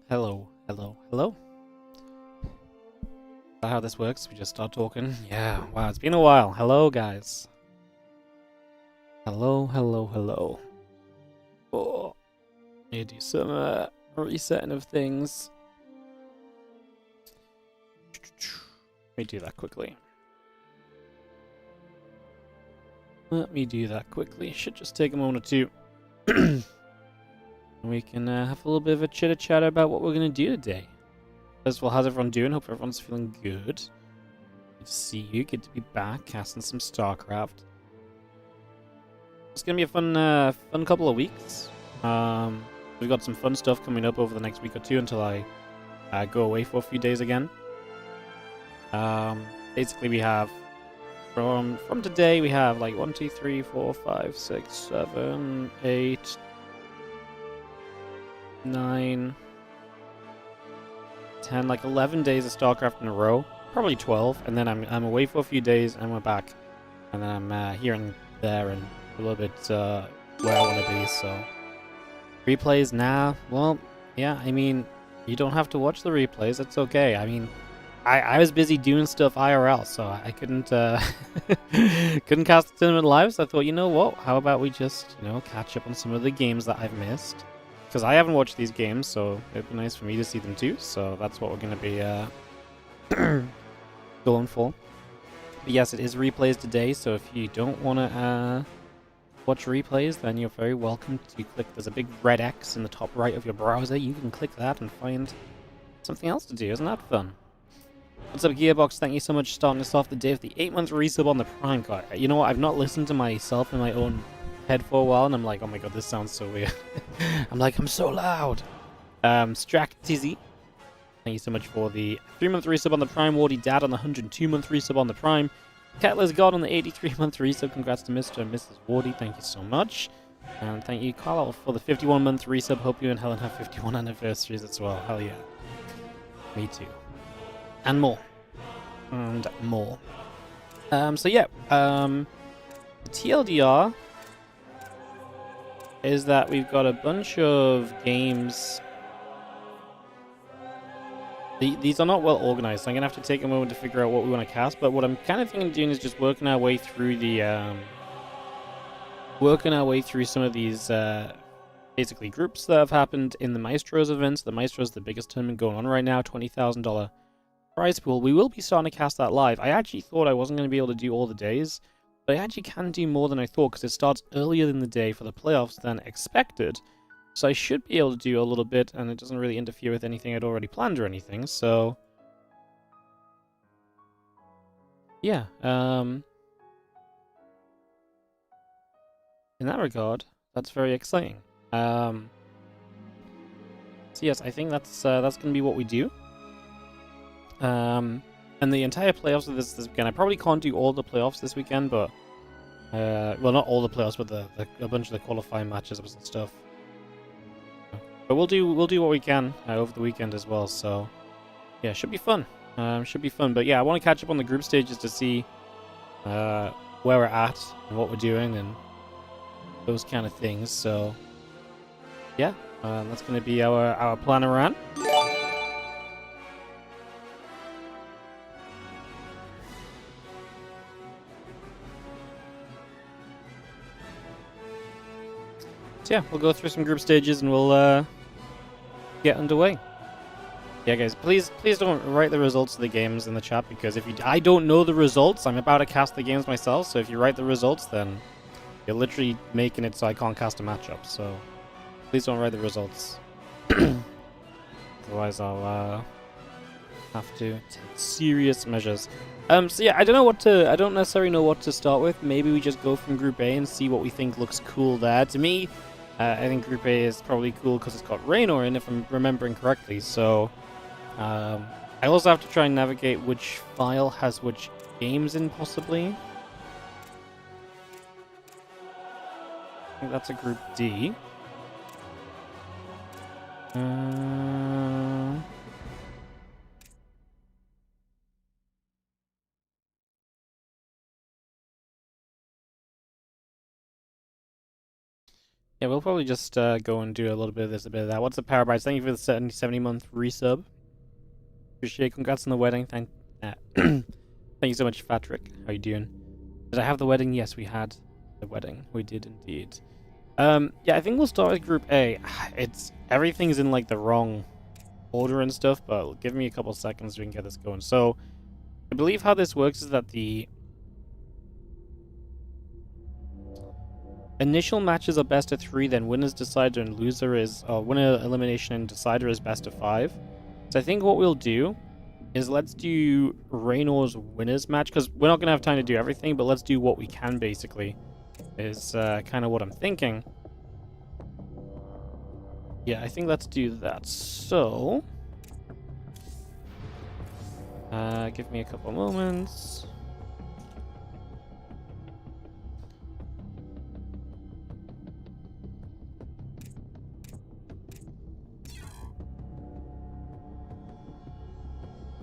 Hello, hello, hello. Is that how this works? We just start talking? Yeah, wow, it's been a while. Hello, guys. Hello, hello, hello. Oh, need to do some resetting of things. Let me do that quickly. Should just take a moment or two. We can have a little bit of a chitter-chatter about what we're going to do today. First of all, how's everyone doing? Hope everyone's feeling good. Good to see you. Good to be back, casting some StarCraft. It's going to be a fun couple of weeks. We've got some fun stuff coming up over the next week or two until I go away for a few days again. Basically, we have from today we have like 1, 2, 3, 4, 5, 6, 7, 8, 9, 10, like 11 days of StarCraft in a row, probably 12, and then I'm away for a few days and we're back, and then I'm here and there and a little bit where I want to be. So replays, nah. Well, yeah. I mean, you don't have to watch the replays. It's okay. I mean, I was busy doing stuff IRL, so I couldn't couldn't cast the tournament live. So I thought, you know what? How about we just catch up on some of the games that I've missed. Because I haven't watched these games, so it'd be nice for me to see them too. So that's what we're going to be going for. But yes, it is replays today, so if you don't want to watch replays, then you're very welcome to click. There's a big red X in the top right of your browser. You can click that and find something else to do. Isn't that fun? What's up, Gearbox? Thank you so much for starting us off the day of the 8-month resub on the Prime card. You know what? I've not listened to myself in my own head for a while, and I'm like, oh my god, this sounds so weird. I'm so loud. Strack Tizzy, thank you so much for the 3-month resub on the Prime. Wardy Dad on the 102-month resub on the Prime. Catler's God on the 83-month resub. Congrats to Mr. and Mrs. Wardy. Thank you so much. And thank you, Carl, for the 51-month resub. Hope you and Helen have 51 anniversaries as well. Hell yeah. Me too. And more. And more. So yeah. TLDR is that we've got a bunch of games. These are not well organized, so I'm gonna have to take a moment to figure out what we want to cast. But what I'm kind of thinking of doing is just working our way through the some of these basically groups that have happened in the MAESTROS events. The MAESTROS is the biggest tournament going on right now, $20,000 prize pool. We will be starting to cast that live. I actually thought I wasn't going to be able to do all the days, but I actually can do more than I thought because it starts earlier in the day for the playoffs than expected. So I should be able to do a little bit, and it doesn't really interfere with anything I'd already planned or anything, so yeah, in that regard, that's very exciting. So yes, I think that's going to be what we do. And the entire playoffs of this weekend, I probably can't do all the playoffs this weekend, but well, not all the playoffs, but a bunch of the qualifying matches and stuff. But we'll do what we can over the weekend as well. So yeah, should be fun. But yeah, I want to catch up on the group stages to see where we're at and what we're doing and those kind of things. So yeah, that's going to be our plan around. So yeah, we'll go through some group stages and we'll get underway. Yeah, guys, please don't write the results of the games in the chat, because I don't know the results. I'm about to cast the games myself, so if you write the results, then you're literally making it so I can't cast a matchup. So please don't write the results. Otherwise, I'll have to take serious measures. So yeah, I don't necessarily know what to start with. Maybe we just go from Group A and see what we think looks cool there. To me, I think Group A is probably cool because it's got Reynor in, if I'm remembering correctly. So I also have to try and navigate which file has which games in, possibly. I think that's a Group D. Yeah, we'll probably just go and do a little bit of this, a bit of that. What's the Parabytes? Thank you for the 70-month resub. Appreciate it. Congrats on the wedding. Thank you so much, Patrick. How you doing? Did I have the wedding? Yes, we had the wedding. We did indeed. Yeah, I think we'll start with Group A. Everything's in like the wrong order and stuff, but give me a couple seconds so we can get this going. So, I believe how this works is that the initial matches are best of 3, then winners, decider, and loser is winner, elimination, and decider is best of 5. So I think what we'll do is let's do Reynor's winners match, because we're not gonna have time to do everything, but let's do what we can basically. Is kind of what I'm thinking. Yeah, I think let's do that. So, give me a couple moments.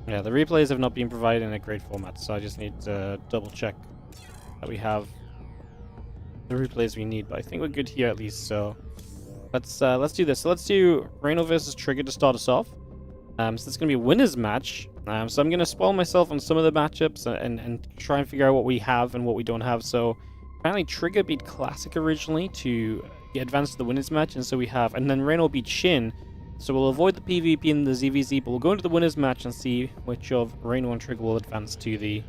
Yeah, the replays have not been provided in a great format, so I just need to double check that we have the replays we need. But I think we're good here at least. So let's do this. So let's do Reynor versus Trigger to start us off. So it's gonna be a winners match. So I'm gonna spoil myself on some of the matchups and try and figure out what we have and what we don't have. So apparently Trigger beat Classic originally to get advanced to the winners match, and so we have, and then Reynor beat Shin. So we'll avoid the PvP and the ZVZ, but we'll go into the winners match and see which of Reynor and Trigger will advance to the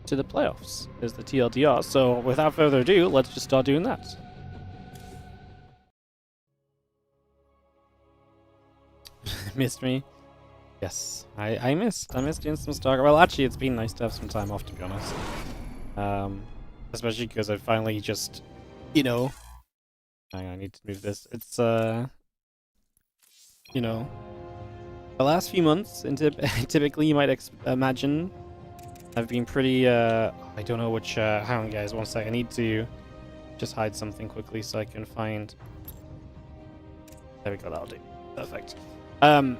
playoffs, is the TLDR. So without further ado, let's just start doing that. Missed me? Yes, I missed doing some StarCraft. Well, actually, it's been nice to have some time off, to be honest. Especially because I finally just, you know. I need to move this. It's, you know, the last few months, typically you might imagine, I've been pretty, I don't know which, hang on guys, one sec, I need to just hide something quickly so I can find, there we go, that'll do, perfect. Yeah,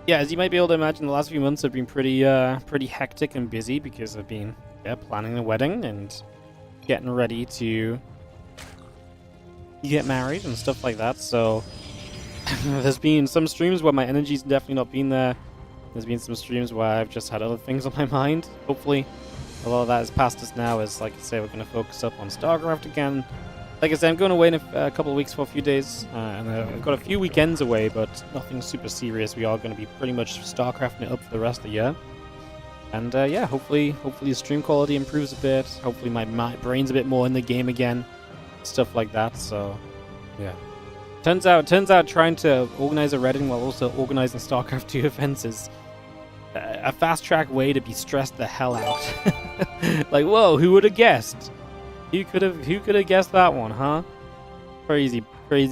as you might be able to imagine, the last few months have been pretty hectic and busy because I've been, planning the wedding and getting ready to get married and stuff like that. So there's been some streams where my energy's definitely not been there. There's been some streams where I've just had other things on my mind. Hopefully a lot of that is past us now, as like I say, we're going to focus up on StarCraft again. Like I said, I'm going away in a couple of weeks for a few days, and I've got a few weekends away, but nothing super serious. We are going to be pretty much StarCrafting it up for the rest of the year. And yeah, hopefully the stream quality improves a bit. Hopefully my brain's a bit more in the game again. Stuff like that. So yeah, turns out trying to organize a Reddit while also organizing StarCraft 2 events is a fast track way to be stressed the hell out. Like, whoa, who would have guessed? Who could have guessed that one, huh? Crazy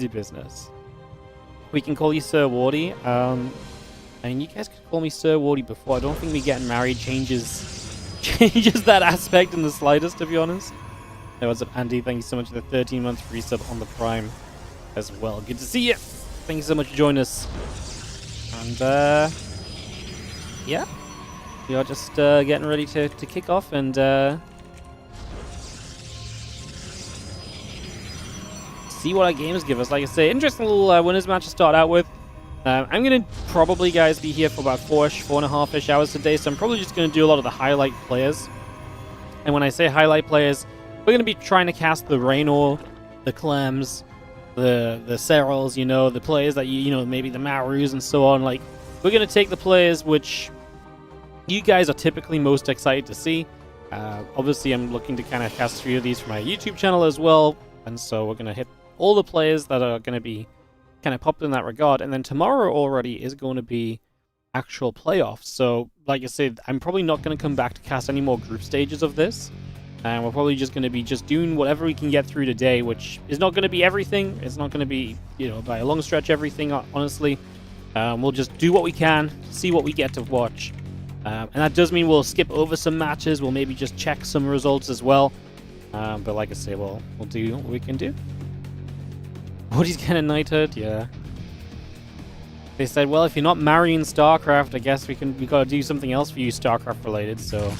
business. We can call you Sir Wardy. I mean, you guys could call me Sir Wardy before. I don't think me getting married changes that aspect in the slightest, to be honest. Hey, what's up, Andy? Thank you so much for the 13-month free sub on the Prime as well. Good to see you. Thank you so much for joining us. And yeah, we are just getting ready to kick off and see what our games give us. Like I say, interesting little winners match to start out with. I'm going to probably, guys, be here for about 4.5-ish hours today, so I'm probably just going to do a lot of the highlight players. And when I say highlight players, we're going to be trying to cast the Reynor, the Clems, the Serrals, you know, the players that, you know, maybe the Marus and so on. Like, we're going to take the players which you guys are typically most excited to see. Obviously, I'm looking to kind of cast 3 of these for my YouTube channel as well. And so we're going to hit all the players that are going to be kind of popular in that regard. And then tomorrow already is going to be actual playoffs. So, like I said, I'm probably not going to come back to cast any more group stages of this. And we're probably just going to be just doing whatever we can get through today, which is not going to be everything. It's not going to be, you know, by a long stretch everything, honestly. We'll just do what we can, see what we get to watch. And that does mean we'll skip over some matches. We'll maybe just check some results as well. But like I say, we'll do what we can do. Woody's getting knighthood, yeah. They said, well, if you're not marrying StarCraft, I guess we gotta do something else for you StarCraft related, so...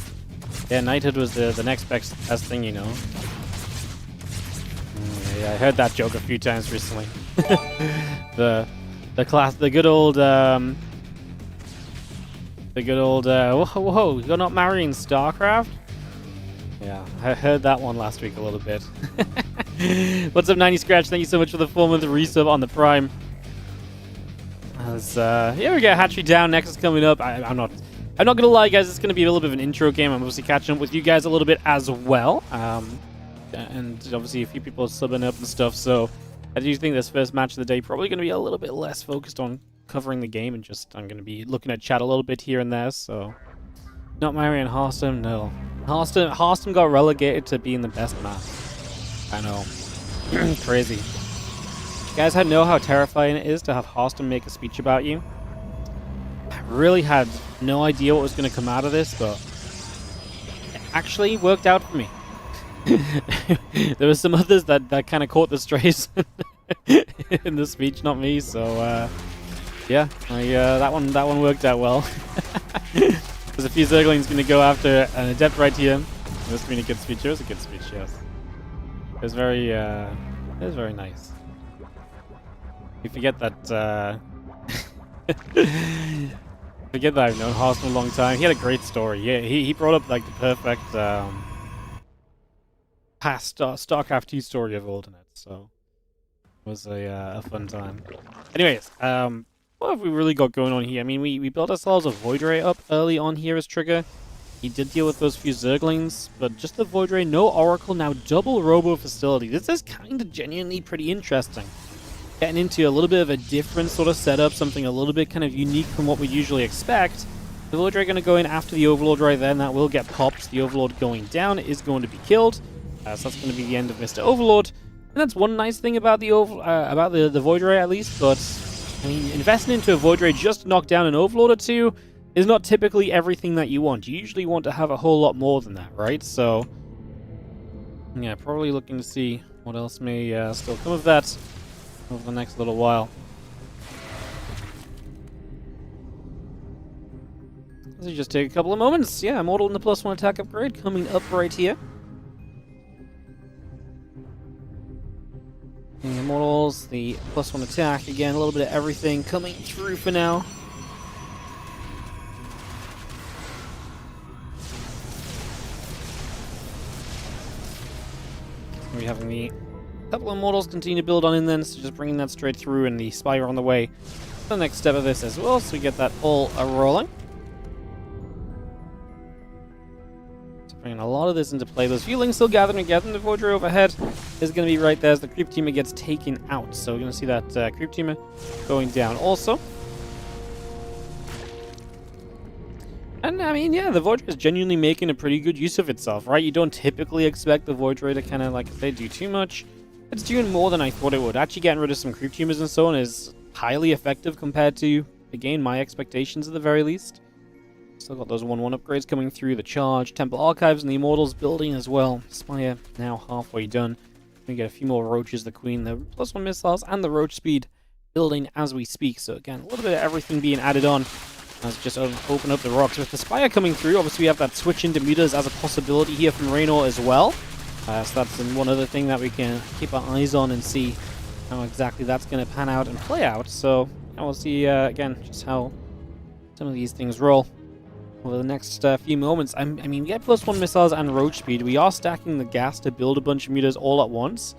Yeah, knighthood was the next best thing, you know. Yeah, I heard that joke a few times recently. the good old whoa, you're not marrying StarCraft? Yeah, I heard that one last week a little bit. What's up, 90 Scratch? Thank you so much for the 4-month resub on the Prime. Yeah, we got Hatchery Down next is coming up. I'm not gonna lie, guys. It's gonna be a little bit of an intro game. I'm obviously catching up with you guys a little bit as well. And obviously a few people are subbing up and stuff. So I do think this first match of the day probably gonna be a little bit less focused on covering the game and just I'm gonna be looking at chat a little bit here and there. So not marrying Hearthstone, no. Hearthstone got relegated to being the best map. I know, crazy. You guys know how terrifying it is to have Hearthstone make a speech about you. I really had no idea what was going to come out of this, but it actually worked out for me. There were some others that kind of caught the strays in the speech, not me. So yeah, that one worked out well. There's a few Zerglings going to go after an Adept right here. This has been a good speech. It was a good speech, yes. It was very nice. You forget that. Forget that I've known Hearthstone a long time. He had a great story. Yeah, he brought up like the perfect past StarCraft 2 story of Alternate. So it was a fun time. Anyways, what have we really got going on here? I mean, we built ourselves a Void Ray up early on here as trigger. He did deal with those few Zerglings, but just the Void Ray, no Oracle, now double Robo Facility. This is kind of genuinely pretty interesting. Getting into a little bit of a different sort of setup, something a little bit kind of unique from what we usually expect. The Void Ray going to go in after the Overlord right there, and that will get popped. The Overlord going down is going to be killed. So that's going to be the end of Mr. Overlord. And that's one nice thing about the Void Ray at least, but I mean, investing into a Void Ray just to knock down an Overlord or two is not typically everything that you want. You usually want to have a whole lot more than that, right? So yeah, probably looking to see what else may still come of that over the next little while. Let's just take a couple of moments. Yeah, Immortal and the +1 attack upgrade coming up right here. The Immortals, the +1 attack, again, a little bit of everything coming through for now. We're having the couple of Immortals continue to build on in then, so just bringing that straight through, and the Spire on the way. The next step of this as well, so we get that all rolling. So bringing a lot of this into play. Those feelings still gathering together, and the Void Ray overhead is going to be right there as the Creep Teamer gets taken out. So we're going to see that Creep Teamer going down also. And I mean, yeah, the Void Ray is genuinely making a pretty good use of itself, right? You don't typically expect the Void Ray to kind of, like I say, do too much. It's doing more than I thought it would. Actually getting rid of some Creep Teamers and so on is highly effective compared to, again, my expectations at the very least. Still got those 1/1 upgrades coming through, the Charge, Temple Archives, and the Immortals building as well. Spire now halfway done. We get a few more Roaches, the Queen, the +1 missiles, and the Roach Speed building as we speak. So again, a little bit of everything being added on. Let's just open up the rocks. With the Spire coming through, obviously we have that switch into mutas as a possibility here from Reynor as well. So that's one other thing that we can keep our eyes on and see how exactly that's going to pan out and play out. So we'll see, again, just how some of these things roll over the next few moments. I mean, we get +1 missiles and Roach Speed. We are stacking the gas to build a bunch of mutas all at once.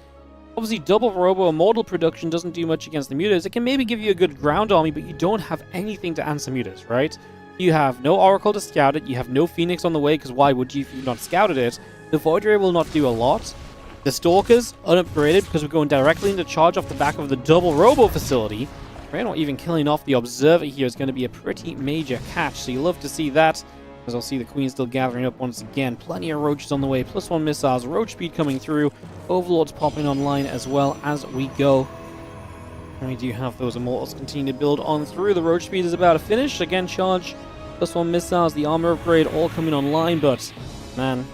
Obviously, double Robo Immortal production doesn't do much against the mutas. It can maybe give you a good ground army, but you don't have anything to answer mutas, right? You have no Oracle to scout it. You have no Phoenix on the way, because why would you if you've not scouted it? The Void Ray will not do a lot. The Stalkers, unupgraded, because we're going directly into charge off the back of the double Robo facility. Reynor even killing off the Observer here is going to be a pretty major catch, so you love to see that. As I'll see the Queen still gathering up once again. Plenty of Roaches on the way, +1 missiles, Roach Speed coming through, Overlords popping online as well as we go. And we do have those Immortals continue to build on through. The Roach Speed is about to finish. Again, Charge, +1 missiles, the armor upgrade all coming online, but man,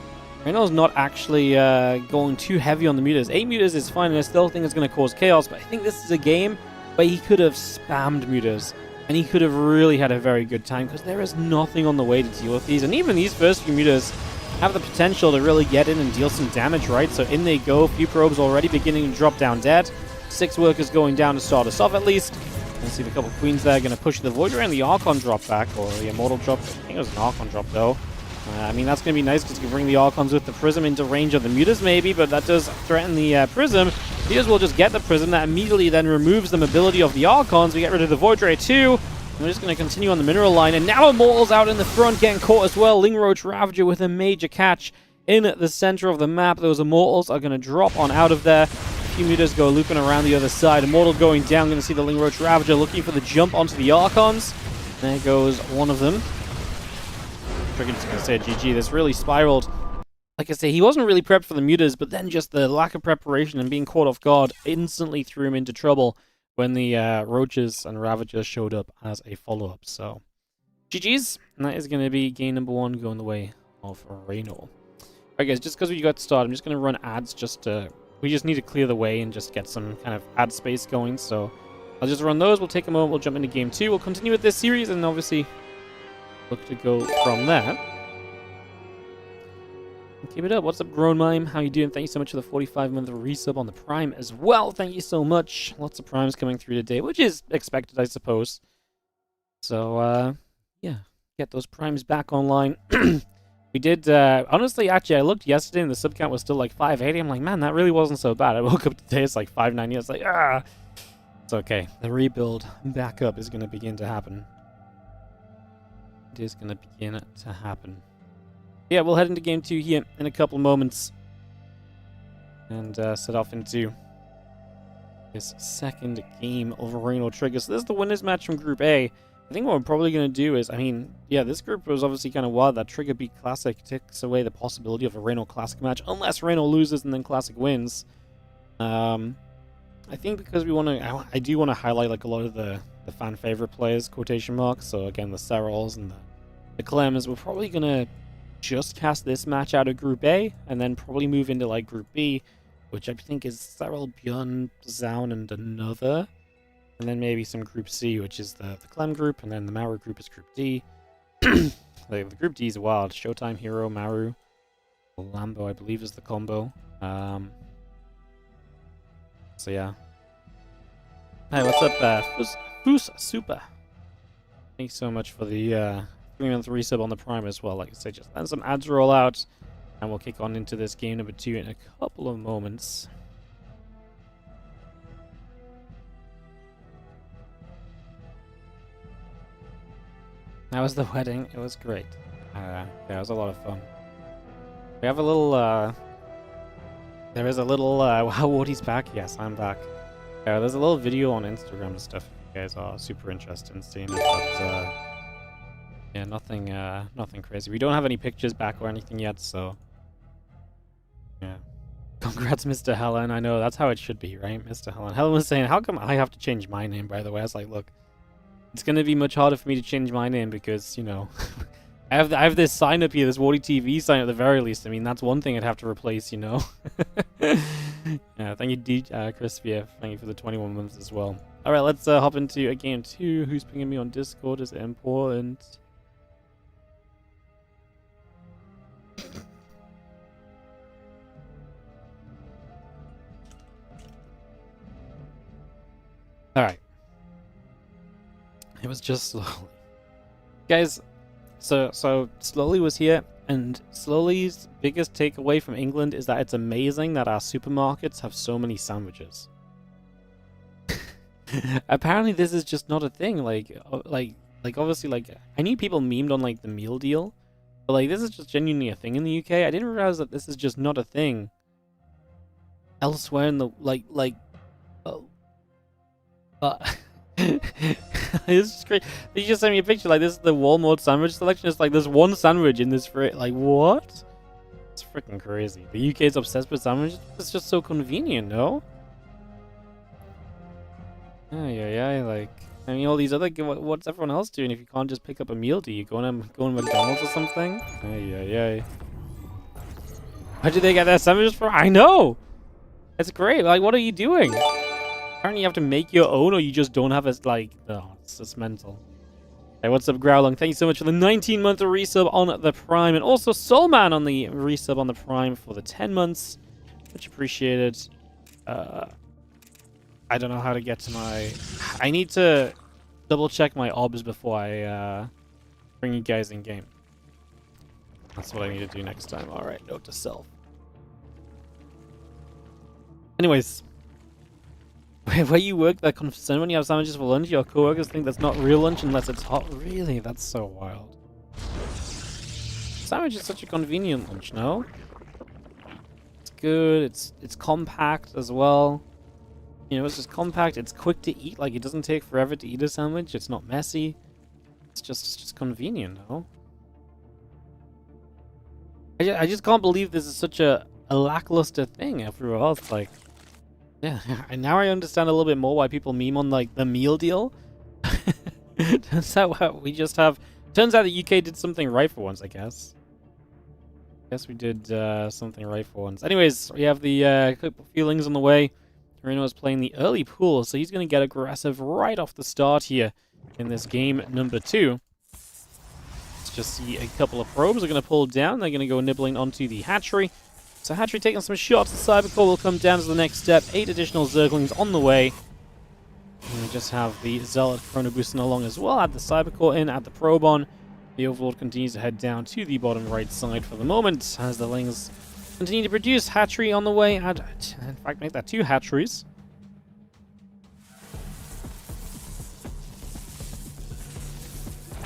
Reynor's not actually going too heavy on the mutas. 8 mutas is fine, and I still think it's going to cause chaos, but I think this is a game where he could have spammed mutas. And he could have really had a very good time, because there is nothing on the way to deal with these. And even these first few mutas have the potential to really get in and deal some damage, right? So in they go. A few probes already beginning to drop down dead. 6 workers going down to start us off at least. Let's see the couple queens there going to push the Void Ray and the Archon drop back, or the Immortal drop. I think it was an Archon drop though. I mean, that's going to be nice because you can bring the Archons with the Prism into range of the Mutas maybe, but that does threaten the Prism. He as well just get the Prism. That immediately then removes the mobility of the Archons. We get rid of the Void Ray too. We're just going to continue on the mineral line, and now Immortals out in the front getting caught as well. Lingroach Ravager with a major catch in the center of the map. Those Immortals are going to drop on out of there. A few Mutas go looping around the other side. Immortal going down. Going to see the Lingroach Ravager looking for the jump onto the Archons. There goes one of them. Trigger's going to say GG. This really spiraled. Like I say, he wasn't really prepped for the Mutas, but then just the lack of preparation and being caught off guard instantly threw him into trouble when the Roaches and Ravagers showed up as a follow-up. So, GG's. And that is going to be game number 1 going the way of Reynor. Alright guys, just because we got started, I'm just going to run ads just to... We just need to clear the way and just get some kind of ad space going. So, I'll just run those. We'll take a moment. We'll jump into game 2. We'll continue with this series and obviously look to go from there. Keep it up. What's up, Grown Mime? How you doing? Thank you so much for the 45-month resub on the Prime as well. Thank you so much. Lots of Primes coming through today, which is expected, I suppose. So, yeah, get those Primes back online. We did, honestly, actually, I looked yesterday and the sub count was still like 580. I'm like, man, that really wasn't so bad. I woke up today, it's like 590. It's like, ah. It's okay. The rebuild back up is going to begin to happen. It is going to begin to happen. Yeah, we'll head into game 2 here in a couple moments. And set off into this second game of Reynor Trigger. So this is the winners match from Group A. I think what we're probably going to do is, I mean, yeah, this group was obviously kind of wild. That Trigger beat Classic takes away the possibility of a Reynor Classic match, unless Reynor loses and then Classic wins. I think because we want to, I do want to highlight like a lot of the fan favorite players, quotation marks. So again, the Serrals and the Clems. We're probably going to just cast this match out of Group A, and then probably move into like Group B, which I think is Serral, Bjorn, Zoun, and another. And then maybe some Group C, which is the Clem group, and then the Maru group is Group D. The Group D is wild. Showtime, Hero, Maru, Lambo, I believe, is the combo. So yeah. Hey, what's up, Foos Super? Thanks so much for the 3-month resub on the Prime as well. Like I said, just let some ads roll out, and we'll kick on into this game number 2 in a couple of moments. That was the wedding. It was great. Yeah, it was a lot of fun. We have a little, there is a little, wow, Wardy's back? Yes, I'm back. Yeah, there's a little video on Instagram and stuff if you guys are super interested in seeing it, but, yeah, nothing crazy. We don't have any pictures back or anything yet, so, yeah. Congrats, Mr. Helen. I know, that's how it should be, right, Mr. Helen? Helen was saying, how come I have to change my name, by the way? I was like, look, it's going to be much harder for me to change my name because, you know, I have this sign up here, this WardiTV sign at the very least. I mean, that's one thing I'd have to replace, you know. Yeah, thank you, Chris VF. Thank you for the 21 months as well. All right, let's hop into a game 2. Who's pinging me on Discord? Is it important? All right. It was just slowly. Guys, so Slowly was here, and Slowly's biggest takeaway from England is that it's amazing that our supermarkets have so many sandwiches. Apparently this is just not a thing, like obviously, like, I knew people memed on like the meal deal, but like this is just genuinely a thing in the UK. I didn't realize that this is just not a thing elsewhere in the, it's just great. You just sent me a picture. Like, this is the Walmart sandwich selection. It's like there's one sandwich in this fridge. Like, what? It's freaking crazy. The UK is obsessed with sandwiches. It's just so convenient, no? Yeah. Like, I mean, all these other. What's everyone else doing if you can't just pick up a meal? Do you go on McDonald's or something? Yeah. Where did they get their sandwiches from? I know. It's great. Like, what are you doing? Apparently you have to make your own, or you just don't have a, like, oh, it's just mental. Hey, what's up, Growlung? Thank you so much for the 19-month resub on the Prime, and also Soulman on the resub on the Prime for the 10 months. Much appreciated. I don't know how to get to my... I need to double-check my obs before I bring you guys in game. That's what I need to do next time. Alright, note to self. Anyways. Where you work, they're concerned when you have sandwiches for lunch. Your coworkers think that's not real lunch unless it's hot. Really? That's so wild. Sandwich is such a convenient lunch, no? It's good. It's compact as well. You know, it's just compact. It's quick to eat. Like, it doesn't take forever to eat a sandwich. It's not messy. It's just convenient, no? I just can't believe this is such a lackluster thing everywhere else. Like, yeah, and now I understand a little bit more why people meme on, like, the meal deal. Turns out we just have... Turns out the UK did something right for once, I guess. Guess we did something right for once. Anyways, we have the couple feelings on the way. Reynor is playing the early pool, so he's going to get aggressive right off the start here in this game number 2. Let's just see a couple of probes are going to pull down. They're going to go nibbling onto the hatchery. So hatchery taking some shots. The Cybercore will come down as the next step. 8 additional Zerglings on the way. And we just have the Zealot Chrono boosting along as well. Add the Cybercore in, add the probe on. The Overlord continues to head down to the bottom right side for the moment as the Lings continue to produce. Hatchery on the way. In fact, make that 2 hatcheries.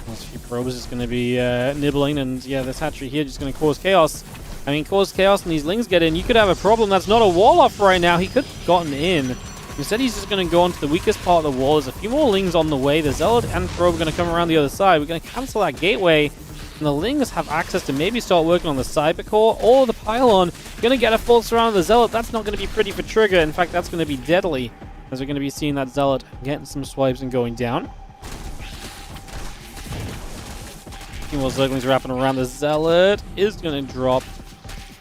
Last few probes is going to be nibbling, and yeah, this hatchery here just going to cause chaos. I mean, cause chaos and these Lings get in. You could have a problem. That's not a wall off right now. He could have gotten in. Instead, he's just going to go onto the weakest part of the wall. There's a few more Lings on the way. The Zealot and Probe are going to come around the other side. We're going to cancel that gateway. And the Lings have access to maybe start working on the Cybercore or the Pylon. Going to get a full surround of the Zealot. That's not going to be pretty for Trigger. In fact, that's going to be deadly, as we're going to be seeing that Zealot getting some swipes and going down. A few more Zerglings wrapping around. The Zealot is going to drop.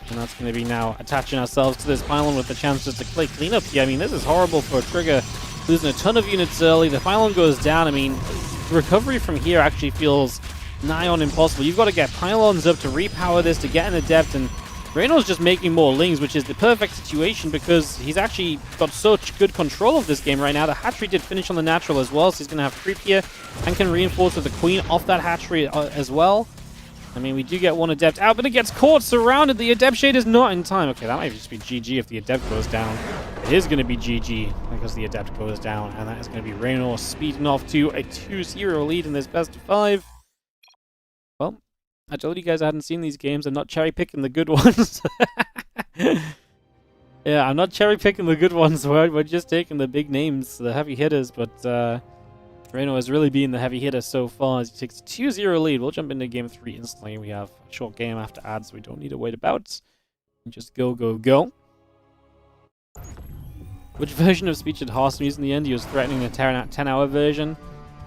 And that's going to be now attaching ourselves to this pylon with the chances to play cleanup here. I mean, this is horrible for Trigger, losing a ton of units early. The pylon goes down. I mean, recovery from here actually feels nigh on impossible. You've got to get pylons up to repower this, to get in the depth, and Reynor's just making more Lings, which is the perfect situation because he's actually got such good control of this game right now. The hatchery did finish on the natural as well, so he's going to have creep here and can reinforce with the queen off that hatchery as well. I mean, we do get one Adept out, but it gets caught, surrounded. The Adept Shade is not in time. Okay, that might just be GG if the Adept goes down. It is going to be GG because the Adept goes down, and that is going to be Reynor speeding off to a 2-0 lead in this best of 5. Well, I told you guys I hadn't seen these games. I'm not cherry-picking the good ones. Yeah, I'm not cherry-picking the good ones. We're just taking the big names, the heavy hitters, but... Reynor has really been the heavy hitter so far as he takes a 2-0 lead. We'll jump into game 3 instantly. We have a short game after ads, so we don't need to wait about. Just go, go, go. Which version of speech did Harston use in the end? He was threatening a 10-hour version.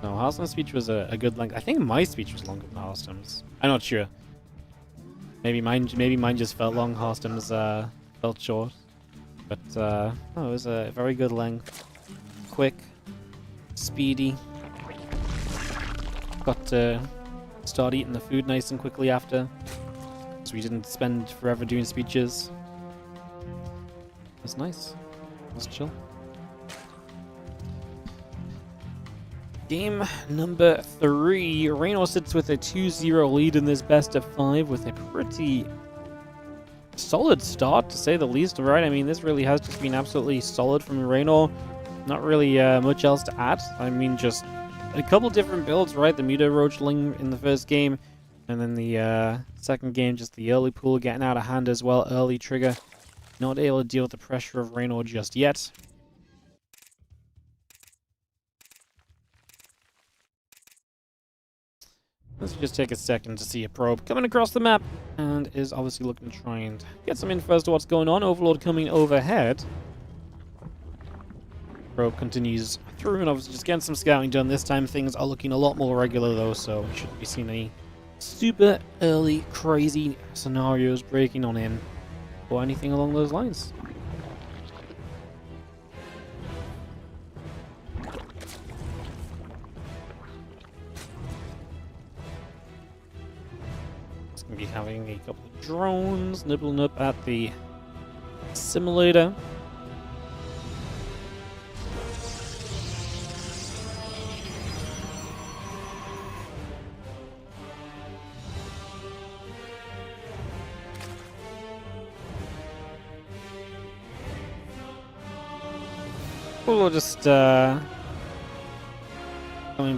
No, Harston's speech was a good length. I think my speech was longer than Harston's. I'm not sure. Maybe mine just felt long. Harston's felt short. But no, it was a very good length. Quick. Speedy. Got to start eating the food nice and quickly after, so we didn't spend forever doing speeches. That's nice. That's chill. Game number 3. Reynor sits with a 2-0 lead in this best of 5 with a pretty solid start, to say the least, right? I mean, this really has just been absolutely solid from Reynor. Not really much else to add. I mean, just a couple different builds, right? The Muto Roachling in the first game, and then the second game, just the early pool getting out of hand as well. Early Trigger. Not able to deal with the pressure of Reynor just yet. Let's just take a second to see a probe coming across the map, and is obviously looking to try and get some info as to what's going on. Overlord coming overhead. Probe continues through, and obviously just getting some scouting done. This time things are looking a lot more regular though, so we shouldn't be seeing any super early crazy scenarios breaking on in or anything along those lines. It's going to be having a couple of drones nibbling up at the simulator. We'll just coming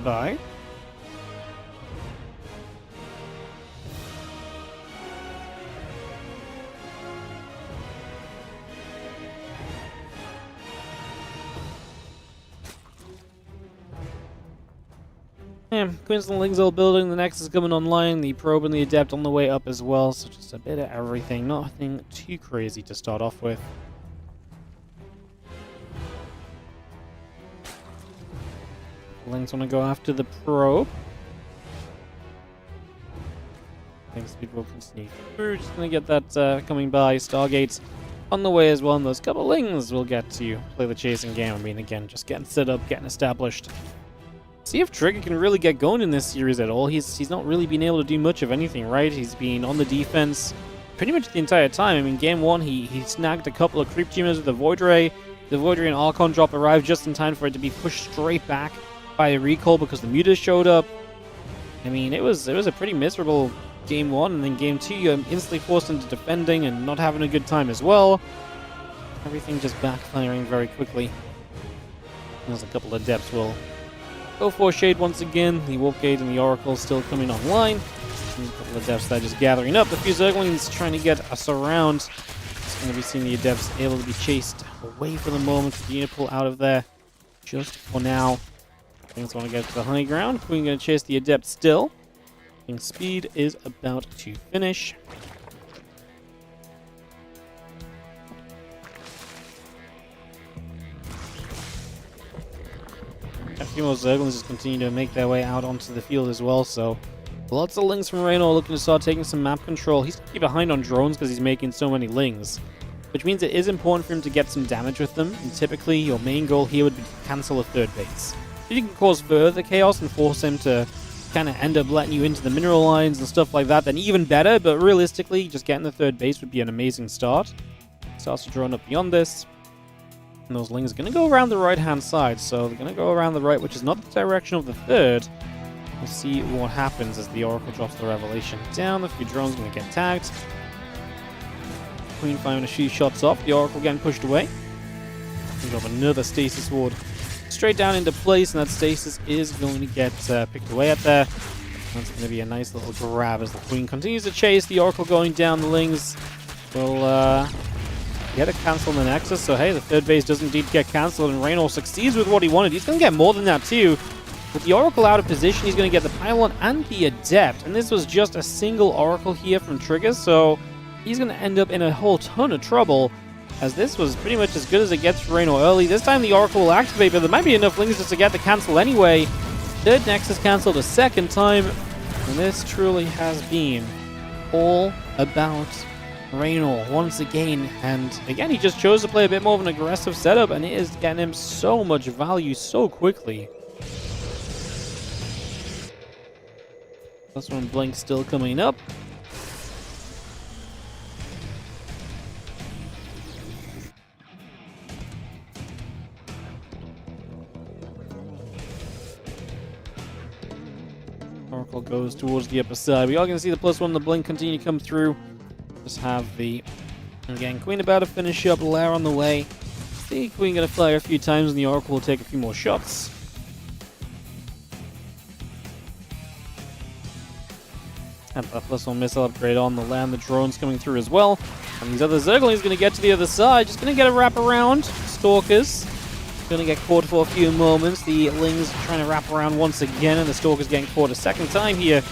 by. Yeah, Queensland Ling's all building, the Nexus is coming online, the Probe and the Adept on the way up as well, so just a bit of everything, nothing too crazy to start off with. Lings want to go after the Probe. Thanks, people continue through, just going to get that coming by. Stargates on the way as well, and those couple Lings will get to play the chasing game. I mean, again, just getting set up, getting established. See if Trigger can really get going in this series at all. He's not really been able to do much of anything, right? He's been on the defense pretty much the entire time. I mean, game one, he snagged a couple of creep tumors with the Void Ray. The Void Ray and Archon drop arrived just in time for it to be pushed straight back by a recall because the mutas showed up. I mean, it was a pretty miserable game one, and then game two, you're instantly forced into defending and not having a good time as well. Everything just backfiring very quickly. There's a couple of depths will go for Shade once again. The Warp Gate and the Oracle still coming online. And a couple of Adepts that are just gathering up. A few Zerglings trying to get us around. It's going to be seeing the Adepts able to be chased away for the moment. The unit pull out of there just for now. Things want to get to the high ground. Queen going to chase the Adept still. King Speed is about to finish. A few more Zerglings just continue to make their way out onto the field as well, so lots of Lings from Reynor looking to start taking some map control. He's going to be behind on drones because he's making so many Lings, which means it is important for him to get some damage with them, and typically your main goal here would be to cancel a third base. If you can cause further chaos and force him to kind of end up letting you into the mineral lines and stuff like that, then even better, but realistically, just getting the third base would be an amazing start. Starts to drone up beyond this. And those Lings are going to go around the right-hand side, so they're going to go around the right, which is not the direction of the third. We'll see what happens as the Oracle drops the Revelation down. A few drones going to get tagged. Queen firing a few shots off. The Oracle getting pushed away. We drop another Stasis Ward straight down into place, and that Stasis is going to get picked away at there. That's going to be a nice little grab as the Queen continues to chase. The Oracle going down. The Lings will get a cancel on the Nexus, so hey, the third base does indeed get cancelled, and Reynor succeeds with what he wanted. He's going to get more than that too. With the Oracle out of position, he's going to get the Pylon and the Adept, and this was just a single Oracle here from Trigger, so he's going to end up in a whole ton of trouble, as this was pretty much as good as it gets for Reynor early. This time the Oracle will activate, but there might be enough Lings just to get the cancel anyway. Third Nexus cancelled a second time, and this truly has been all about Reynor once again, and again he just chose to play a bit more of an aggressive setup, and it is getting him so much value so quickly. This one Blink still coming up. Oracle goes towards the upper side. We are going to see the +1 and the Blink continue to come through. Just have the, again, Queen about to finish up, Lair on the way. The Queen going to fire a few times, and the Oracle will take a few more shots. And that +1 missile upgrade on the land, the drones coming through as well. And these other Zerglings going to get to the other side, just going to get a wrap around. Stalkers going to get caught for a few moments. The Lings trying to wrap around once again, and the Stalkers getting caught a second time here.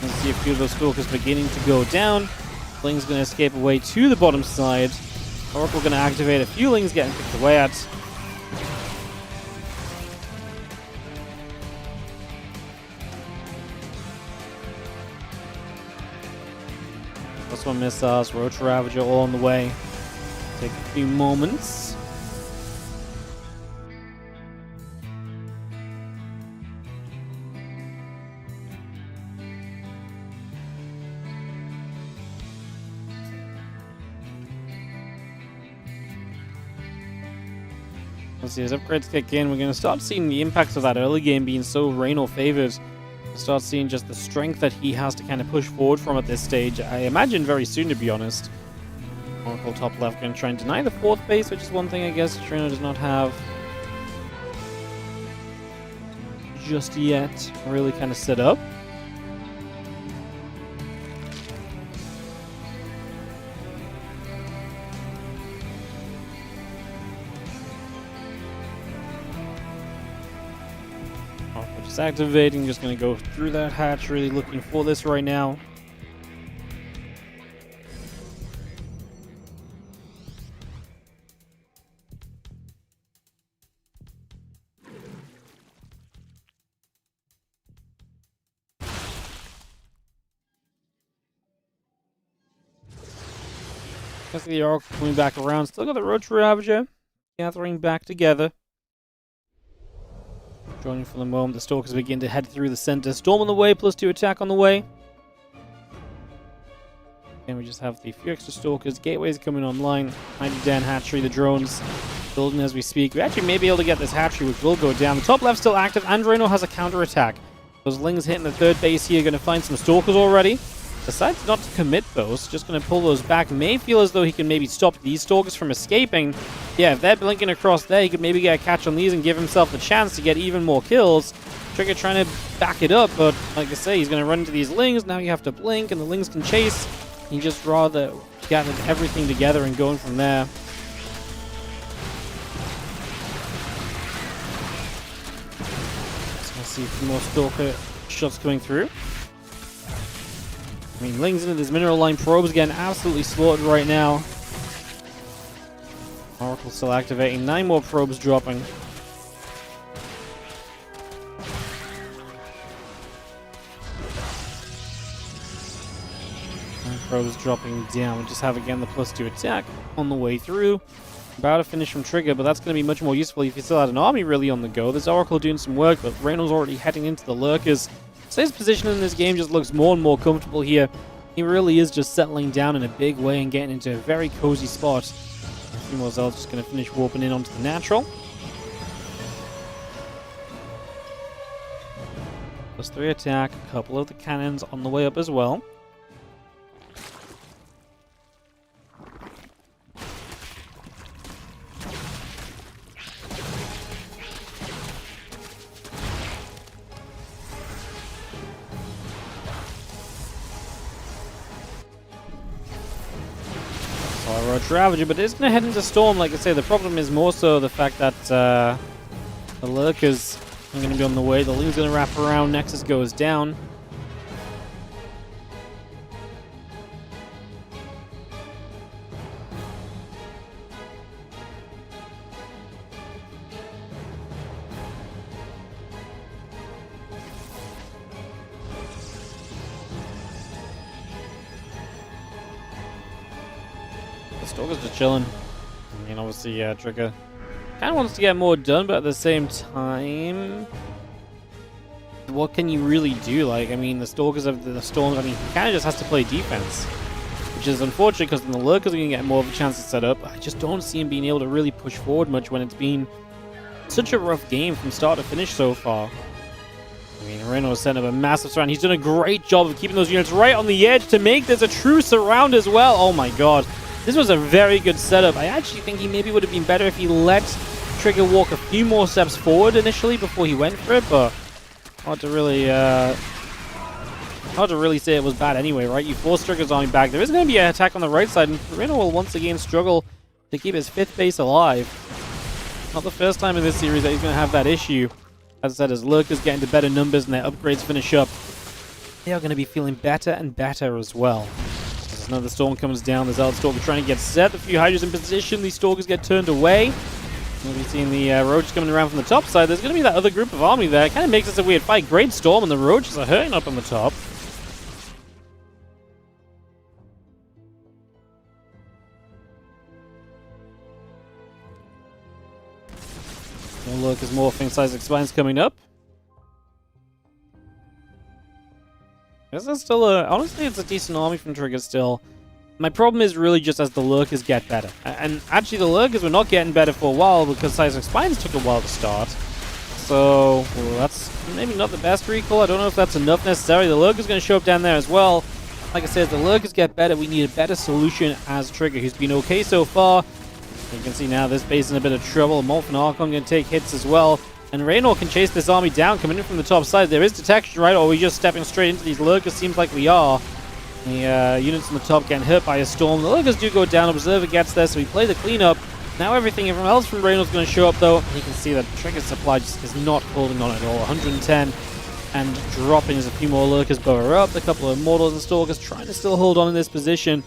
Let's see a few of those Stalkers beginning to go down. Ling's going to escape away to the bottom side. Oracle going to activate a few Lings getting picked away at. +1 missiles, Roach Ravager all on the way. Take a few moments. Let's see, as upgrades kick in, we're going to start seeing the impacts of that early game being so Reynor favored. Start seeing just the strength that he has to kind of push forward from at this stage. I imagine very soon, to be honest. Oracle top left going to try and deny the 4th base, which is one thing I guess Reynor does not have just yet really kind of set up. Just activating, just going to go through that hatch, really looking for this right now. The Oracle coming back around. Still got the Roach Ravager gathering back together. Joining for the moment. The Stalkers begin to head through the center. Storm on the way, +2 attack on the way. And we just have the few extra Stalkers. Gateways coming online. Mighty Dan Hatchery, the drones building as we speak. We actually may be able to get this hatchery, which will go down. The top left still active, and Reynor has a counter attack. Those Lings hitting the 3rd base here. Going to find some Stalkers already. Decides not to commit those, just going to pull those back. May feel as though he can maybe stop these Stalkers from escaping. Yeah, if they're blinking across there, he could maybe get a catch on these and give himself the chance to get even more kills. Trigger trying to back it up, but like I say, he's going to run into these Lings. Now you have to blink, and the Lings can chase. He just rather gather everything together and going from there. So let's see if more Stalker shots coming through. I mean, Lings into this mineral line. Probes getting absolutely slaughtered right now. Oracle still activating. 9 more probes dropping. And probes dropping down. We just have again the +2 attack on the way through. About to finish from Trigger, but that's going to be much more useful if you still had an army really on the go. There's Oracle doing some work, but Reynor's already heading into the Lurkers. So his position in this game just looks more and more comfortable here. He really is just settling down in a big way and getting into a very cozy spot. A few more Zealots just going to finish warping in onto the natural. +3 attack, a couple of the cannons on the way up as well. Roach Ravager, but it's going to head into Storm. Like I say, the problem is more so the fact that the Lurkers are going to be on the way. The Ling's going to wrap around. Nexus goes down. Stalker's just chilling. I mean, obviously, Trigger kind of wants to get more done, but at the same time, what can you really do? Like, I mean, the Stalkers have the Storms. I mean, he kind of just has to play defense, which is unfortunate because then the Lurkers are going to get more of a chance to set up. I just don't see him being able to really push forward much when it's been such a rough game from start to finish so far. I mean, Reynor set up a massive surround. He's done a great job of keeping those units right on the edge to make this a true surround as well. Oh my god. This was a very good setup. I actually think he maybe would have been better if he let Trigger walk a few more steps forward initially before he went for it, but hard to really say it was bad anyway, right? You force Trigger's army back. There is going to be an attack on the right side, and Reynor will once again struggle to keep his 5th base alive. Not the first time in this series that he's going to have that issue. As I said, as Lurkers get into better numbers and their upgrades finish up, they are going to be feeling better and better as well. As another Storm comes down, the Zealot Stalker trying to get set. A few Hydras in position. These Stalkers get turned away. We'll be seeing the Roaches coming around from the top side. There's going to be that other group of army there. It kind of makes this a weird fight. Great Storm, and the Roaches are hurting up on the top. More Lurkers, more Thing-sized Expanse coming up. This is still honestly, it's a decent army from Trigger still. My problem is really just as the lurkers get better. And actually the lurkers were not getting better for a while because Seismic Spines took a while to start. So, well, that's maybe not the best recall. I don't know if that's enough necessarily. The lurker's going to show up down there as well. Like I said, as the lurkers get better, we need a better solution as Trigger, who's been okay so far. You can see now this base is in a bit of trouble. Molten Archon going to take hits as well. And Reynor can chase this army down, coming in from the top side. There is detection, right? Or are we just stepping straight into these lurkers? Seems like we are. The units on the top getting hit by a storm. The lurkers do go down. Observer gets there, so we play the cleanup. Now everything else from Reynor is going to show up, though. You can see that Trigger's supply just is not holding on at all. 110 and dropping as a few more lurkers bow up. A couple of Immortals and Stalkers trying to still hold on in this position.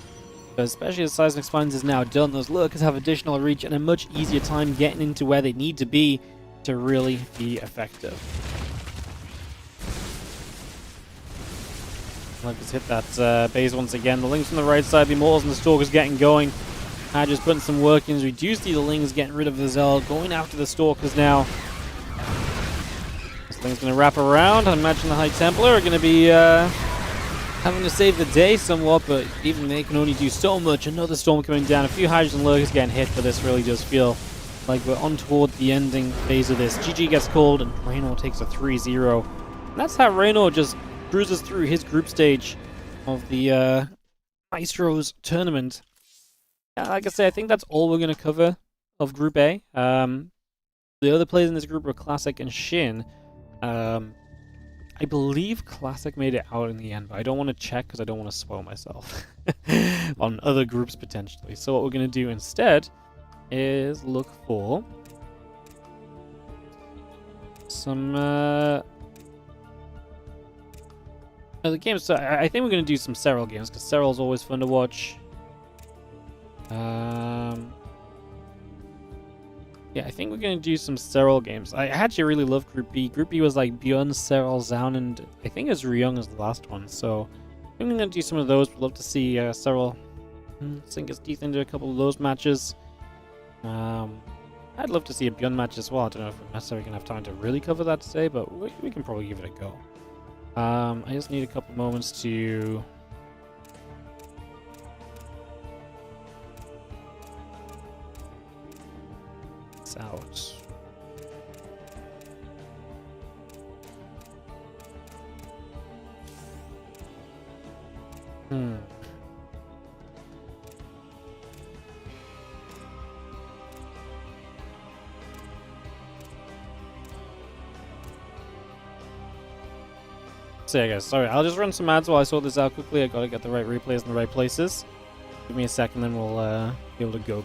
But especially as Seismic Spines is now done, those lurkers have additional reach and a much easier time getting into where they need to be to really be effective. Lurkers hit that base once again. The Lings from the right side, the Immortals and the Stalkers getting going. Just putting some work in. We do see the Lings getting rid of the Zell, going after the Stalkers now. This thing's going to wrap around. I imagine the High Templar are going to be having to save the day somewhat, but even they can only do so much. Another storm coming down. A few Hydrogen Lurkers getting hit, but this really does feel like we're on toward the ending phase of this. GG gets called, and Reynor takes a 3-0. And that's how Reynor just cruises through his group stage of the MAESTROS tournament. Like I say, I think that's all we're going to cover of Group A. The other players in this group were Classic and Shin. I believe Classic made it out in the end, but I don't want to check because I don't want to spoil myself on other groups potentially. So what we're going to do instead is look for some other games. So I think we're going to do some Serral games because Serral is always fun to watch. Yeah, I think we're going to do some Serral games. I actually really love Group B. Group B was like Beyond, Serral, Zoun, and I think it was RiYoung as the last one. So I think we're going to do some of those. We'd love to see Serral sink his teeth into a couple of those matches. I'd love to see a Beyond match as well. I don't know if we're necessarily going to have time to really cover that today, but we can probably give it a go. I just need a couple moments to... out. So yeah guys, sorry, I'll just run some ads while I sort this out quickly. I gotta get the right replays in the right places. Give me a second, then we'll be able to go.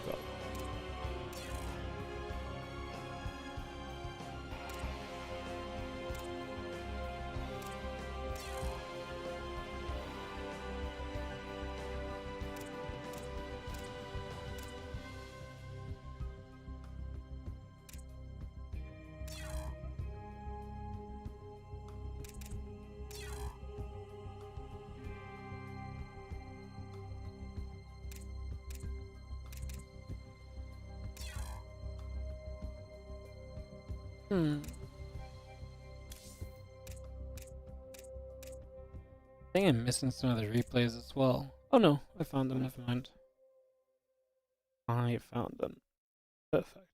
I think I'm missing some of the replays as well. Oh no, I found them, never mind. I found them. Perfect.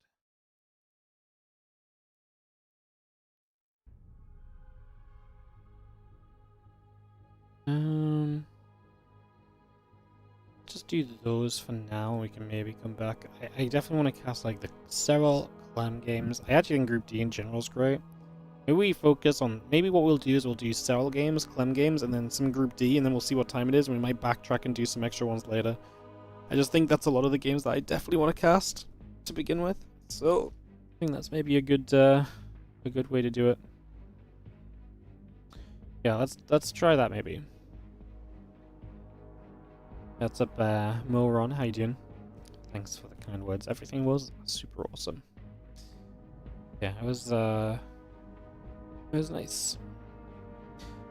Just do those for now. We can maybe come back. I definitely want to cast like the Serral, Clem games. I actually think Group D in general is great. Maybe we focus on, maybe what we'll do is we'll do Serral games, Clem games, and then some Group D, and then we'll see what time it is, and we might backtrack and do some extra ones later. I just think that's a lot of the games that I definitely want to cast to begin with. So I think that's maybe a good way to do it. Yeah, let's try that maybe. What's up, Moron? How you doing? Thanks for the kind words. Everything was super awesome. Yeah, it was nice.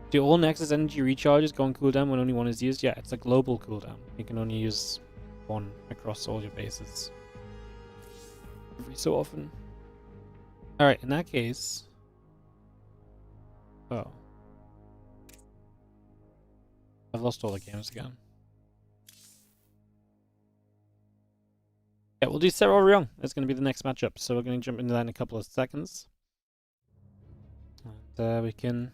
Do all Nexus energy recharges go on cooldown when only one is used? Yeah, it's a global cooldown. You can only use one across all your bases every so often. Alright, in that case... Oh. I've lost all the games again. Yeah, we'll do Serral RiYoung. That's going to be the next matchup. So we're going to jump into that in a couple of seconds. And we can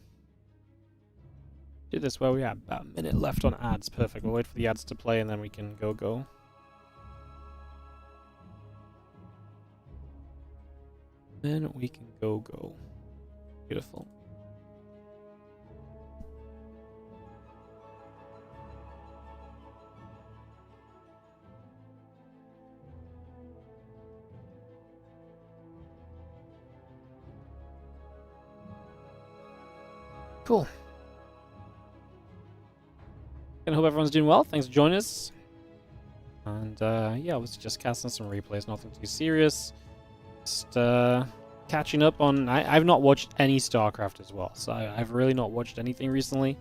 do this where we have about a minute left on ads. Perfect. We'll wait for the ads to play and then we can go. Then we can go. Beautiful. Cool. I hope everyone's doing well. Thanks for joining us. And yeah, I was just casting some replays, nothing too serious. Just catching up on... I've not watched any StarCraft as well, so I've really not watched anything recently.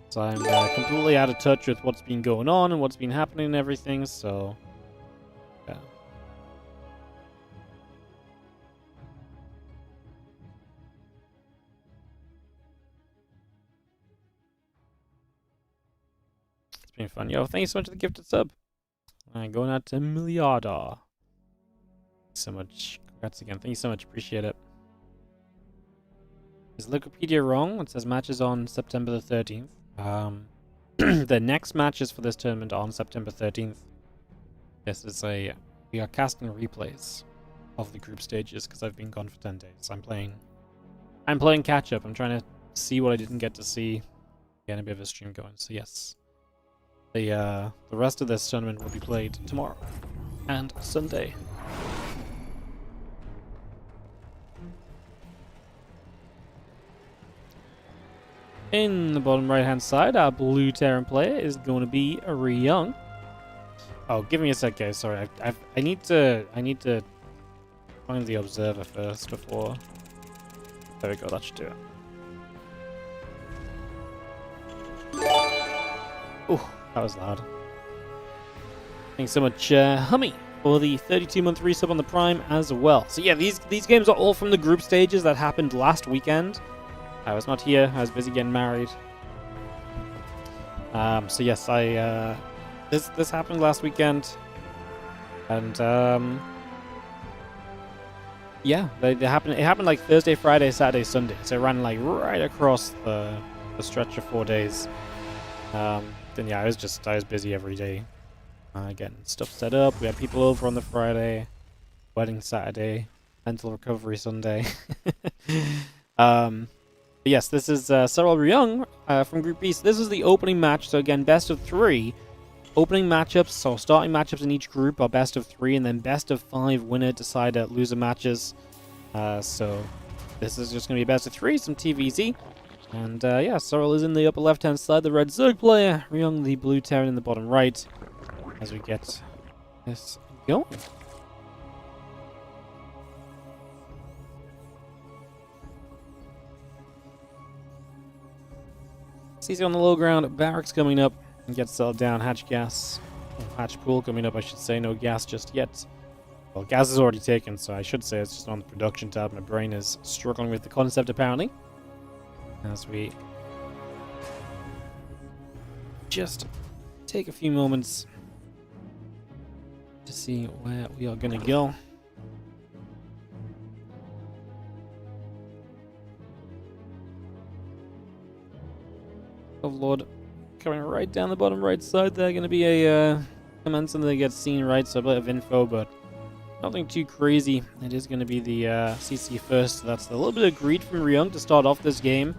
So I'm completely out of touch with what's been going on and what's been happening and everything, so... yeah. It's been fun. Yo, thank you so much for the gifted sub. Going out to Miliarda. Thanks so much. Congrats again. Thank you so much. Appreciate it. Is Wikipedia wrong? It says matches on September the 13th. The next matches for this tournament are on September 13th. Yes, it's a... we are casting replays of the group stages because I've been gone for 10 days. I'm playing catch up. I'm trying to see what I didn't get to see. Getting a bit of a stream going. So yes. The rest of this tournament will be played tomorrow and Sunday. In the bottom right hand side, our blue Terran player is going to be RiYoung. Oh, give me a sec, guys. Sorry, I need to find the observer first before. There we go. That should do it. Oh, that was loud. Thanks so much, Hummy, for the 32-month resub on the Prime as well. So yeah, these games are all from the group stages that happened last weekend. I was not here. I was busy getting married. So yes, this happened last weekend, and yeah, it happened like Thursday, Friday, Saturday, Sunday. So it ran like right across the stretch of 4 days. Then yeah, I was busy every day, getting stuff set up. We had people over on the Friday, wedding Saturday, mental recovery Sunday. Yes, this is Serral RiYoung from Group B. So this is the opening match. So again, best of 3 opening matchups. So starting matchups in each group are best of 3, and then best of 5 winner decider loser matches. So this is just going to be best of 3, some TVZ. And yeah, Serral is in the upper left-hand side, the red Zerg player. RiYoung, the blue Terran, in the bottom right. As we get this going. CC on the low ground, barracks coming up, and get settled down. Hatch gas, hatch pool coming up, I should say. No gas just yet. Well, gas is already taken, so I should say it's just on the production tab. My brain is struggling with the concept, apparently. As we just take a few moments to see where we are going to go. Overlord coming right down the bottom right side there. Going to be a command something that gets seen right, so a bit of info, but nothing too crazy. It is going to be the CC first, so that's a little bit of greed from RiYoung to start off this game.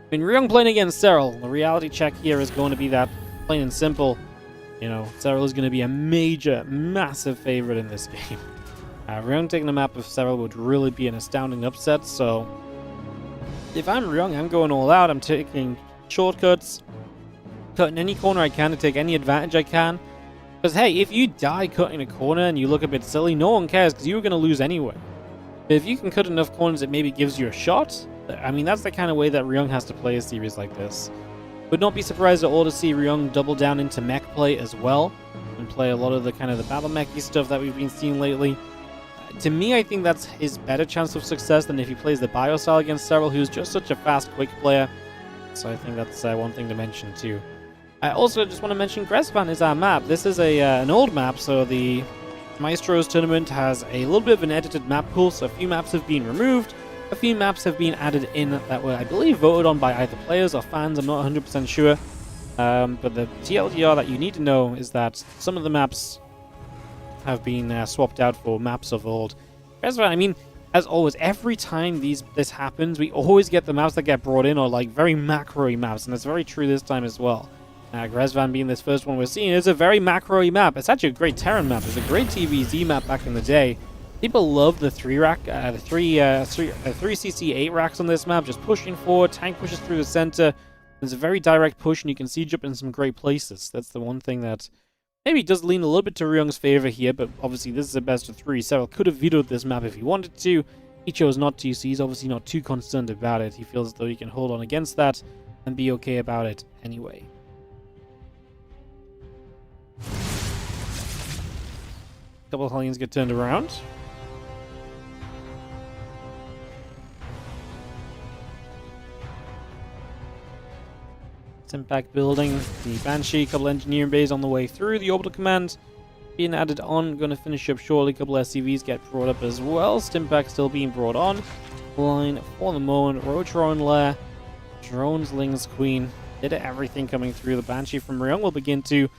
I mean, RiYoung playing against Serral. The reality check here is going to be that, plain and simple, you know, Serral is going to be a major, massive favorite in this game. RiYoung taking the map of Serral would really be an astounding upset, so if I'm RiYoung, I'm going all out. I'm taking shortcuts, cutting any corner I can to take any advantage I can. Because, hey, if you die cutting a corner and you look a bit silly, no one cares because you were going to lose anyway. But if you can cut enough corners, it maybe gives you a shot. I mean, that's the kind of way that RiYoung has to play a series like this. Would not be surprised at all to see RiYoung double down into mech play as well, and play a lot of the kind of the battle mechy stuff that we've been seeing lately. To me, I think that's his better chance of success than if he plays the bio style against Serral, who's just such a fast, quick player. So I think that's one thing to mention too. I also just want to mention Grespan is our map. This is an old map, so the MAESTROS tournament has a little bit of an edited map pool, so a few maps have been removed, a few maps have been added in that were, I believe, voted on by either players or fans, I'm not 100% sure. But the TLDR that you need to know is that some of the maps have been swapped out for maps of old. That's what I mean. As always, every time this happens, we always get the maps that get brought in, or like very macro-y maps, and it's very true this time as well. Grezvan being this first one we're seeing is a very macro-y map. It's actually a great Terran map. It's a great TVZ map back in the day. People love the 3cc8 racks on this map, just pushing forward, tank pushes through the center. It's a very direct push, and you can siege up in some great places. That's the one thing that maybe does lean a little bit to RiYoung's favor here, but obviously this is a best of 3. Serral could have vetoed this map if he wanted to. He chose not to, so he's obviously not too concerned about it. He feels as though he can hold on against that and be okay about it anyway. A couple of Hellions get turned around. Impact building the Banshee, a couple engineering bays on the way through. The orbital command being added on, going to finish up shortly. A couple SCVs get brought up as well. Stimpack still being brought on. Line for the moment. Rotron Lair, Drones, Lings, Queen. Did everything coming through. The Banshee from RiYoung will begin to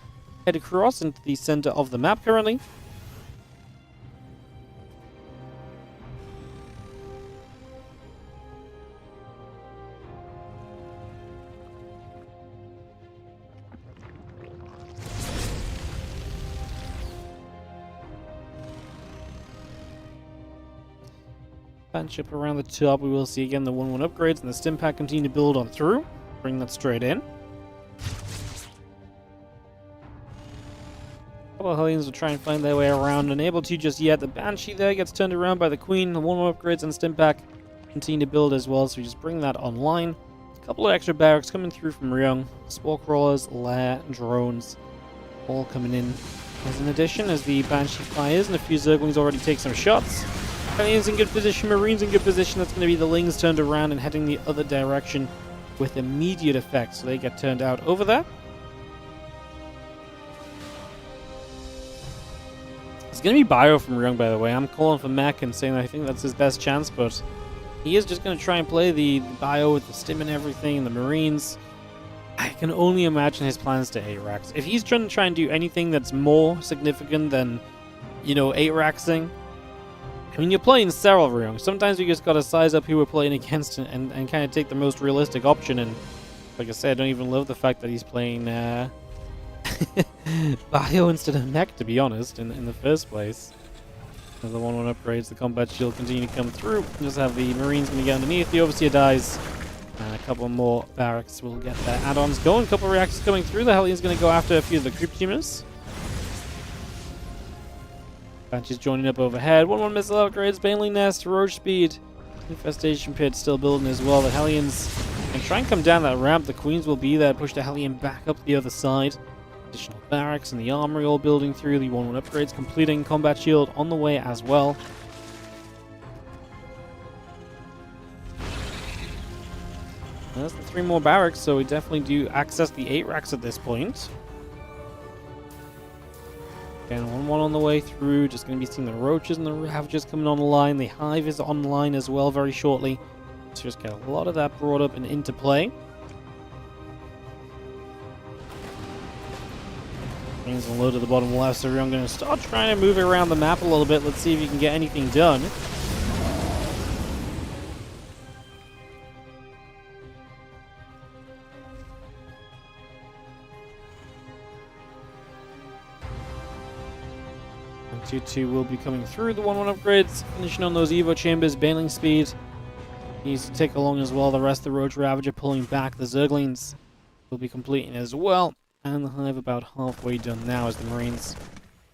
head across into the center of the map currently. Ship around the top, we will see again the 1-1 upgrades, and the Stimpack continue to build on through. Bring that straight in. A couple of Hellions will try and find their way around, unable to just yet. The Banshee there gets turned around by the Queen. The 1-1 upgrades and Stimpack continue to build as well, so we just bring that online. A couple of extra barracks coming through from RiYoung. Spore Crawlers, Lair, Drones, all coming in as an addition as the Banshee fires, and a few Zerglings already take some shots. Hellions in good position, Marines in good position. That's going to be the Lings turned around and heading the other direction with immediate effect. So they get turned out over there. It's going to be Bio from RiYoung, by the way. I'm calling for Mech and saying that I think that's his best chance, but he is just going to try and play the Bio with the Stim and everything, and the Marines. I can only imagine his plans to 8-racks. If he's trying to do anything that's more significant than, 8-racksing, I mean, you're playing Serral, RiYoung. Sometimes you just gotta size up who we're playing against and kind of take the most realistic option. And like I said, I don't even love the fact that he's playing Bio instead of Mech, to be honest, in the first place. As the 1-1 upgrades, the combat shield continue to come through. Just have the Marines going to get underneath. The Overseer dies. And a couple more barracks will get their add-ons going. A couple of reactors coming through. The Hellion's going to go after a few of the creep teamers. Banshee's joining up overhead. 1-1 missile upgrades, Baneling Nest, Roach Speed. Infestation Pit still building as well. The Hellions can try and come down that ramp. The Queens will be there, push the Hellion back up the other side. Additional barracks and the armory all building through. The 1-1 upgrades completing. Combat shield on the way as well. And that's the 3 more barracks, so we definitely do access the 8 racks at this point. Again, 1-1 on the way through. Just going to be seeing the Roaches and the Ravagers coming on the line. The Hive is online as well very shortly. So just get a lot of that brought up and into play. Things are low to the bottom left, so I'm going to start trying to move around the map a little bit. Let's see if you can get anything done. And 2-2 will be coming through the 1-1 upgrades, finishing on those Evo chambers. Baneling speed needs to take along as well. The rest of the Roach Ravager pulling back. The Zerglings will be completing as well. And the Hive about halfway done now as the Marines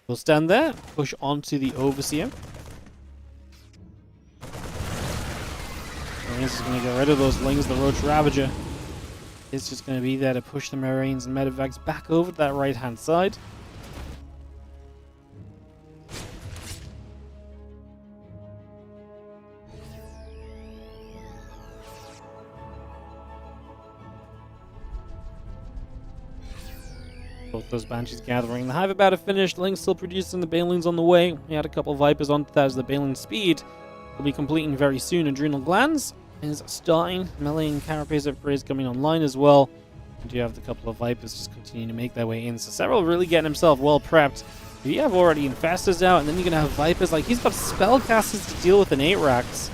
will stand there, push onto the Overseer. Marines is going to get rid of those Lings. The Roach Ravager is just going to be there to push the Marines and Medevacs back over to that right-hand side. Both those Banshees gathering. The Hive about to finish. Link's still producing. The Baneling's on the way. We had a couple Vipers onto that as the Baneling speed will be completing very soon. Adrenal Glands is starting. Melee and Carapace upgrades coming online as well. We do have the couple of Vipers just continuing to make their way in. So Serral really getting himself well prepped. If you have already Infestors out, and then you're going to have Vipers. Like, he's got Spellcasters to deal with in 8 racks.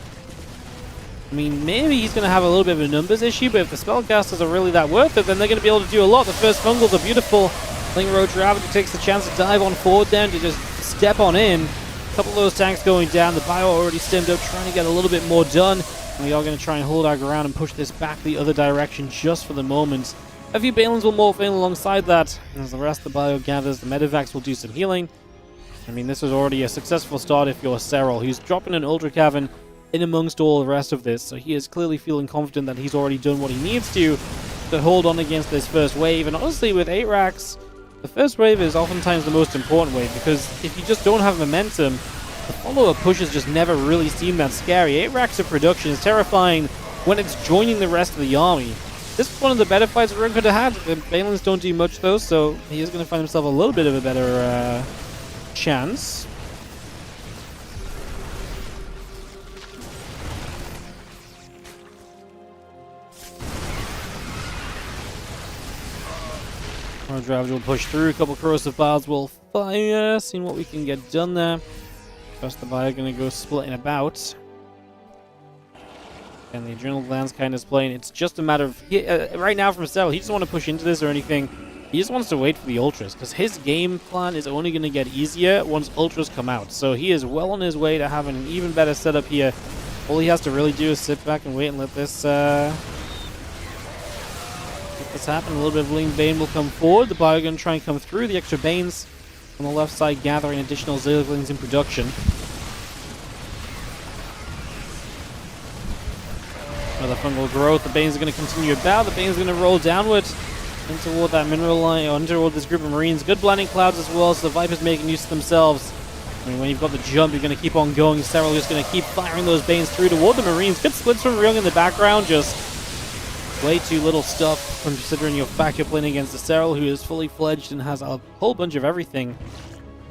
I mean, maybe he's going to have a little bit of a numbers issue, but if the Spellcasters are really that worth it, then they're going to be able to do a lot. The first Fungals are beautiful. Link Roach Ravager takes the chance to dive on forward then to just step on in. A couple of those tanks going down. The Bio already stemmed up, trying to get a little bit more done. And we are going to try and hold our ground and push this back the other direction just for the moment. A few Balins will morph in alongside that. As the rest of the Bio gathers, the Medivacs will do some healing. I mean, this was already a successful start if you're Serral. He's dropping an Ultra Cavern in amongst all the rest of this, so he is clearly feeling confident that he's already done what he needs to hold on against this first wave. And honestly, with 8 racks, the first wave is oftentimes the most important wave, because if you just don't have momentum, the follow-up pushes just never really seem that scary. 8 racks of production is terrifying when it's joining the rest of the army. This is one of the better fights Reynor could have had. The Balins don't do much though, so he is going to find himself a little bit of a better chance. Ravager will push through. A couple corrosive bars will fire. Seeing what we can get done there. First, the Bio going to go splitting about. And the Adrenal Glands kind of playing. It's just a matter of right now from Serral. He doesn't want to push into this or anything. He just wants to wait for the Ultras, because his game plan is only going to get easier once Ultras come out. So he is well on his way to having an even better setup here. All he has to really do is sit back and wait and let this happen. A little bit of Ling Bane will come forward. The Bio going to try and come through. The extra Banes on the left side gathering additional Zerglings in production. Another fungal growth. The Banes are going to continue about. The Banes are going to roll downward in toward that mineral line, or toward this group of Marines. Good blending clouds as well, so the Vipers making use of themselves. I mean, when you've got the jump, you're going to keep on going. Serral just going to keep firing those Banes through toward the Marines. Good splits from RiYoung in the background. Just way too little stuff considering your fact you're playing against the Serral, who is fully fledged and has a whole bunch of everything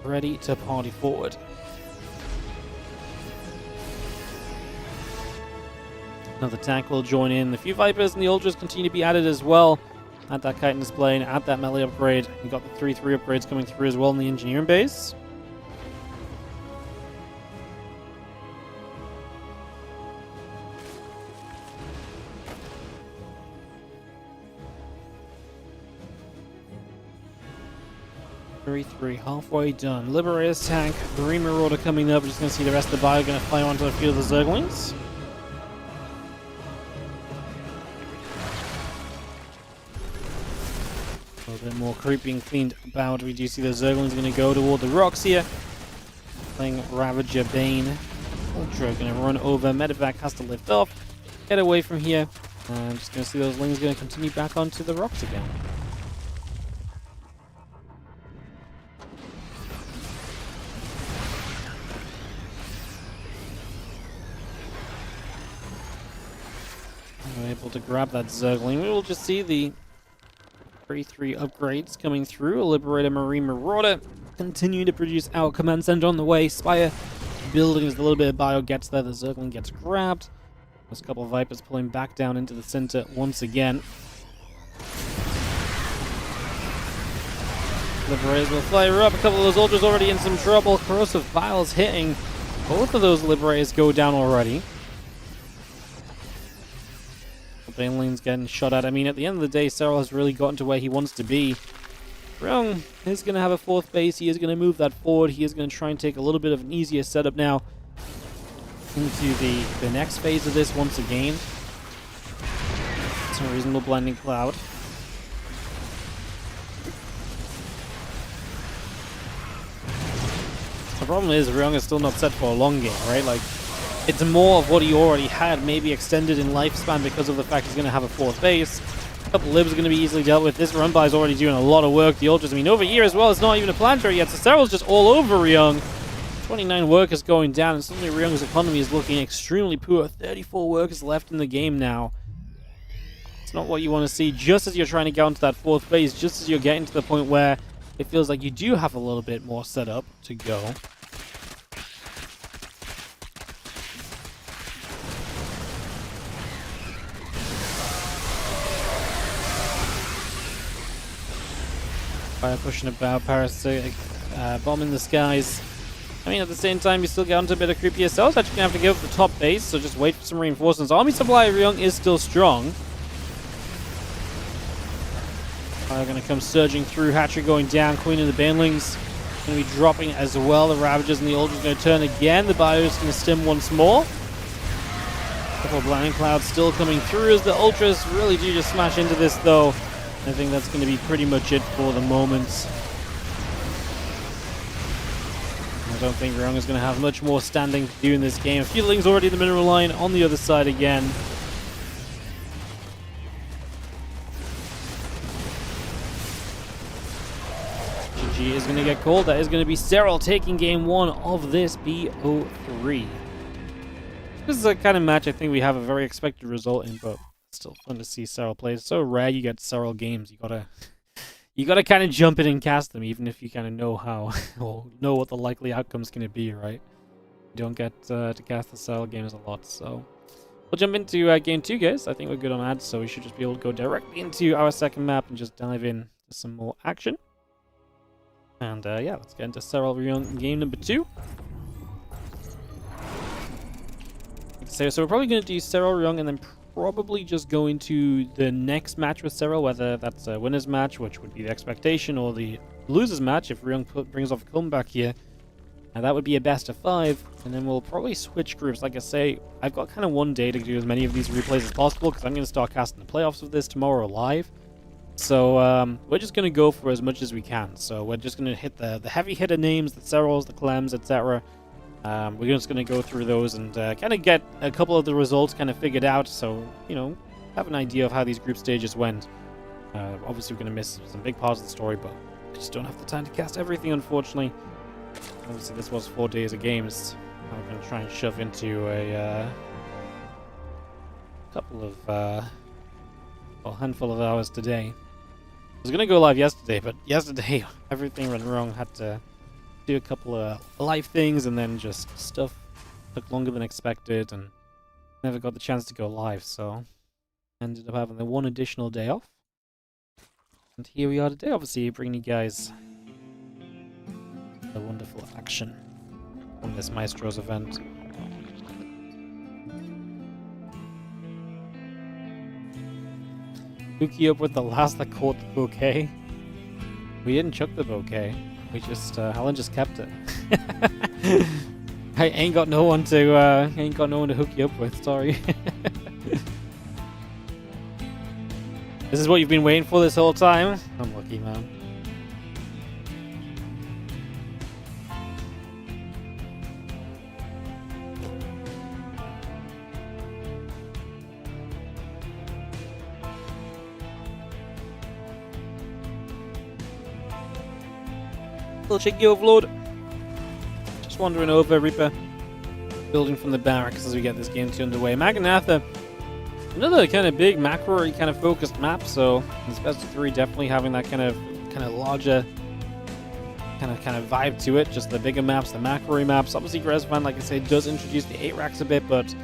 ready to party forward. Another tank will join in. A few Vipers and the Ultras continue to be added as well. At that Chitin display and at that melee upgrade. You've got the 3-3 upgrades coming through as well in the engineering base. Halfway done. Liberator's tank, Marine Marauder coming up. We're just going to see the rest of the Bio going to fly onto a few of the Zerglings. A little bit more creeping cleaned about. We do see the Zerglings going to go toward the rocks here. Playing Ravager Bane. Ultra going to run over. Medivac has to lift off. Get away from here. I'm just going to see those Lings going to continue back onto the rocks again. We're able to grab that Zergling. We will just see the 3-3 upgrades coming through. A Liberator Marine Marauder continue to produce our command center on the way. Spire building as a little bit of Bio gets there. The Zergling gets grabbed. There's a couple of Vipers pulling back down into the center once again. Liberators will fire up. A couple of those Ultras already in some trouble. Corrosive Vials hitting. Both of those Liberators go down already. Baneling's getting shot at. I mean, at the end of the day, Serral has really gotten to where he wants to be. RiYoung is going to have a 4th base. He is going to move that forward. He is going to try and take a little bit of an easier setup now into the next phase of this once again. It's a reasonable blending cloud. The problem is RiYoung is still not set for a long game, right? Like, it's more of what he already had, maybe extended in lifespan because of the fact he's going to have a 4th base. A couple libs are going to be easily dealt with. This run by is already doing a lot of work. The Ultras, I mean, over here as well, it's not even a planetary yet, so Serral's just all over RiYoung. 29 workers going down, and suddenly RiYoung's economy is looking extremely poor. 34 workers left in the game now. It's not what you want to see just as you're trying to get onto that 4th base, just as you're getting to the point where it feels like you do have a little bit more setup to go. Fire pushing about, parasitic bomb in the skies. I mean, at the same time, you still get onto a bit of creep yourselves. Actually, gonna have to give up the top base, so just wait for some reinforcements. Army supply of RiYoung is still strong. Fire gonna come surging through. Hatchery going down. Queen of the Banelings gonna be dropping as well. The Ravagers and the Ultras gonna turn again. The Bio is gonna stim once more. A couple of Blinding Clouds still coming through as the Ultras really do just smash into this, though. I think that's gonna be pretty much it for the moment. I don't think RiYoung is going to have much more standing to do in this game. Fielding's already the mineral line on the other side again. GG is going to get called. That is going to be Serral taking game 1 of this BO3. This is a kind of match I think we have a very expected result in, but it's still fun to see Serral play. It's so rare you get Serral games. You gotta kind of jump in and cast them, even if you kind of know how, or know what the likely outcome's gonna be, right? You don't get to cast the Serral games a lot, so we'll jump into game 2, guys. I think we're good on ads, so we should just be able to go directly into our second map and just dive in to some more action. And yeah, let's get into Serral RiYoung game number 2. So we're probably gonna do Serral RiYoung and then probably just go into the next match with Serral, whether that's a winner's match, which would be the expectation, or the loser's match if RiYoung brings off Clem back here. And that would be a best of 5, and then we'll probably switch groups. Like I say, I've got kind of one day to do as many of these replays as possible, because I'm going to start casting the playoffs of this tomorrow live. So we're just going to go for as much as we can. So we're just going to hit the heavy hitter names, the Serrals, the Clems, etc. We're just going to go through those and kind of get a couple of the results kind of figured out, so, you know, have an idea of how these group stages went. Obviously, we're going to miss some big parts of the story, but I just don't have the time to cast everything, unfortunately. Obviously, this was 4 days of games. I'm going to try and shove into a couple of, well, handful of hours today. I was going to go live yesterday, but yesterday, everything went wrong. Had to do a couple of live things, and then just stuff took longer than expected and never got the chance to go live, so ended up having the one additional day off. And here we are today, obviously bringing you guys the wonderful action from this MAESTROS event. Hook you up with the last that caught the bouquet. We didn't chuck the bouquet. We just, Helen just kept it. I ain't got no one to hook you up with, sorry. This is what you've been waiting for this whole time? I'm lucky, man. Little cheeky overload. Just wandering over, Reaper. Building from the barracks as we get this game 2 underway. Maganatha, another kind of big macro kind of focused map, so this best of 3 definitely having that kind of larger kind of vibe to it. Just the bigger maps, the macro maps. Obviously, Gresvan, like I said, does introduce the 8 racks a bit, but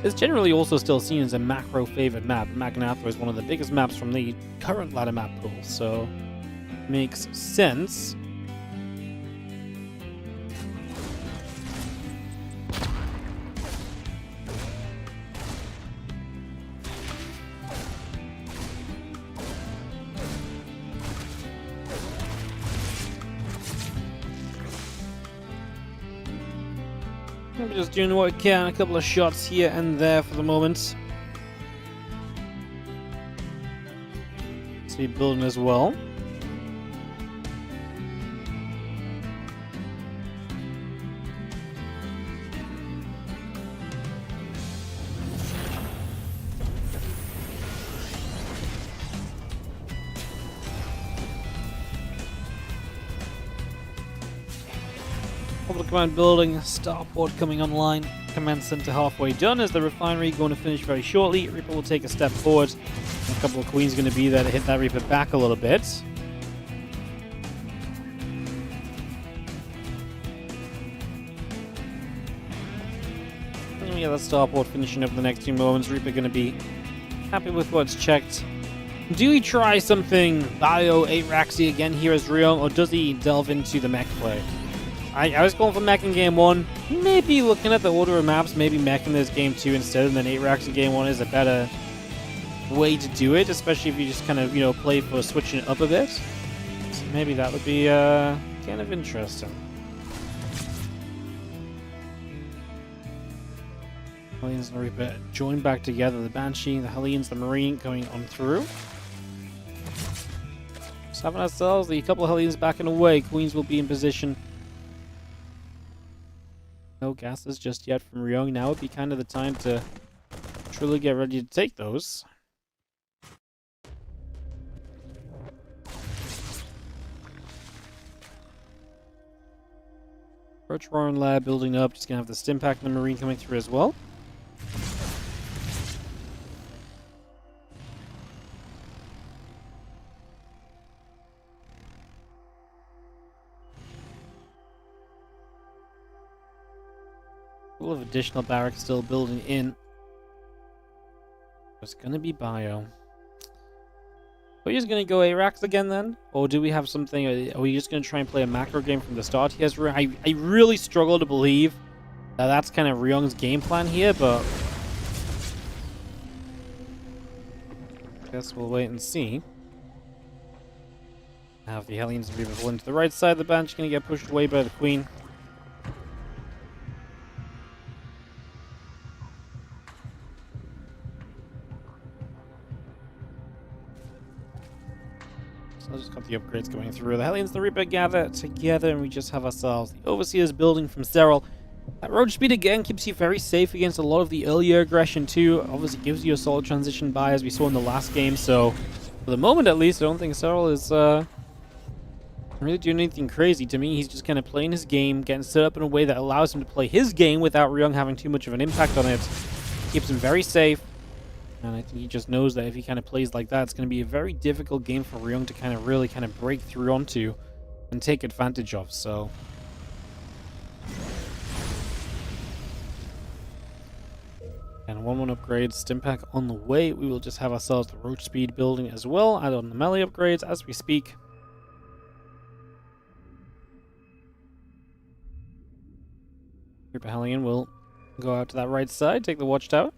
it's generally also still seen as a macro favored map. Maganatha is one of the biggest maps from the current ladder map pool, so makes sense. I'm just doing what I can, a couple of shots here and there for the moment. So you're building as well. Public command building, starport coming online, command center halfway done as the refinery going to finish very shortly. Reaper will take a step forward A couple of Queens going to be there to hit that Reaper back a little bit. And we got the starport finishing up in the next few moments. Reaper going to be happy with what's checked. Do he try something Bio 8-Raxy again here as RiYoung, or does he delve into the mech play? I was going for mech in game 1. Maybe looking at the order of maps, maybe mech in this game 2 instead, and then 8-Raxy game 1 is a better way to do it, especially if you just kind of, you know, play for switching it up a bit. So maybe that would be kind of interesting. Hellions and the Reaper join back together. The Banshee, the Hellions, the Marine going on through. Just having ourselves a couple of Hellions backing away. Queens will be in position. No gases just yet from RiYoung. Now would be kind of the time to truly get ready to take those. Roach Roaring Lab building up. Just gonna have the Stim Pack and the Marine coming through as well. A couple of additional barracks still building in. It's gonna be Bio. Are we just gonna go A-Rax again then? Or do we have something? Are we just gonna try and play a macro game from the start? Yes, I really struggle to believe that that's kind of RiYoung's game plan here, but I guess we'll wait and see. Have the Hellions and Reaper pulling to the right side. The Banshee gonna get pushed away by the Queen. So I just got the upgrades going through. The Hellions and the Reaper gather together, and we just have ourselves the Overseer's building from Serral. That road speed again keeps you very safe against a lot of the earlier aggression too. Obviously gives you a solid transition buy as we saw in the last game, so for the moment at least I don't think Serral is really doing anything crazy. To me, he's just kind of playing his game, getting set up in a way that allows him to play his game without RiYoung having too much of an impact on it. Keeps him very safe, and I think he just knows that if he kind of plays like that, it's going to be a very difficult game for RiYoung to kind of really kind of break through onto and take advantage of, so... And 1-1 upgrades, Stim Pack on the way. We will just have ourselves the Roach Speed building as well. Add on the melee upgrades as we speak. Reaper Hellion will go out to that right side, take the Watchtower.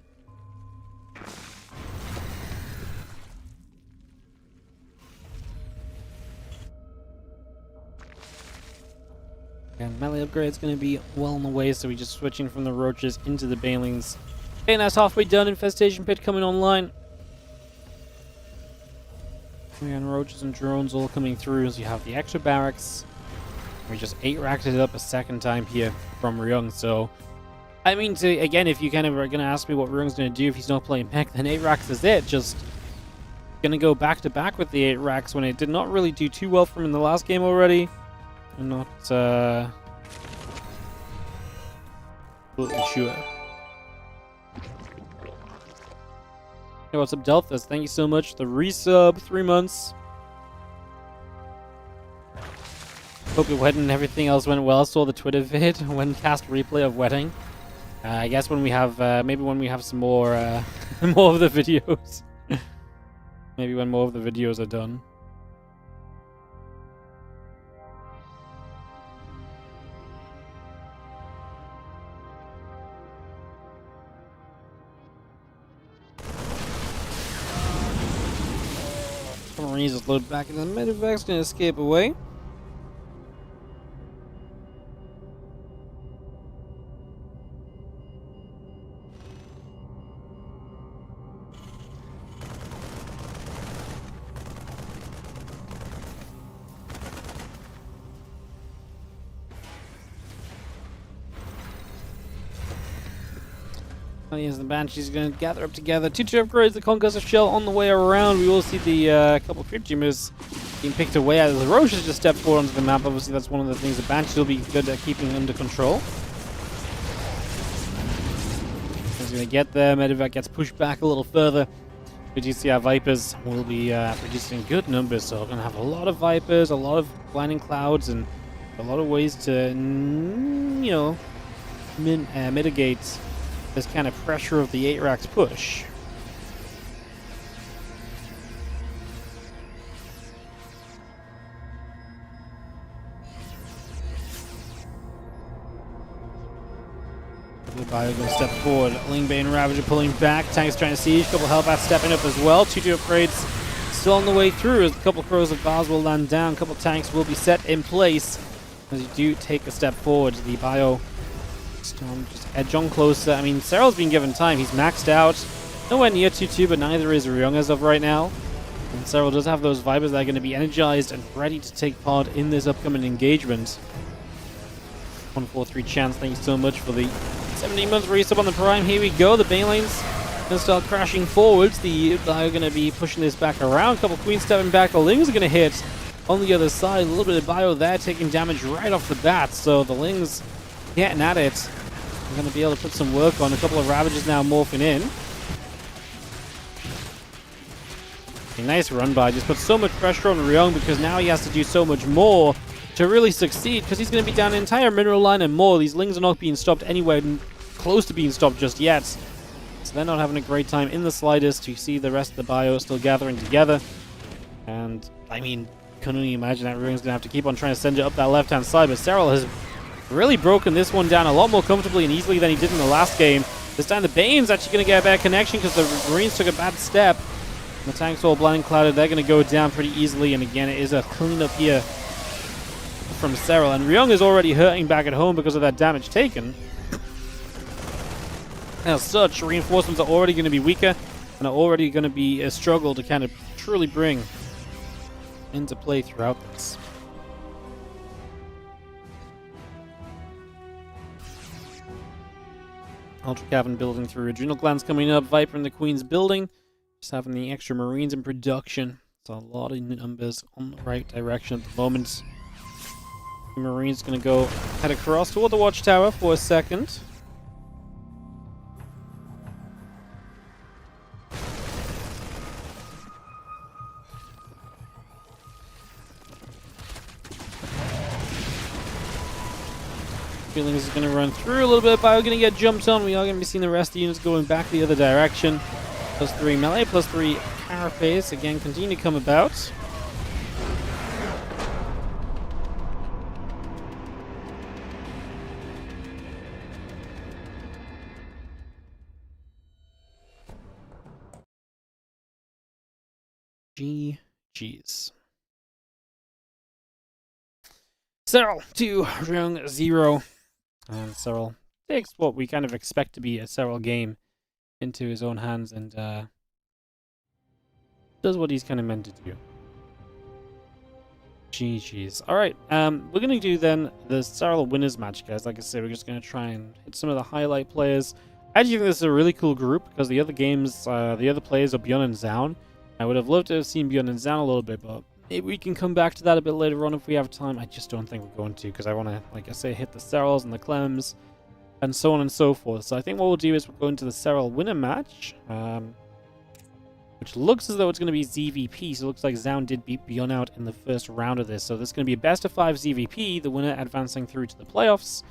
And melee upgrade is going to be well on the way, so we're just switching from the Roaches into the Banelings. Okay, that's halfway done. Infestation Pit coming online. And Roaches and Drones all coming through, so you have the extra barracks. We just 8-racked it up a second time here from RiYoung, so... I mean, again, if you kind of are going to ask me what RiYoung's going to do if he's not playing mech, then 8-racks is it. Just going to go back-to-back with the 8-racks when it did not really do too well for him in the last game already. I'm not completely sure. Hey, what's up, Delphus? Thank you so much. The resub, 3 months. Hope your wedding and everything else went well. Saw the Twitter vid when cast replay of wedding. I guess when we have, maybe when we have some more, more of the videos. Maybe when more of the videos are done. Marines just load back into the medevac's gonna escape away. As the Banshee's going to gather up together. 2-2 upgrades, the Concussor Shell on the way around. We will see the couple of Crypt Tumors being picked away as the Roaches just step forward onto the map. Obviously, that's one of the things the Banshees will be good at keeping under control. He's going to get there. Medevac gets pushed back a little further. We do see our Vipers will be producing good numbers, so we're going to have a lot of Vipers, a lot of blinding clouds, and a lot of ways to, you know, mitigate this kind of pressure of the 8 racks push. Bio going to step forward. Lingbane Ravager pulling back. Tanks trying to siege. Couple Hellbats stepping up as well. 2-2 upgrades still on the way through as a couple Crows of Bars will land down. Couple tanks will be set in place as you do take a step forward. The Bio Storm just edge on closer. I mean, Serral's been given time. He's maxed out. Nowhere near 2-2, but neither is RiYoung as of right now. And Serral does have those Vipers that are going to be energized and ready to take part in this upcoming engagement. 1-4-3 chance. Thank you so much for the 17 months resub on the Prime. Here we go. The Bane lane's going to start crashing forwards. The are going to be pushing this back around. Couple Queens stepping back. The Lings are going to hit on the other side. A little bit of Bio there taking damage right off the bat. So the Lings getting at it. We're going to be able to put some work on. A couple of Ravages now morphing in. A nice run by. Just put so much pressure on RiYoung because now he has to do so much more to really succeed, because he's going to be down an entire mineral line and more. These Lings are not being stopped anywhere close to being stopped just yet. So they're not having a great time in the slightest. You see the rest of the Bio still gathering together. And, I mean, couldn't only imagine that RiYoung's going to have to keep on trying to send it up that left-hand side. But Serral has really broken this one down a lot more comfortably and easily than he did in the last game. This time the Bane's actually going to get a better connection because the Marines took a bad step. And the tanks all blinding clouded. They're going to go down pretty easily. And again, it is a cleanup here from Serral, and RiYoung is already hurting back at home because of that damage taken. As such, reinforcements are already going to be weaker and are already going to be a struggle to kind of truly bring into play throughout this. Ultra Cavern building through. Adrenal Glands coming up. Viper in the Queen's building. Just having the extra Marines in production. So a lot of numbers on the right direction at the moment. Marine's going to go head across toward the watchtower for a second. Feelings is going to run through a little bit. Bio going to get jumped on. We are going to be seeing the rest of the units going back the other direction. +3 melee, +3 carapace. Again, continue to come about. GG's. Serral 2, RiYoung 0. And Serral takes what we kind of expect to be a Serral game into his own hands and does what he's kind of meant to do. GG's. Alright, we're going to do then the Serral winners match, guys. Like I said, we're just going to try and hit some of the highlight players. I actually think this is a really cool group because the other games, the other players are Beyond and Zoun. I would have loved to have seen Beyond and Zoun a little bit, but maybe we can come back to that a bit later on if we have time. I just don't think we're going to, because I want to, like I say, hit the Serrals and the Clems and so on and so forth. So I think what we'll do is we'll go into the Serral winner match, which looks as though it's going to be ZVP. So it looks like Zoun did beat Beyond out in the first round of this. So there's going to be a best of 5 ZVP, the winner advancing through to the playoffs.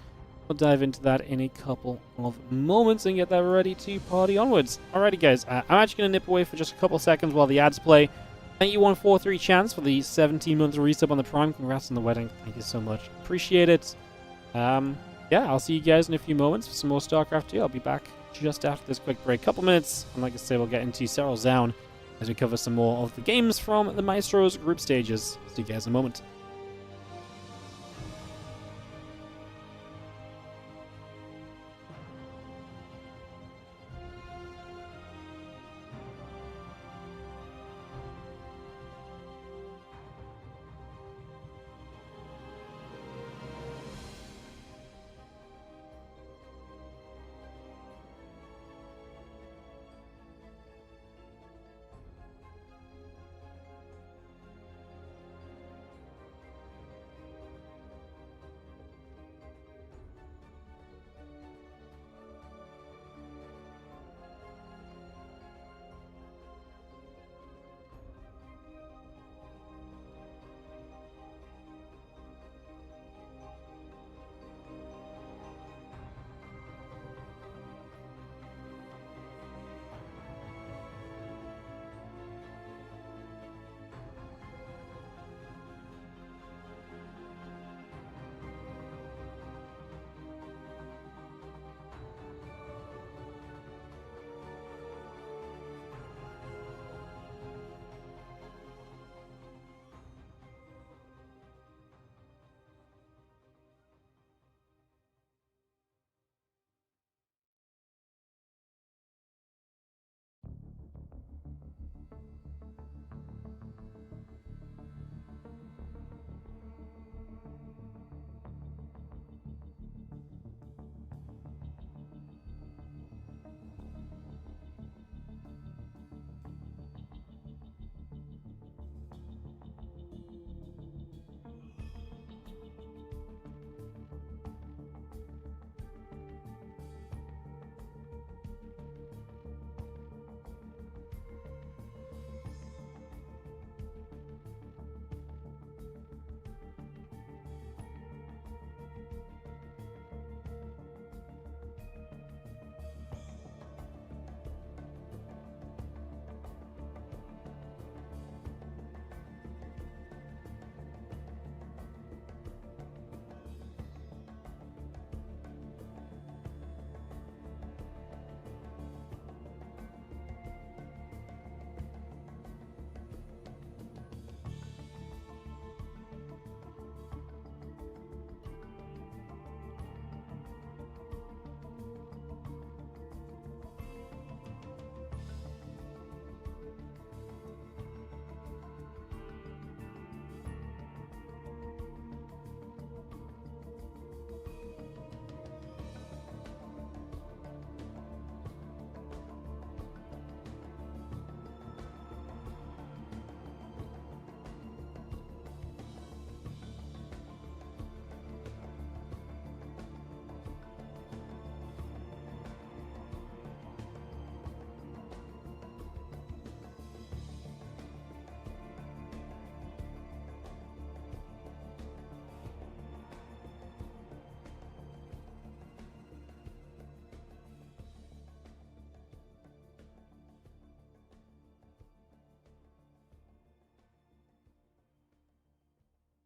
We'll dive into that in a couple of moments and get that ready to party onwards. Alrighty, guys. I'm actually going to nip away for just a couple seconds while the ads play. Thank you, 143 Chance, for the 17-month resub on the Prime. Congrats on the wedding. Thank you so much. Appreciate it. Yeah, I'll see you guys in a few moments for some more StarCraft 2. I'll be back just after this quick break. Couple minutes. And like I say, we'll get into Serral Zoun as we cover some more of the games from the MAESTROS group stages. See you guys in a moment.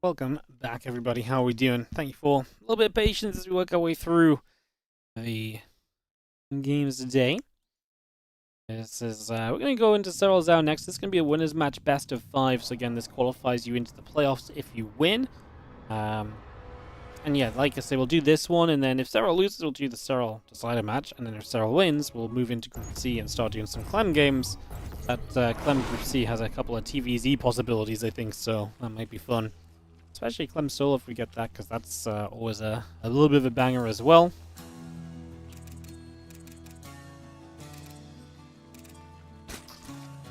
Welcome back, everybody. How are we doing? Thank you for a little bit of patience as we work our way through the games today. We're going to go into Serral Zoun next. This is going to be a winners match best of 5. So again, this qualifies you into the playoffs if you win. And yeah, like I say, we'll do this one, and then if Serral loses, we'll do the Serral decider match, and then if Serral wins, we'll move into Group C and start doing some Clem games. That Clem Group C has a couple of TVZ possibilities, I think, so that might be fun. Especially Clem Solo if we get that, because that's always a little bit of a banger as well.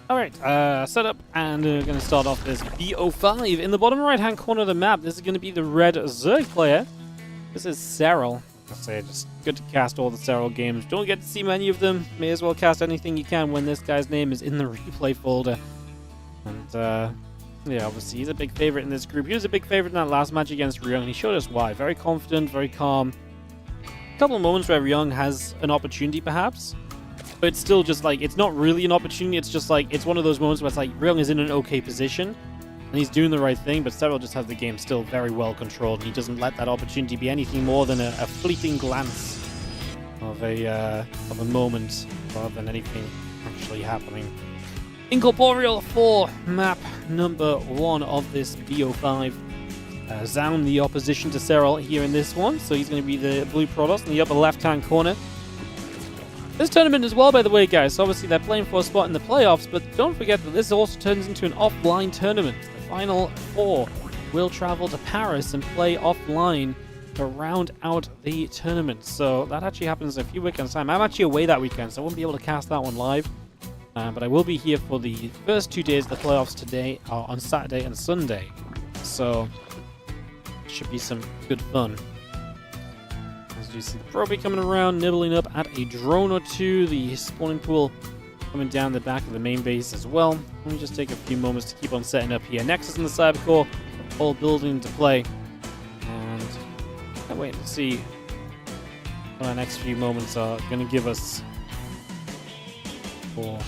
Alright, setup, and we're going to start off this BO5. In the bottom right-hand corner of the map, this is going to be the red Zerg player. This is Serral. Like I say, just good to cast all the Serral games. Don't get to see many of them. May as well cast anything you can when this guy's name is in the replay folder. And, yeah, obviously, he's a big favorite in this group. He was a big favorite in that last match against RiYoung, and he showed us why. Very confident, very calm. A couple of moments where RiYoung has an opportunity, perhaps. But it's still just like, it's not really an opportunity. It's just like, it's one of those moments where it's like, RiYoung is in an okay position, and he's doing the right thing, but Serral just has the game still very well controlled, and he doesn't let that opportunity be anything more than a fleeting glance of a moment, rather than anything actually happening. Incorporeal 4, map number 1 of this BO5. Zoun, the opposition to Serral here in this one. So he's going to be the blue Protoss in the upper left-hand corner. This tournament as well, by the way, guys. So obviously they're playing for a spot in the playoffs, but don't forget that this also turns into an offline tournament. The final 4 will travel to Paris and play offline to round out the tournament. So that actually happens in a few weekends' time. I'm actually away that weekend, so I won't be able to cast that one live. But I will be here for the first 2 days of the playoffs today, on Saturday and Sunday. So, it should be some good fun. As you see the Proby coming around, nibbling up at a drone or two. The spawning pool coming down the back of the main base as well. Let me just take a few moments to keep on setting up here. Nexus and the Cybercore all building to play. And I can't wait to see what our next few moments are going to give us for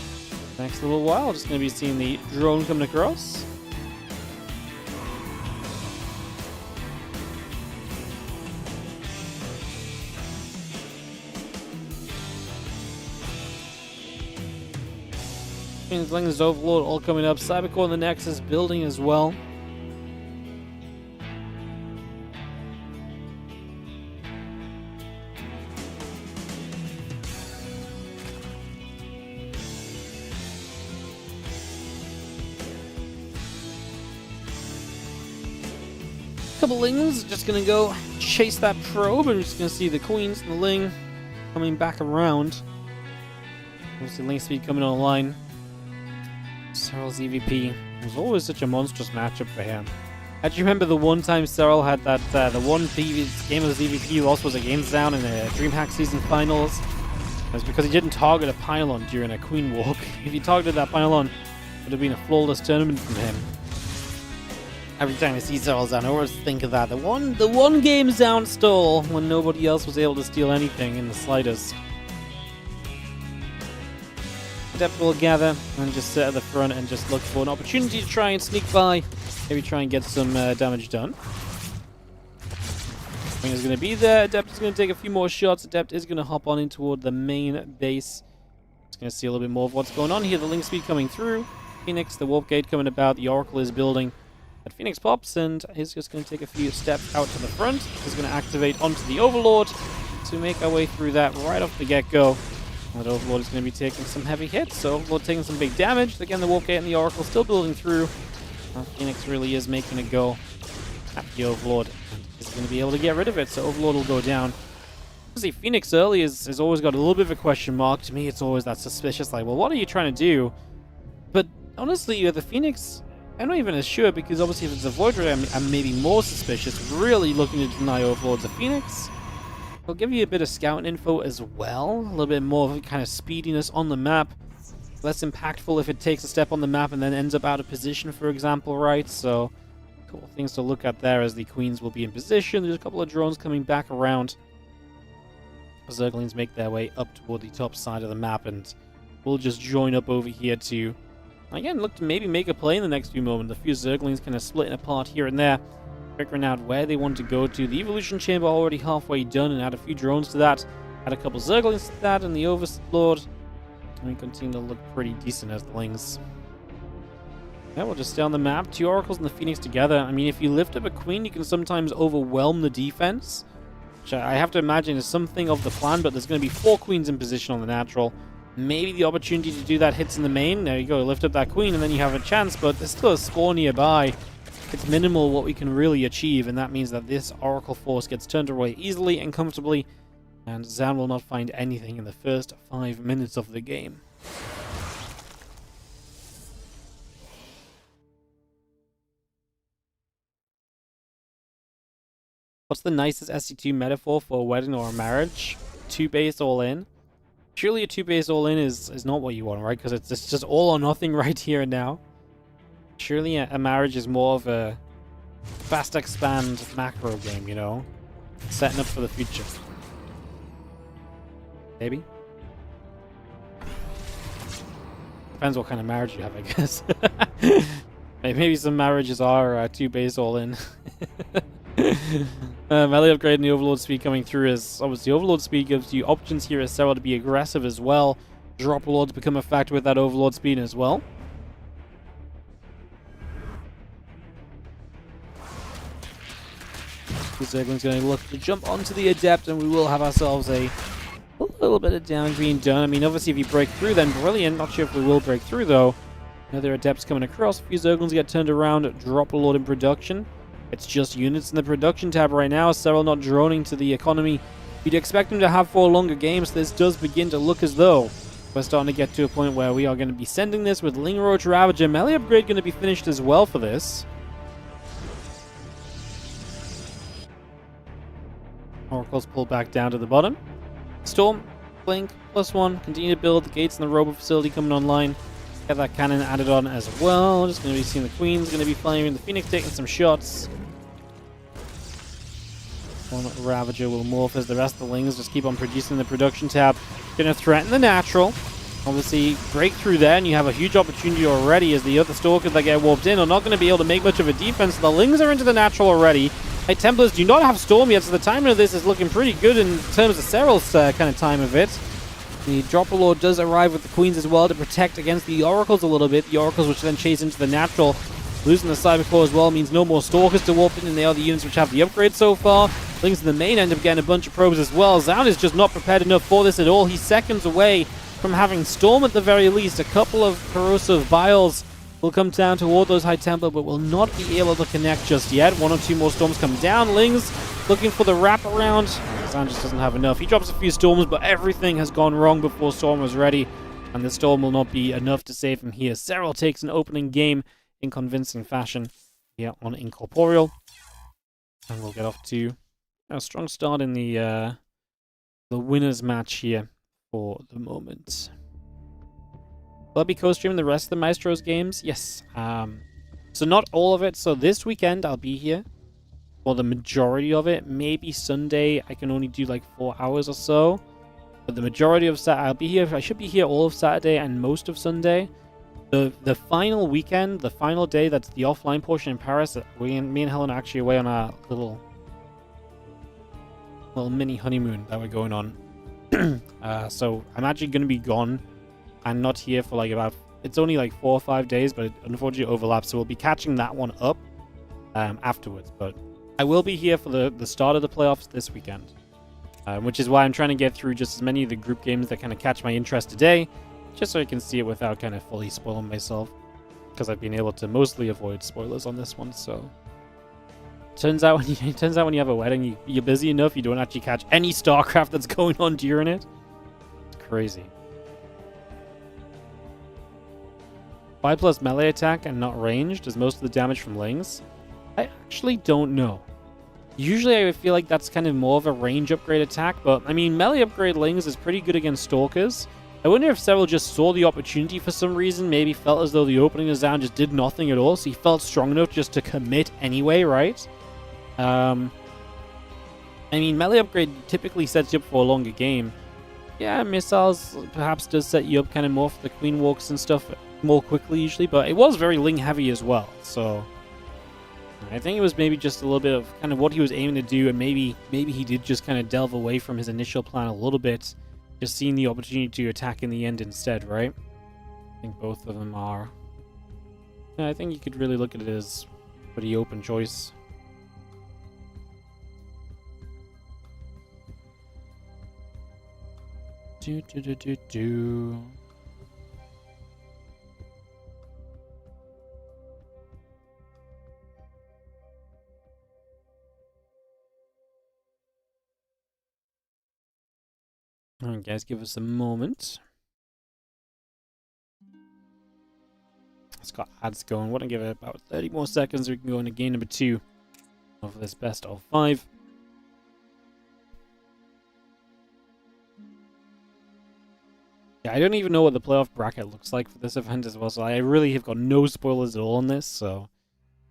the next little while. Just going to be seeing the drone coming across. Slingers Overlord all coming up. Cybercore and the Nexus building as well. Couple Lings just gonna go chase that probe, and we're just gonna see the Queens and the Ling coming back around. Obviously, Ling speed coming online. Serral's EVP was always such a monstrous matchup for him. I actually remember the one time Serral had that the one previous game of his EVP he lost was against Zoun in the DreamHack season finals. It was because he didn't target a pylon during a Queen walk. If he targeted that pylon, it would have been a flawless tournament from him. Every time I see Serral Zoun, I always think of that. The one game Zoun stole when nobody else was able to steal anything in the slightest. Adept will gather and just sit at the front and just look for an opportunity to try and sneak by. Maybe try and get some damage done. Wing is going to be there. Adept is going to take a few more shots. Adept is going to hop on in toward the main base. Just going to see a little bit more of what's going on here. The Link speed coming through. Phoenix, the Warp Gate coming about. The Oracle is building. But Phoenix pops and is just going to take a few steps out to the front. He's going to activate onto the Overlord to make our way through that right off the get-go. That Overlord is going to be taking some heavy hits, so Overlord taking some big damage. Again, the Warp Gate and the Oracle still building through. Phoenix really is making a go at the Overlord, and is going to be able to get rid of it, so Overlord will go down. See, Phoenix early has always got a little bit of a question mark. To me, it's always that suspicious, like, well, what are you trying to do? But honestly, the Phoenix, I'm not even as sure, because obviously if it's a Void Ray, I'm maybe more suspicious, really looking to deny Overlord's a Phoenix. I'll give you a bit of scout info as well, a little bit more of kind of speediness on the map. Less impactful if it takes a step on the map and then ends up out of position, for example, right? So, a couple things to look at there as the Queens will be in position. There's a couple of drones coming back around. Zerglings make their way up toward the top side of the map, and we'll just join up over here to, again, look to maybe make a play in the next few moments. A few Zerglings kind of splitting apart here and there. figuring out where they want to go to. The evolution chamber already halfway done, and add a few drones to that. Add a couple zerglings to that, and the overlord. And we continue to look pretty decent as the lings. Yeah, we'll just stay on the map. 2 oracles and the phoenix together. I mean, if you lift up a queen, you can sometimes overwhelm the defense, which I have to imagine is something of the plan, but there's going to be 4 queens in position on the natural. Maybe the opportunity to do that hits in the main. There you go, lift up that queen, and then you have a chance, but there's still a score nearby. It's minimal what we can really achieve, and that means that this oracle force gets turned away easily and comfortably, and Zoun will not find anything in the first 5 minutes of the game. What's the nicest SC2 metaphor for a wedding or a marriage? 2 base all in. Surely a 2 base all in is not what you want, right? Because it's just all or nothing right here and now. Surely a marriage is more of a fast expand macro game, you know? Setting up for the future. Maybe? Depends what kind of marriage you have, I guess. Maybe some marriages are 2 base all in. Melee upgrade and the overload speed coming through, as obviously overload speed gives you options here as Serral to be aggressive as well. Drop lords become a factor with that overload speed as well. The Zergling's going to look to jump onto the Adept, and we will have ourselves a little bit of down green done. I mean, obviously if you break through, then brilliant. Not sure if we will break through though. Another Adept's coming across. A few Zerglings get turned around. Drop lord in production. It's just units in the production tab right now. Serral not droning to the economy. You'd expect him to have 4 longer games. This does begin to look as though we're starting to get to a point where we are going to be sending this with Ling Roach Ravager. Melee upgrade going to be finished as well for this. Oracles pulled back down to the bottom. Storm, Blink, +1. Continue to build. The gates and the robo facility coming online. Get that cannon added on as well. Just going to be seeing the queens going to be flaming. The phoenix taking some shots. One Ravager will morph as the rest of the lings just keep on producing the production tab. Going to threaten the natural. Obviously, breakthrough there, and you have a huge opportunity already as the other stalkers that get warped in are not going to be able to make much of a defense. The lings are into the natural already. Hey, Templars do not have Storm yet, so the timing of this is looking pretty good in terms of Serral's kind of time of it. The Dropper Lord does arrive with the Queens as well to protect against the Oracles a little bit. The Oracles which then chase into the natural. Losing the Cybercore as well means no more Stalkers to warp in, and they are the units which have the upgrade so far. Lings in the main end up getting a bunch of probes as well. Zoun is just not prepared enough for this at all. He's seconds away from having Storm at the very least. A couple of corrosive vials will come down toward those High Templar, but will not be able to connect just yet. 1 or 2 more Storms come down. Lings looking for the wraparound. Zoun just doesn't have enough. He drops a few Storms, but everything has gone wrong before Storm was ready, and the Storm will not be enough to save him here. Serral takes an opening game in convincing fashion here on Incorporeal, and we'll get off to a strong start in the winners match here for the moment. Will I be co-streaming the rest of the MAESTROS games? Yes. So not all of it. So this weekend I'll be here for the majority of it. Maybe Sunday I can only do like 4 hours or so. But the majority of Saturday I'll be here. I should be here all of Saturday and most of Sunday. The final weekend, the final day, that's the offline portion in Paris. Me and Helen are actually away on our little mini honeymoon that we're going on. So I'm actually going to be gone. I'm not here for like it's only like 4 or 5 days, but it unfortunately overlaps, so we'll be catching that one up afterwards. But I will be here for the start of the playoffs this weekend, which is why I'm trying to get through just as many of the group games that kind of catch my interest today, just so I can see it without kind of fully spoiling myself, because I've been able to mostly avoid spoilers on this one. So turns out when you have a wedding, you're busy enough you don't actually catch any StarCraft that's going on during it. It's crazy. 5+ melee attack and not ranged is most of the damage from Lings? I actually don't know. Usually I would feel like that's kind of more of a range upgrade attack, but I mean, melee upgrade Lings is pretty good against Stalkers. I wonder if Serral just saw the opportunity for some reason, maybe felt as though the opening of Zoun just did nothing at all, so he felt strong enough just to commit anyway, right? I mean, melee upgrade typically sets you up for a longer game. Yeah, missiles perhaps does set you up kind of more for the Queen Walks and stuff more quickly usually, but it was very Ling heavy as well, so I think it was maybe just a little bit of kind of what he was aiming to do, and maybe he did just kind of delve away from his initial plan a little bit, just seeing the opportunity to attack in the end instead, right? I think both of them are. Yeah, I think you could really look at it as a pretty open choice. Do. Alright, guys, give us a moment. It's got ads going. Want to give it about 30 more seconds. We can go into game number 2 of this best of 5. Yeah, I don't even know what the playoff bracket looks like for this event as well, so I really have got no spoilers at all on this, so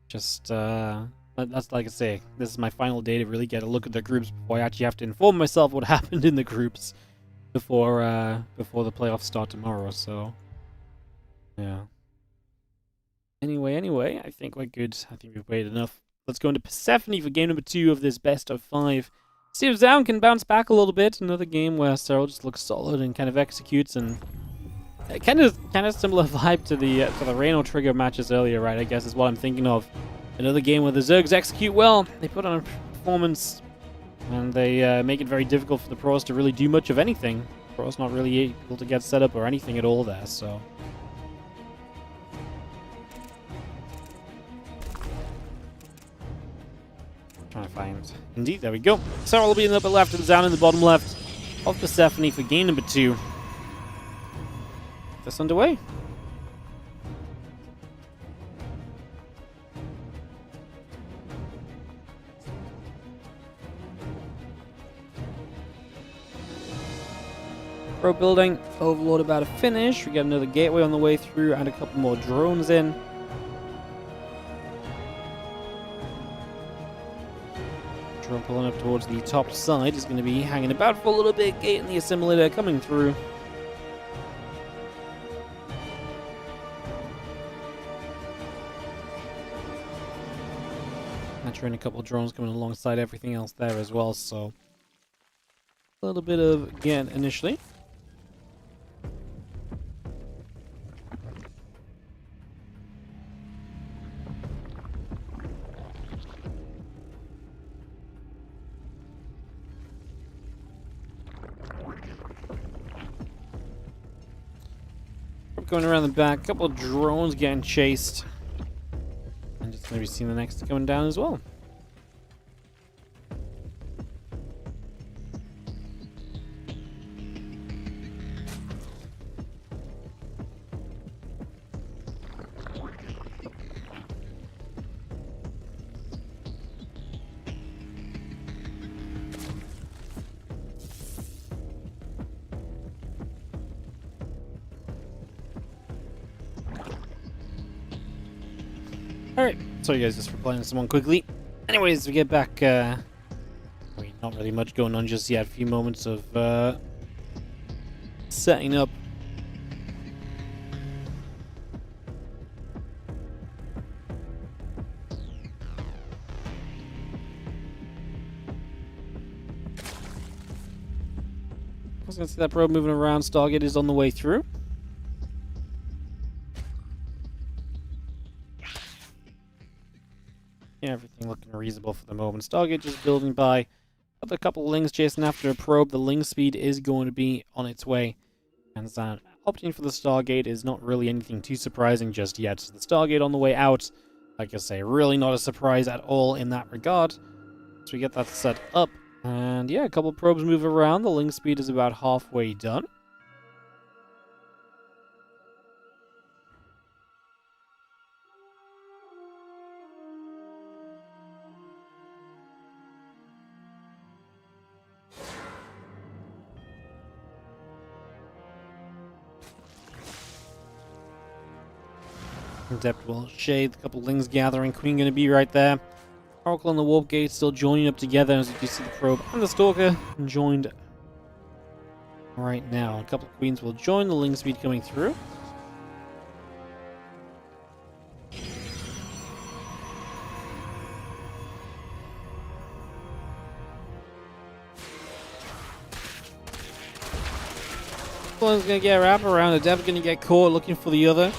just, that's like I say, this is my final day to really get a look at the groups before I actually have to inform myself what happened in the groups before the playoffs start tomorrow, so, yeah. Anyway, I think we're good. I think we've waited enough. Let's go into Persephone for game number 2 of this best of 5. See if Zoun can bounce back a little bit. Another game where Serral just looks solid and kind of executes, and kind of similar vibe to the Reynor trigger matches earlier, right? I guess is what I'm thinking of. Another game where the Zergs execute well. They put on a performance, and they make it very difficult for the pros to really do much of anything. Pros not really able to get set up or anything at all there, so. Trying to find. Indeed, there we go. Serral will be in the upper left and Zoun in the bottom left of Persephone for game number 2. This underway. Pro building, Overlord about to finish. We got another gateway on the way through and a couple more drones in. Drone pulling up towards the top side is going to be hanging about for a little bit, gating the assimilator coming through. Naturally, a couple of drones coming alongside everything else there as well, so a little bit of gain initially. Going around the back, a couple of drones getting chased. And just maybe seeing the next coming down as well. Alright, sorry guys, just replying to someone quickly. Anyways, we get back, not really much going on just yet. A few moments of, setting up. I was gonna see that probe moving around. Stargate is on the way through. Yeah, everything looking reasonable for the moment. Stargate just building by. Got a couple of Lings chasing after a probe. The Ling speed is going to be on its way. And opting for the Stargate is not really anything too surprising just yet. So the Stargate on the way out, like I say, really not a surprise at all in that regard. So we get that set up. And yeah, a couple of probes move around. The Ling speed is about halfway done. Depth will shade, a couple Lings gathering, Queen going to be right there. Oracle and the Warp Gate still joining up together as you can see the probe and the Stalker joined right now. A couple of Queens will join, the Ling speed coming through. One's gonna get a wrap around. The Dev's gonna get caught looking for the other.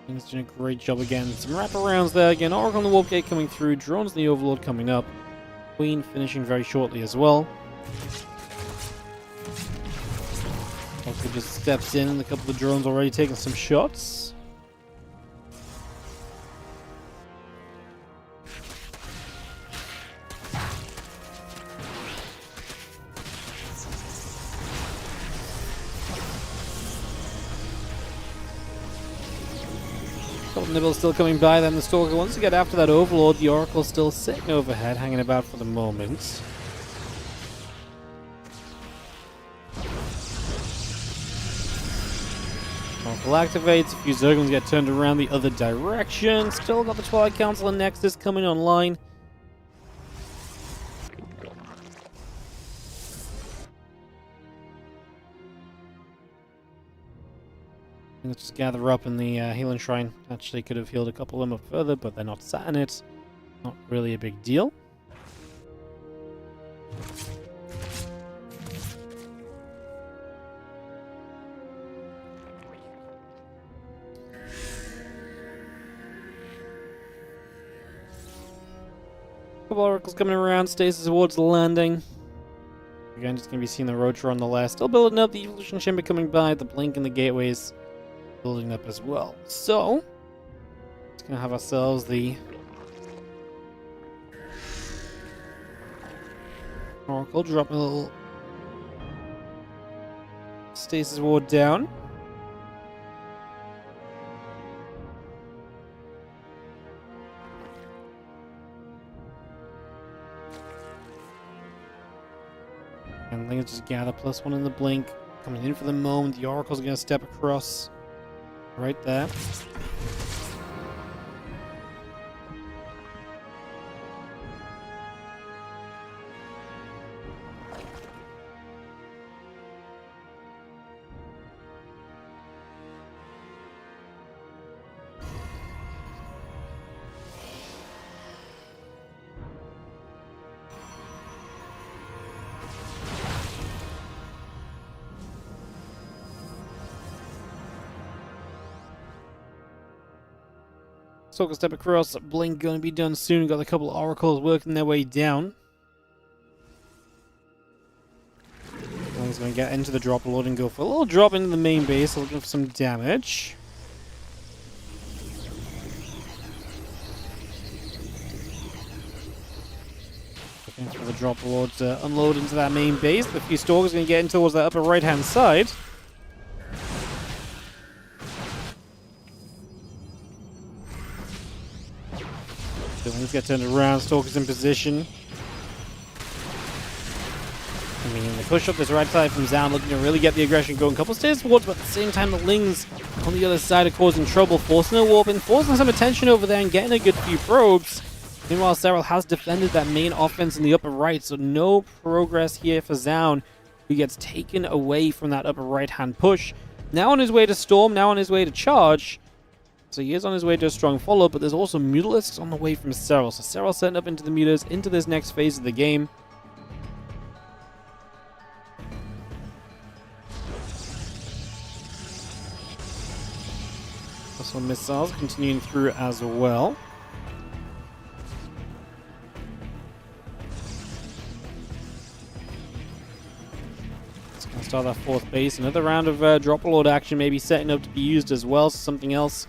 He's doing a great job again. Some wraparounds there again. Oracle on the Warp Gate coming through. Drones and the Overlord coming up. Queen finishing very shortly as well. Oracle just steps in and a couple of drones already taking some shots. Nibble still coming by, then the Stalker wants to get after that Overlord. The Oracle still sitting overhead, hanging about for the moment. Oracle activates, a few Zerglings get turned around the other direction. Still got the Twilight Council and Nexus coming online. Let's just gather up in the healing shrine. Actually could have healed a couple of them up further, but they're not sat in it. Not really a big deal. Couple oracles coming around, stasis towards the landing. Again, just going to be seeing the Rotor on the left. Still building up, the Evolution Chamber coming by, the Blink and the Gateways building up as well. So, it's going to have ourselves the Oracle dropping a little stasis ward down. And things just gather, +1 in the Blink. Coming in for the moment, the Oracle's going to step across right there. Stalker step across, Blink going to be done soon. Got a couple of Oracles working their way down. Blink's going to get into the drop lord and go for a little drop into the main base, looking for some damage. Looking for the drop lord to unload into that main base. The few Stalkers going to get in towards that upper right hand side. Let's get turned around. Stalker's in position. I mean, they push up this right side from Zoun, looking to really get the aggression going. Couple stairs towards, but at the same time, the Lings on the other side are causing trouble, forcing a warp in, forcing some attention over there, and getting a good few probes. Meanwhile, Serral has defended that main offense in the upper right, so no progress here for Zoun, who gets taken away from that upper right-hand push. Now on his way to Storm, now on his way to Charge. So he is on his way to a strong follow, but there's also Mutalisks on the way from Serral. So Serral setting up into the Mutas, into this next phase of the game. Also missiles continuing through as well. It's going to start that fourth base. Another round of drop lord action maybe setting up to be used as well. So something else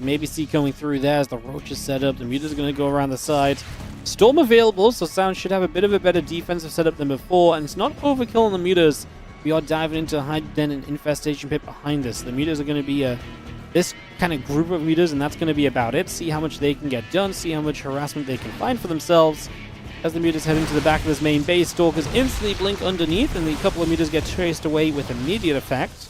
maybe see coming through there as the Roach is set up. The Mutas are going to go around the side. Storm available, so Sound should have a bit of a better defensive setup than before. And it's not overkill on the Mutas. We are diving into a Hide Den and Infestation Pit behind this. The Mutas are going to be this kind of group of Mutas, and that's going to be about it. See how much they can get done. See how much harassment they can find for themselves. As the Mutas head into the back of this main base, Stalkers instantly blink underneath, and the couple of Mutas get chased away with immediate effect.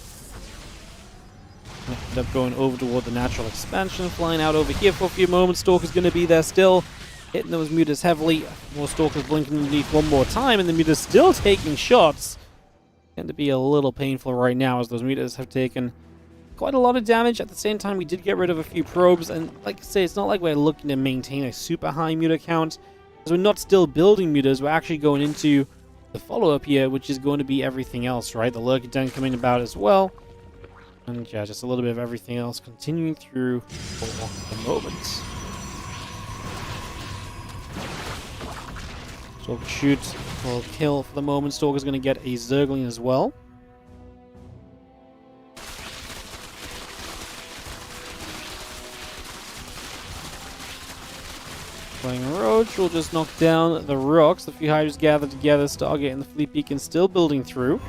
End up going over toward the natural expansion, flying out over here for a few moments. Stalker's going to be there still, hitting those Mutas heavily. More Stalkers blinking underneath one more time, and the Mutas still taking shots. Going to be a little painful right now as those Mutas have taken quite a lot of damage. At the same time, we did get rid of a few probes, and like I say, it's not like we're looking to maintain a super high Muta count, because we're not still building Mutas. We're actually going into the follow-up here, which is going to be everything else, right? The lurker den coming about as well. And yeah, just a little bit of everything else continuing through for the moment. Stalker shoot will kill for the moment. Stalker's going to get a Zergling as well. Playing Roach will just knock down the rocks. The few Hydras gathered together. Stargate and the Fleet Beacon still building through.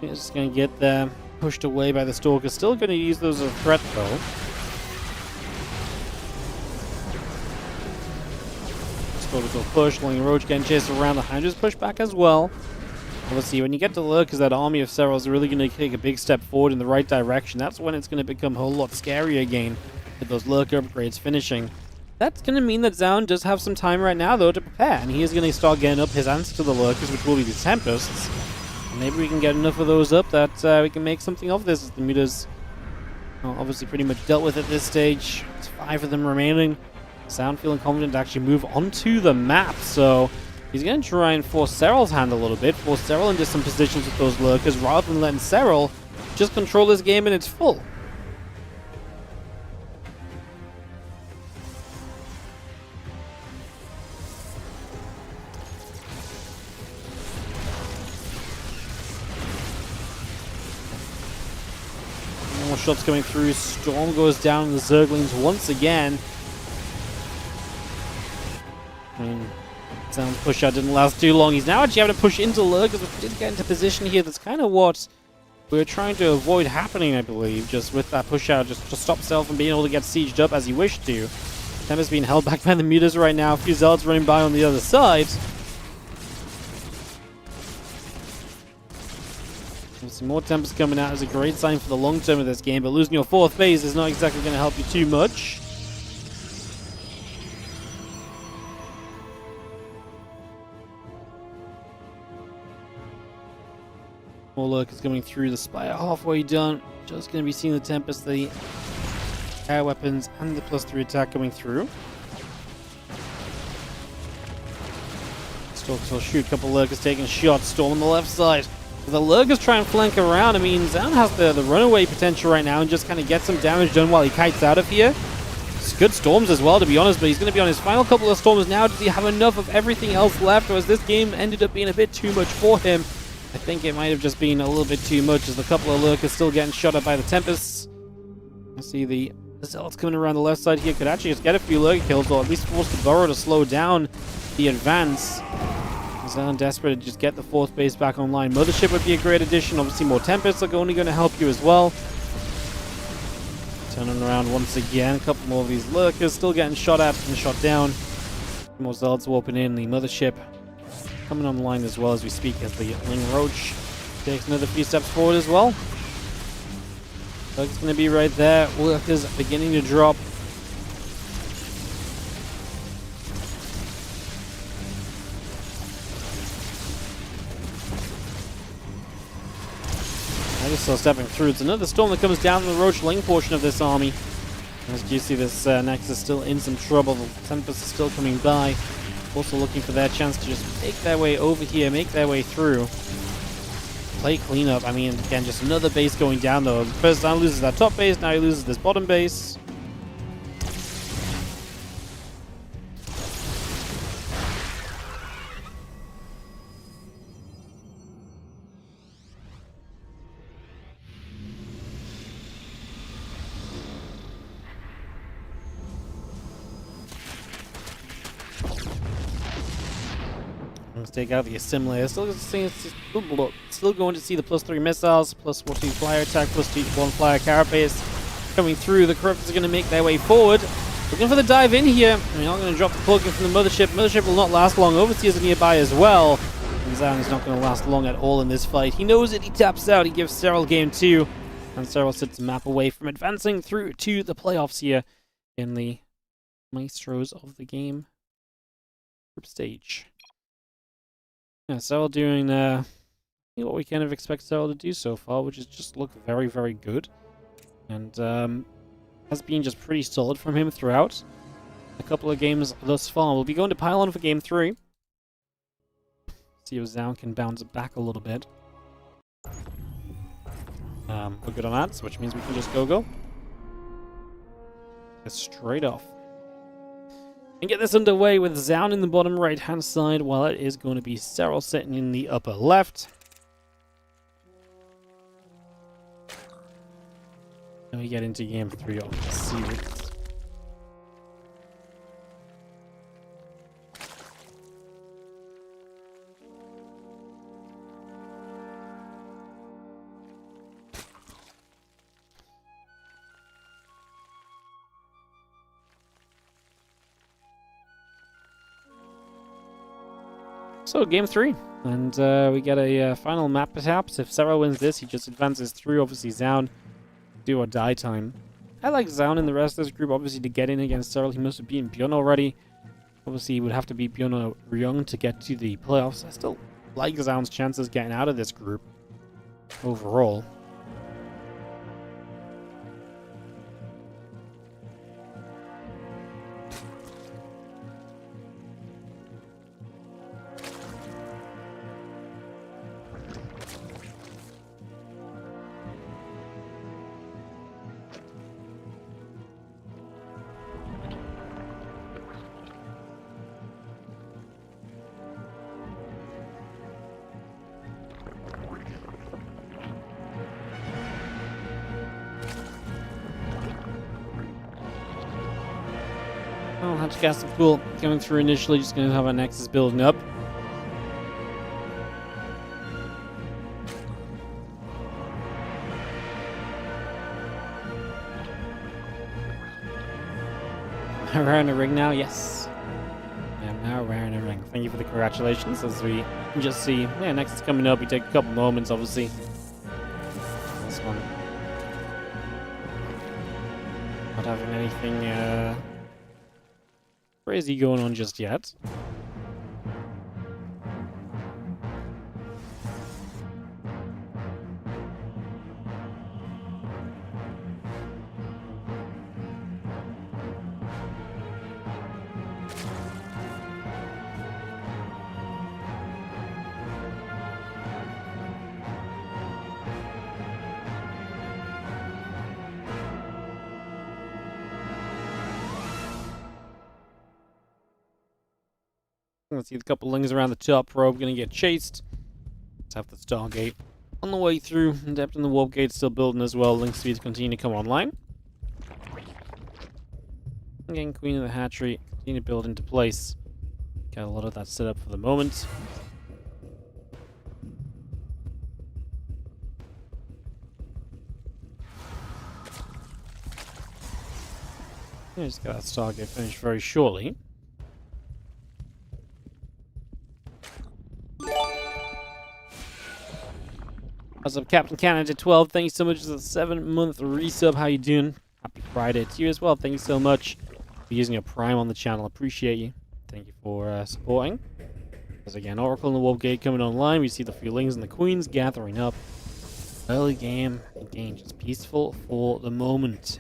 It's just going to get them pushed away by the Stalker. Still going to use those as a threat though. Stalkers will push, letting Roach getting chased around. The Hydras push back as well. Obviously, when you get to Lurkers, that army of Serral is really going to take a big step forward in the right direction. That's when it's going to become a whole lot scarier again with those Lurker upgrades finishing. That's going to mean that Zoun does have some time right now though to prepare, and he is going to start getting up his answer to the Lurkers, which will be the Tempests. Maybe we can get enough of those up that we can make something of this. As the Mutas obviously pretty much dealt with at this stage. There's 5 of them remaining. Zoun feeling confident to actually move onto the map. So he's going to try and force Serral's hand a little bit. Force Serral into some positions with those lurkers rather than letting Serral just control this game in its full. More shots coming through. Storm goes down on the Zerglings once again. Zoun's push out didn't last too long. He's now actually having to push into lurkers, which did get into position here. That's kind of what we're trying to avoid happening, I believe. Just with that push out, just to stop Serral from being able to get sieged up as he wished to. Tempest being held back by the Mutas right now. A few Zealots running by on the other side. Some more Tempest coming out is a great sign for the long term of this game, but losing your 4th phase is not exactly going to help you too much. More lurkers coming through. The Spire halfway done. Just going to be seeing the Tempest, the air weapons, and the +3 attack coming through. Stalkers will shoot. A couple lurkers taking shots. Storm on the left side. The lurkers try and flank around. I mean, Zoun has the runaway potential right now and just kind of get some damage done while he kites out of here. It's good storms as well, to be honest, but he's going to be on his final couple of storms now. Does he have enough of everything else left, or has this game ended up being a bit too much for him? I think it might have just been a little bit too much, as a couple of lurkers still getting shot at by the Tempests. I see the Zealots coming around the left side here. Could actually just get a few lurker kills, or at least force the Burrow to slow down the advance. Zoun desperate to just get the 4th base back online. Mothership would be a great addition. Obviously, more Tempests are only going to help you as well. Turning around once again. A couple more of these lurkers still getting shot at and shot down. More Zealots warping in. The Mothership coming online as well as we speak, as the Ling Roach takes another few steps forward as well. Lurker's going to be right there. Lurkers beginning to drop. I just saw stepping through. It's another storm that comes down the Roach Ling portion of this army. As you see, this Nexus still in some trouble. The Tempest is still coming by. Also looking for their chance to just make their way over here, make their way through. Play cleanup. I mean, again, just another base going down though. First Zoun loses that top base, now he loses this bottom base. Let's take out the assimilator. Still going to see the +3 missiles, +14 flyer attack, +1 flyer carapace coming through. The Corruptors are going to make their way forward. Looking for the dive in here. We're not going to drop the plug in from the Mothership. Mothership will not last long. Overseers are nearby as well. And Zoun is not going to last long at all in this fight. He knows it. He taps out. He gives Serral game 2. And Serral sits a map away from advancing through to the playoffs here in the Maestros of the game group stage. Yeah, Serral doing what we kind of expect Serral to do so far, which is just look very, very good. And has been just pretty solid from him throughout a couple of games thus far. We'll be going to Pylon for game 3. See if Zoun can bounce it back a little bit. We're good on that, which means we can just go. Straight off. And get this underway with Zoun in the bottom right-hand side, while it is going to be Serral sitting in the upper left. And we get into game 3 of the series. So, game 3, and we get a final map perhaps. If Serral wins this, he just advances through, obviously Zoun, do or die time. I like Zoun in the rest of this group, obviously to get in against Serral, he must have beaten Bjorn already. Obviously, he would have to beat Bjorn or RiYoung to get to the playoffs. I still like Zoun's chances getting out of this group, overall. Oh, Hatch Castle Pool coming through initially, just going to have our Nexus building up. Am I wearing a ring now? Yes. I am now wearing a ring. Thank you for the congratulations. As we can just see, yeah, Nexus coming up. We take a couple moments, obviously. This one. Not having anything, crazy going on just yet. Let's see the couple lings around the top rope. Gonna get chased. Let's have the Stargate on the way through. Depth in the warp gate still building as well. Link speeds continue to come online. Again, Queen of the Hatchery continue to build into place. Got a lot of that set up for the moment. Yeah, just got that Stargate finished very shortly. What's up, Captain Canada 12? Thank you so much for the 7-month resub. How you doing? Happy Friday to you as well. Thank you so much for using your Prime on the channel. Appreciate you. Thank you for supporting. As again, Oracle and the Warp Gate coming online. We see the feelings and the Queens gathering up. Early game, again, just peaceful for the moment.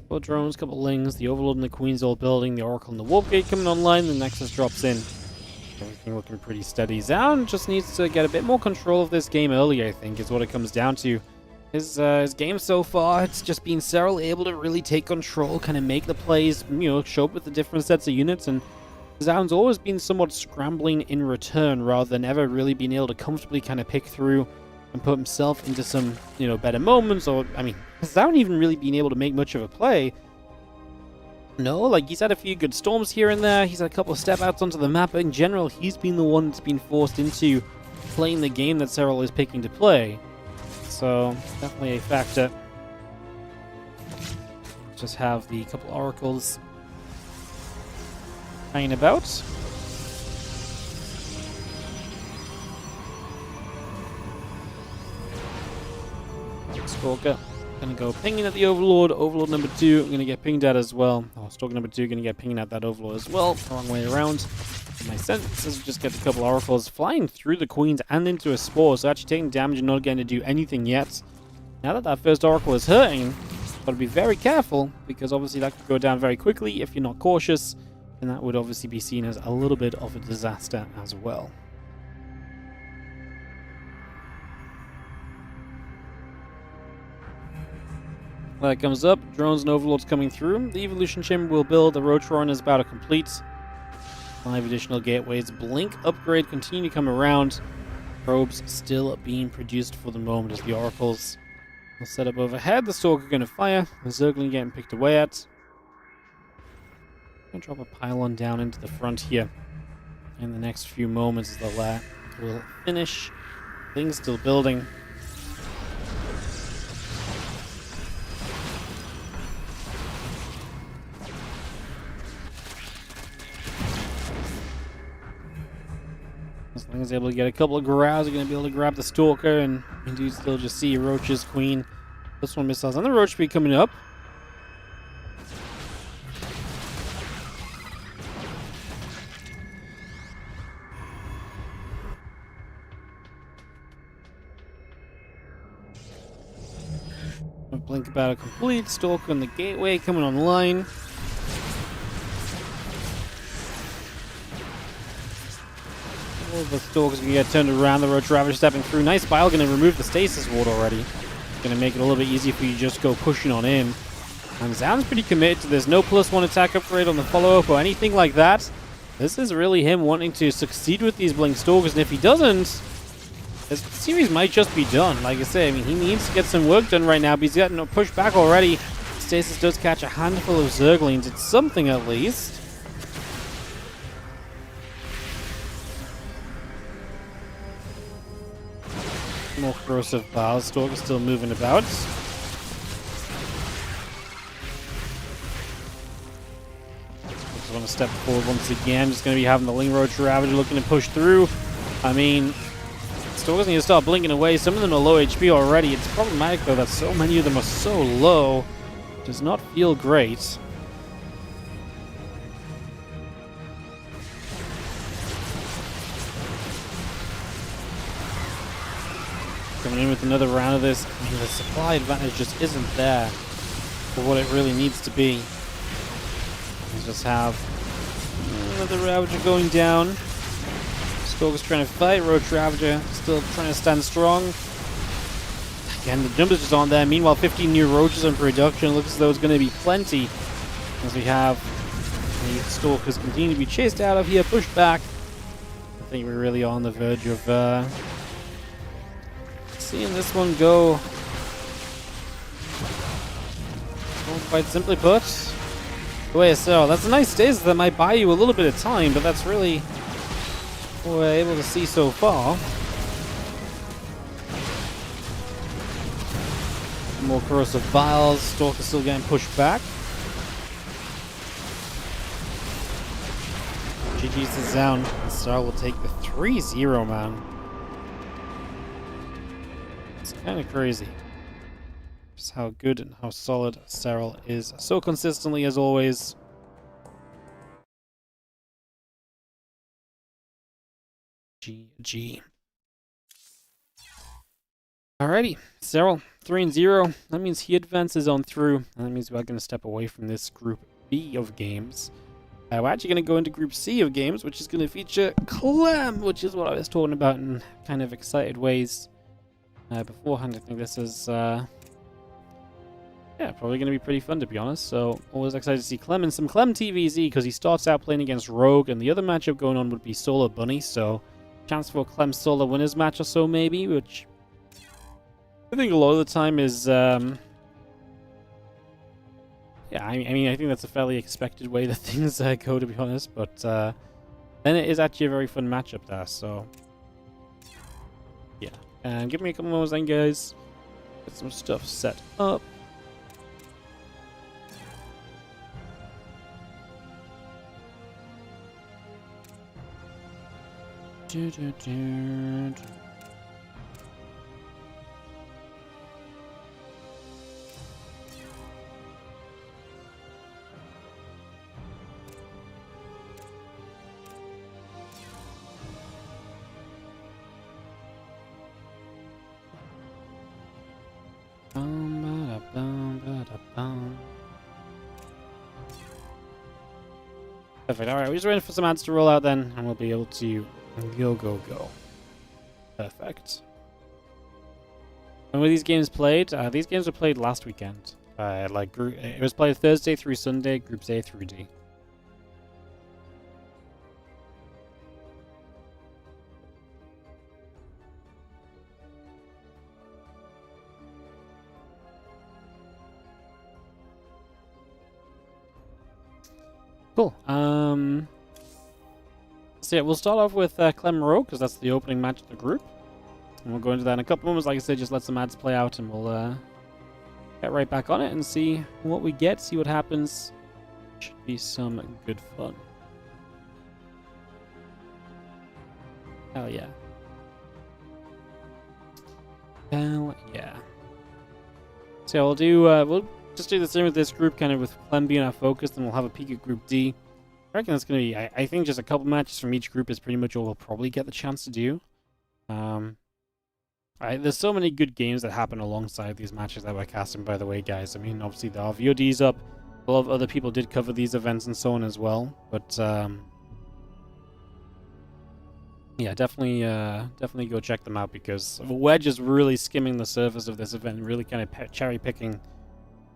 Couple drones, couple lings, the Overlord and the Queen's all building, the Oracle and the Warp Gate coming online, the Nexus drops in. Everything looking pretty steady. Zoun just needs to get a bit more control of this game early, I think, is what it comes down to. His game so far, it's just been Serral able to really take control, kind of make the plays, you know, show up with the different sets of units, and Zoun's always been somewhat scrambling in return, rather than ever really being able to comfortably kind of pick through and put himself into some, you know, better moments, or, I mean, without even really being able to make much of a play. No, like, he's had a few good storms here and there, he's had a couple of step outs onto the map, but in general, he's been the one that's been forced into playing the game that Serral is picking to play. So, definitely a factor. Just have the couple oracles hanging about. Stalker. Gonna go pinging at the Overlord. Overlord number 2, gonna get pinged at as well. Oh, Stalker number 2, gonna get pinging at that Overlord as well. Wrong way around. My sense is just get a couple Oracles flying through the Queens and into a Spore, so actually taking damage and not getting to do anything yet. Now that that first Oracle is hurting, gotta be very careful, because obviously that could go down very quickly if you're not cautious, and that would obviously be seen as a little bit of a disaster as well. That comes up, drones and overlords coming through. The evolution chamber will build, the Rotron is about to complete. 5 additional gateways, blink upgrade continue to come around. Probes still being produced for the moment as the oracles will set up overhead. The Stalker going to fire, the Zergling getting picked away at. Going to drop a pylon down into the front here in the next few moments as the lab will finish. Things still building. As long as they're able to get a couple of grabs, they're going to be able to grab the Stalker, and you do still just see Roach's Queen. This one missiles on the Roach speed coming up. Blink about a complete. Stalker on the gateway coming online. The Stalker's gonna get turned around. The Roach Ravager stepping through. Nice Bile gonna remove the stasis ward already. Gonna make it a little bit easier for you to just go pushing on in. And Zoun's pretty committed to this. No +1 attack upgrade on the follow-up or anything like that. This is really him wanting to succeed with these Blink Stalkers, and if he doesn't, this series might just be done. Like I say, I mean, he needs to get some work done right now, but he's gotten pushed back already. Stasis does catch a handful of Zerglings. It's something at least. More corrosive bars. Stalker still moving about. Just want to step forward once again. Just going to be having the Ling Roach Ravager looking to push through. I mean, Stalkers need to start blinking away. Some of them are low HP already. It's problematic though that so many of them are so low. Does not feel great. Coming in with another round of this. I mean, the supply advantage just isn't there for what it really needs to be. We just have another Ravager going down. Stalker's trying to fight. Roach Ravager still trying to stand strong. Again, the jumpers just aren't there. Meanwhile, 15 new Roaches in production. Looks as though it's going to be plenty. As we have the Stalkers continue to be chased out of here, pushed back. I think we're really on the verge of seeing this one go. Quite simply put, away a Serral. That's a nice stasis that might buy you a little bit of time, but that's really what we're able to see so far. More corrosive vials. Stalker still getting pushed back. GG's to Zoun. Serral will take the 3-0, man. It's kind of crazy. Just how good and how solid Serral is. So consistently as always. GG. Alrighty, Serral 3-0. That means he advances on through. And that means we're going to step away from this Group B of games. We're actually going to go into Group C of games, which is going to feature Clem, which is what I was talking about in kind of excited ways beforehand. I think this is yeah, probably going to be pretty fun, to be honest. So always excited to see Clem and some Clem TVZ, because he starts out playing against Rogue, and the other matchup going on would be Solar Bunny. So chance for a Clem Solar winners match or so maybe, which I think a lot of the time is yeah, I mean, I think that's a fairly expected way that things go, to be honest. But then it is actually a very fun matchup there. So yeah, and give me a couple moments then, guys. Get some stuff set up. Perfect. Alright, we're just waiting for some ads to roll out then, and we'll be able to go. Perfect. When were these games played? These games were played last weekend. It was played Thursday through Sunday, Groups A through D. Cool. So yeah, we'll start off with Clem Maru, because that's the opening match of the group. And we'll go into that in a couple moments. Like I said, just let some ads play out and we'll get right back on it and see what we get, see what happens. Should be some good fun. Hell yeah. Hell yeah. So we'll just do the same with this group, kind of with Clem being our focus, and we'll have a peek at Group D. I reckon that's going to be, I think just a couple matches from each group is pretty much all we'll probably get the chance to do. There's so many good games that happen alongside these matches that we're casting, by the way, guys. I mean, obviously the VOD's up. A lot of other people did cover these events and so on as well. But, yeah, definitely go check them out, because we're just really skimming the surface of this event, really kind of cherry-picking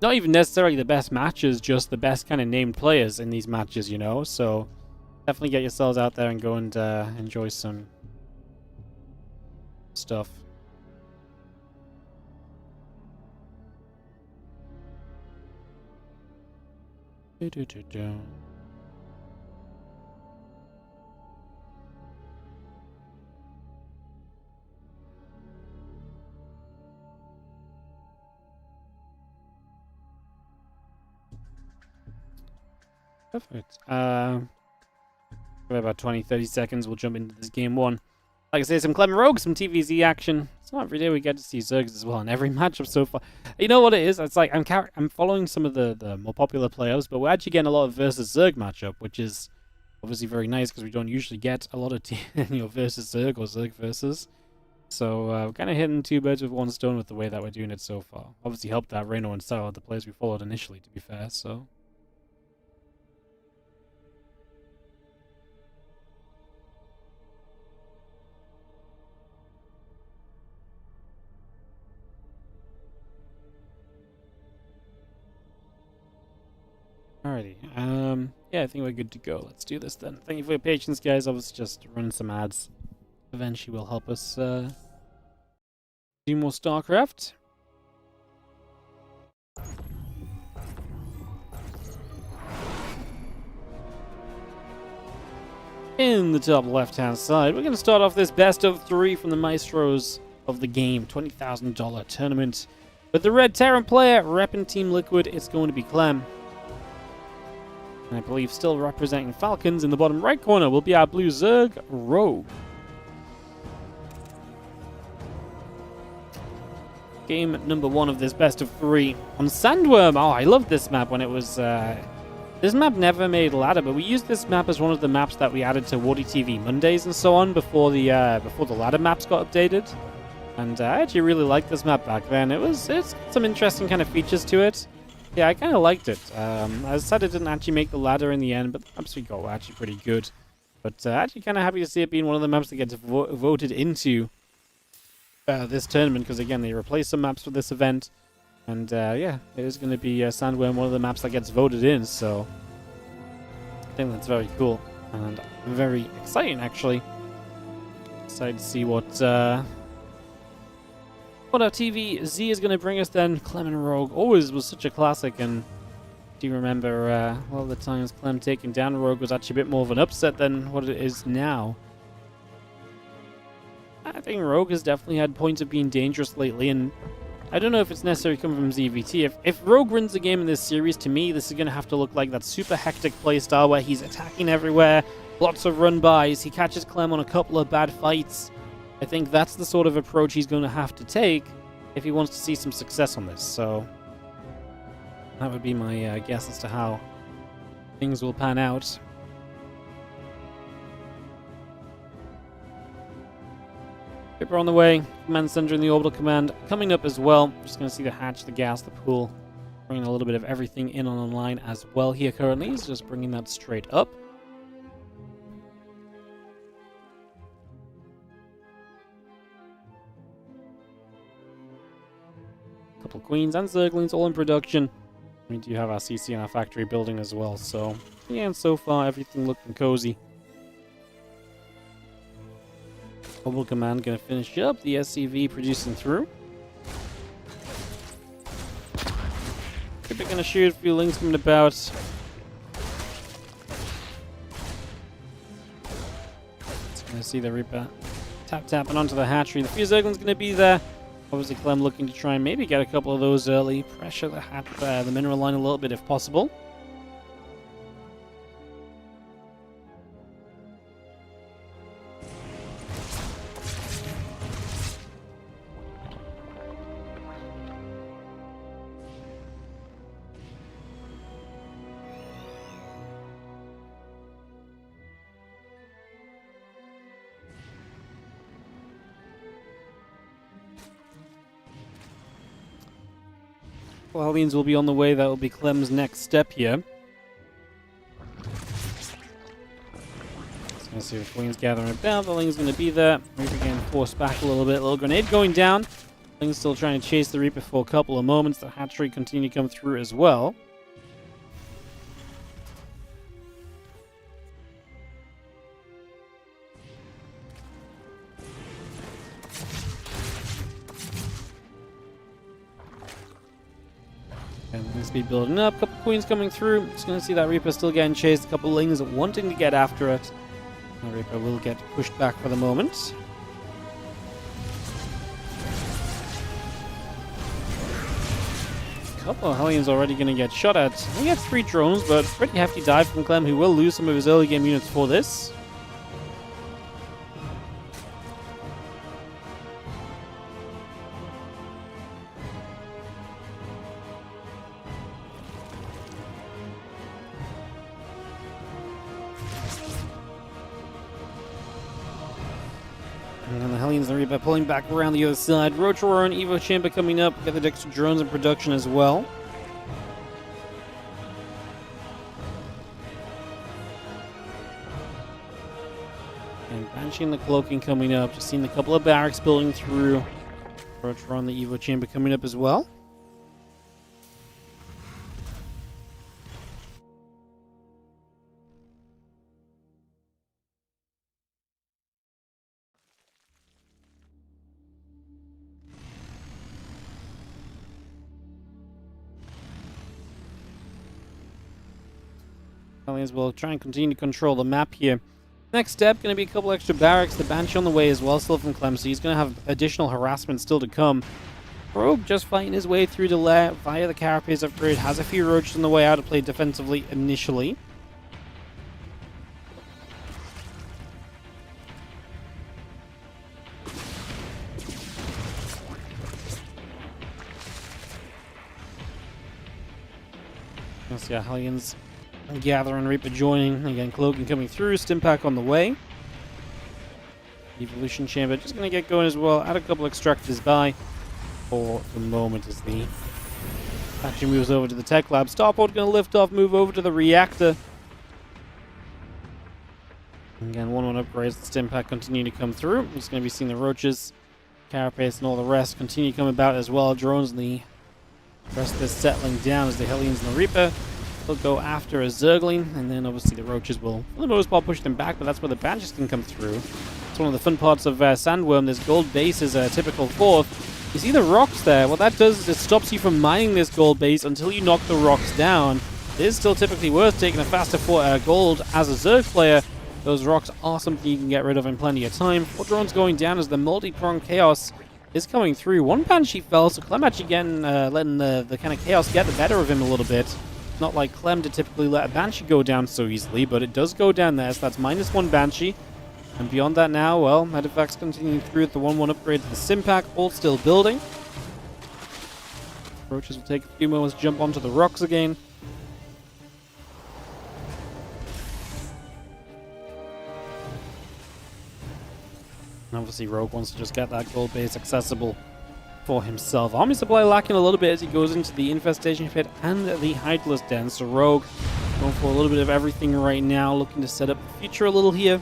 not even necessarily the best matches, just the best kind of named players in these matches, you know? So definitely get yourselves out there and go and enjoy some stuff. Perfect. About 20-30 seconds, we'll jump into this game one. Like I say, some Clem Rogue, some TVZ action. It's not every day we get to see Zergs as well in every matchup so far. You know what it is? It's like I'm following some of the more popular players, but we're actually getting a lot of versus Zerg matchup, which is obviously very nice because we don't usually get a lot of versus Zerg or Zerg versus. So we're kind of hitting two birds with one stone with the way that we're doing it so far. Obviously helped that Reynor and Serral, the players we followed initially, to be fair. So. Alrighty, yeah, I think we're good to go. Let's do this then. Thank you for your patience, guys. Obviously, just running some ads eventually will help us do more StarCraft. In the top left-hand side, we're going to start off this best of 3 from the Maestros of the game, $20,000 tournament. With the red Terran player repping Team Liquid, it's going to be Clem. And I believe still representing Falcons in the bottom right corner will be our blue Zerg, Rogue. Game number 1 of this best of 3 on Sandworm. Oh, I loved this map when it was... this map never made ladder, but we used this map as one of the maps that we added to WardiTV Mondays and so on before the ladder maps got updated. And I actually really liked this map back then. It's got some interesting kind of features to it. Yeah, I kind of liked it. I said it didn't actually make the ladder in the end, but the maps we got were actually pretty good. But actually kind of happy to see it being one of the maps that gets voted into this tournament, because again, they replaced some maps for this event. And yeah, it is going to be Sandworm, one of the maps that gets voted in, so I think that's very cool and very exciting, actually. Excited to see what our TVZ is going to bring us then. Clem and Rogue always was such a classic, and do you remember a lot of the times Clem taking down Rogue was actually a bit more of an upset than what it is now. I think Rogue has definitely had points of being dangerous lately, and I don't know if it's necessarily coming from ZVT. If Rogue wins the game in this series, to me, this is going to have to look like that super hectic playstyle where he's attacking everywhere, lots of run-bys, he catches Clem on a couple of bad fights. I think that's the sort of approach he's going to have to take if he wants to see some success on this. So that would be my guess as to how things will pan out. Ripper on the way, command center in the orbital command coming up as well. Just going to see the hatch, the gas, the pool, bringing a little bit of everything in on online as well here currently. He's just bringing that straight up. Queens and Zerglings all in production. We do have our CC and our factory building as well, so yeah, and so far everything looking cozy. Mobile Command gonna finish up, the SCV producing through. They're gonna shoot, a few links coming about. It's gonna see the Reaper tapping onto the hatchery. The few Zerglings gonna be there. Obviously Clem looking to try and maybe get a couple of those early. Pressure the mineral line a little bit if possible. Well, Hellions will be on the way. That will be Clem's next step here. Let's see if Queen's gathering about. The Ling's going to be there. Reaper getting forced back a little bit. Little grenade going down. Ling's still trying to chase the Reaper for a couple of moments. The hatchery continue to come through as well. And speed building up, a couple Queens coming through. Just going to see that Reaper still getting chased. A couple Lings wanting to get after it. The Reaper will get pushed back for the moment. A couple of Hellions already going to get shot at. We have 3 drones, but pretty hefty dive from Clem, who will lose some of his early game units for this. And the Hellions and the Reaper pulling back around the other side. Roach Aurora and Evo Chamber coming up. Get the extra drones in production as well. And Banshee and the Cloaking coming up. Just seeing a couple of barracks building through. Roach Aurora and the Evo Chamber coming up as well. Hellions will try and continue to control the map here. Next step, going to be a couple extra barracks. The Banshee on the way as well, still from Clem, so he's going to have additional harassment still to come. Rogue just fighting his way through the lair via the Carapace upgrade. Has a few Roaches on the way out to play defensively initially. Let's see, Hellions Gather and Reaper joining. Again, Cloaking coming through. Stimpack on the way. Evolution Chamber just going to get going as well. Add a couple extractors by for the moment as the action moves over to the tech lab. Starport going to lift off, move over to the reactor. Again, 1-1 upgrades. The Stimpack continue to come through. We're just going to be seeing the Roaches, Carapace, and all the rest continue to come about as well. Drones and the rest of this settling down as the Hellions and the Reaper will go after a Zergling, and then obviously the Roaches will, for the most part, push them back, but that's where the Banshees can come through. It's one of the fun parts of Sandworm. This gold base is a typical fourth. You see the rocks there? What that does is it stops you from mining this gold base until you knock the rocks down. It is still typically worth taking a faster gold as a Zerg player. Those rocks are something you can get rid of in plenty of time. 4 drones going down as the multi-pronged chaos is coming through. One Banshee fell, so Clem actually getting, letting the kind of chaos get the better of him a little bit. Not like Clem to typically let a Banshee go down so easily, but it does go down there, so that's -1 Banshee. And beyond that now, well, Medivac's continuing through with the 1-1 upgrade to the Stimpack, all still building. Roaches will take a few moments to jump onto the rocks again. And obviously Rogue wants to just get that gold base accessible for himself. Army supply lacking a little bit as he goes into the Infestation Pit and the Hydralisk Den. So Rogue going for a little bit of everything right now, looking to set up the future a little here.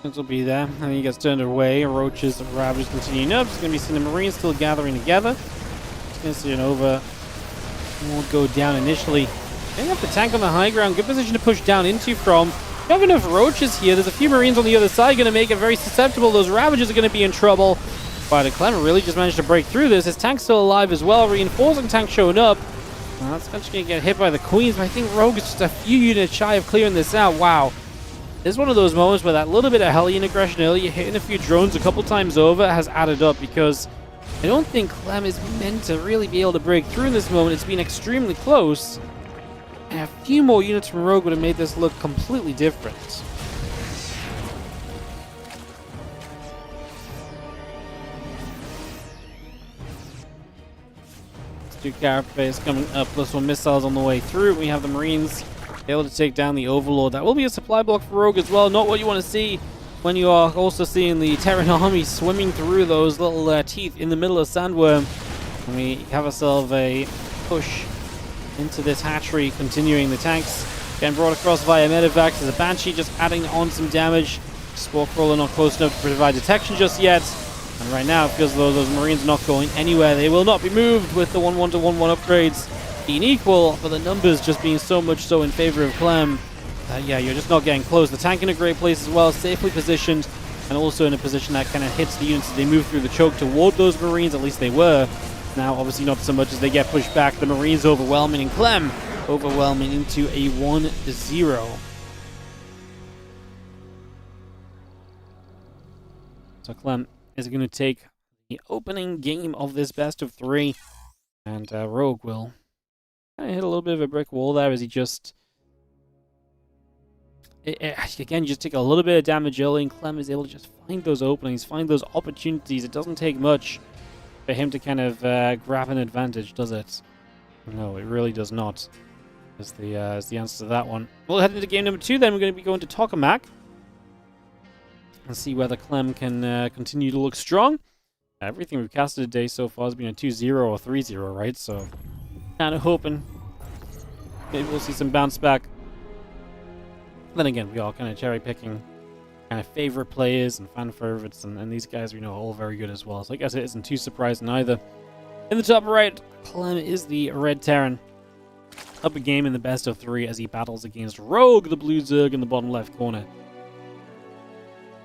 This will be there. And he gets turned away. Roaches and Ravages continuing up. It's going to be seeing the Marines still gathering together. It's going to see an over. Will go down initially. Getting up the tank on the high ground. Good position to push down into from. You have enough Roaches here. There's a few Marines on the other side. Going to make it very susceptible. Those Ravages are going to be in trouble. But Clem really just managed to break through this. His tank's still alive as well. Reinforcing tank showing up. That's eventually going to get hit by the Queens. But I think Rogue is just a few units shy of clearing this out. Wow. This is one of those moments where that little bit of Hellion aggression earlier, hitting a few drones a couple times over, has added up, because I don't think Clem is meant to really be able to break through in this moment. It's been extremely close. And a few more units from Rogue would have made this look completely different. Two Carapace coming up, plus one missiles on the way through. We have the Marines able to take down the Overlord. That will be a supply block for Rogue as well. Not what you want to see when you are also seeing the Terran army swimming through those little teeth in the middle of Sandworm. And we have ourselves a push into this hatchery, continuing the tanks getting brought across via medevacs. There's a Banshee just adding on some damage. Spore Crawler not close enough to provide detection just yet. And right now it feels as though those Marines are not going anywhere. They will not be moved with the 1-1 to 1-1 upgrades being equal, but the numbers just being so much so in favor of Clem. Yeah, you're just not getting close. The tank in a great place as well, safely positioned, and also in a position that kind of hits the units as they move through the choke toward those Marines. At least they were. Now, obviously not so much as they get pushed back. The Marines overwhelming, and Clem overwhelming into a 1-0. So Clem is going to take the opening game of this best of 3, and Rogue will kind of hit a little bit of a brick wall there as he just... again, just take a little bit of damage early, and Clem is able to just find those openings, find those opportunities. It doesn't take much for him to kind of grab an advantage, does it? No, it really does not. Is the answer to that one. We'll head into game number 2 then. We're going to be going to Tokamak and see whether Clem can continue to look strong. Everything we've casted today so far has been a 2-0 or 3-0, right? So, kind of hoping maybe we'll see some bounce back. Then again, we are kind of cherry picking kind of favorite players and fan favorites, and these guys we know are all very good as well. So I guess it isn't too surprising either. In the top right, Clem is the Red Terran. Up a game in the best of 3 as he battles against Rogue, the Blue Zerg in the bottom left corner.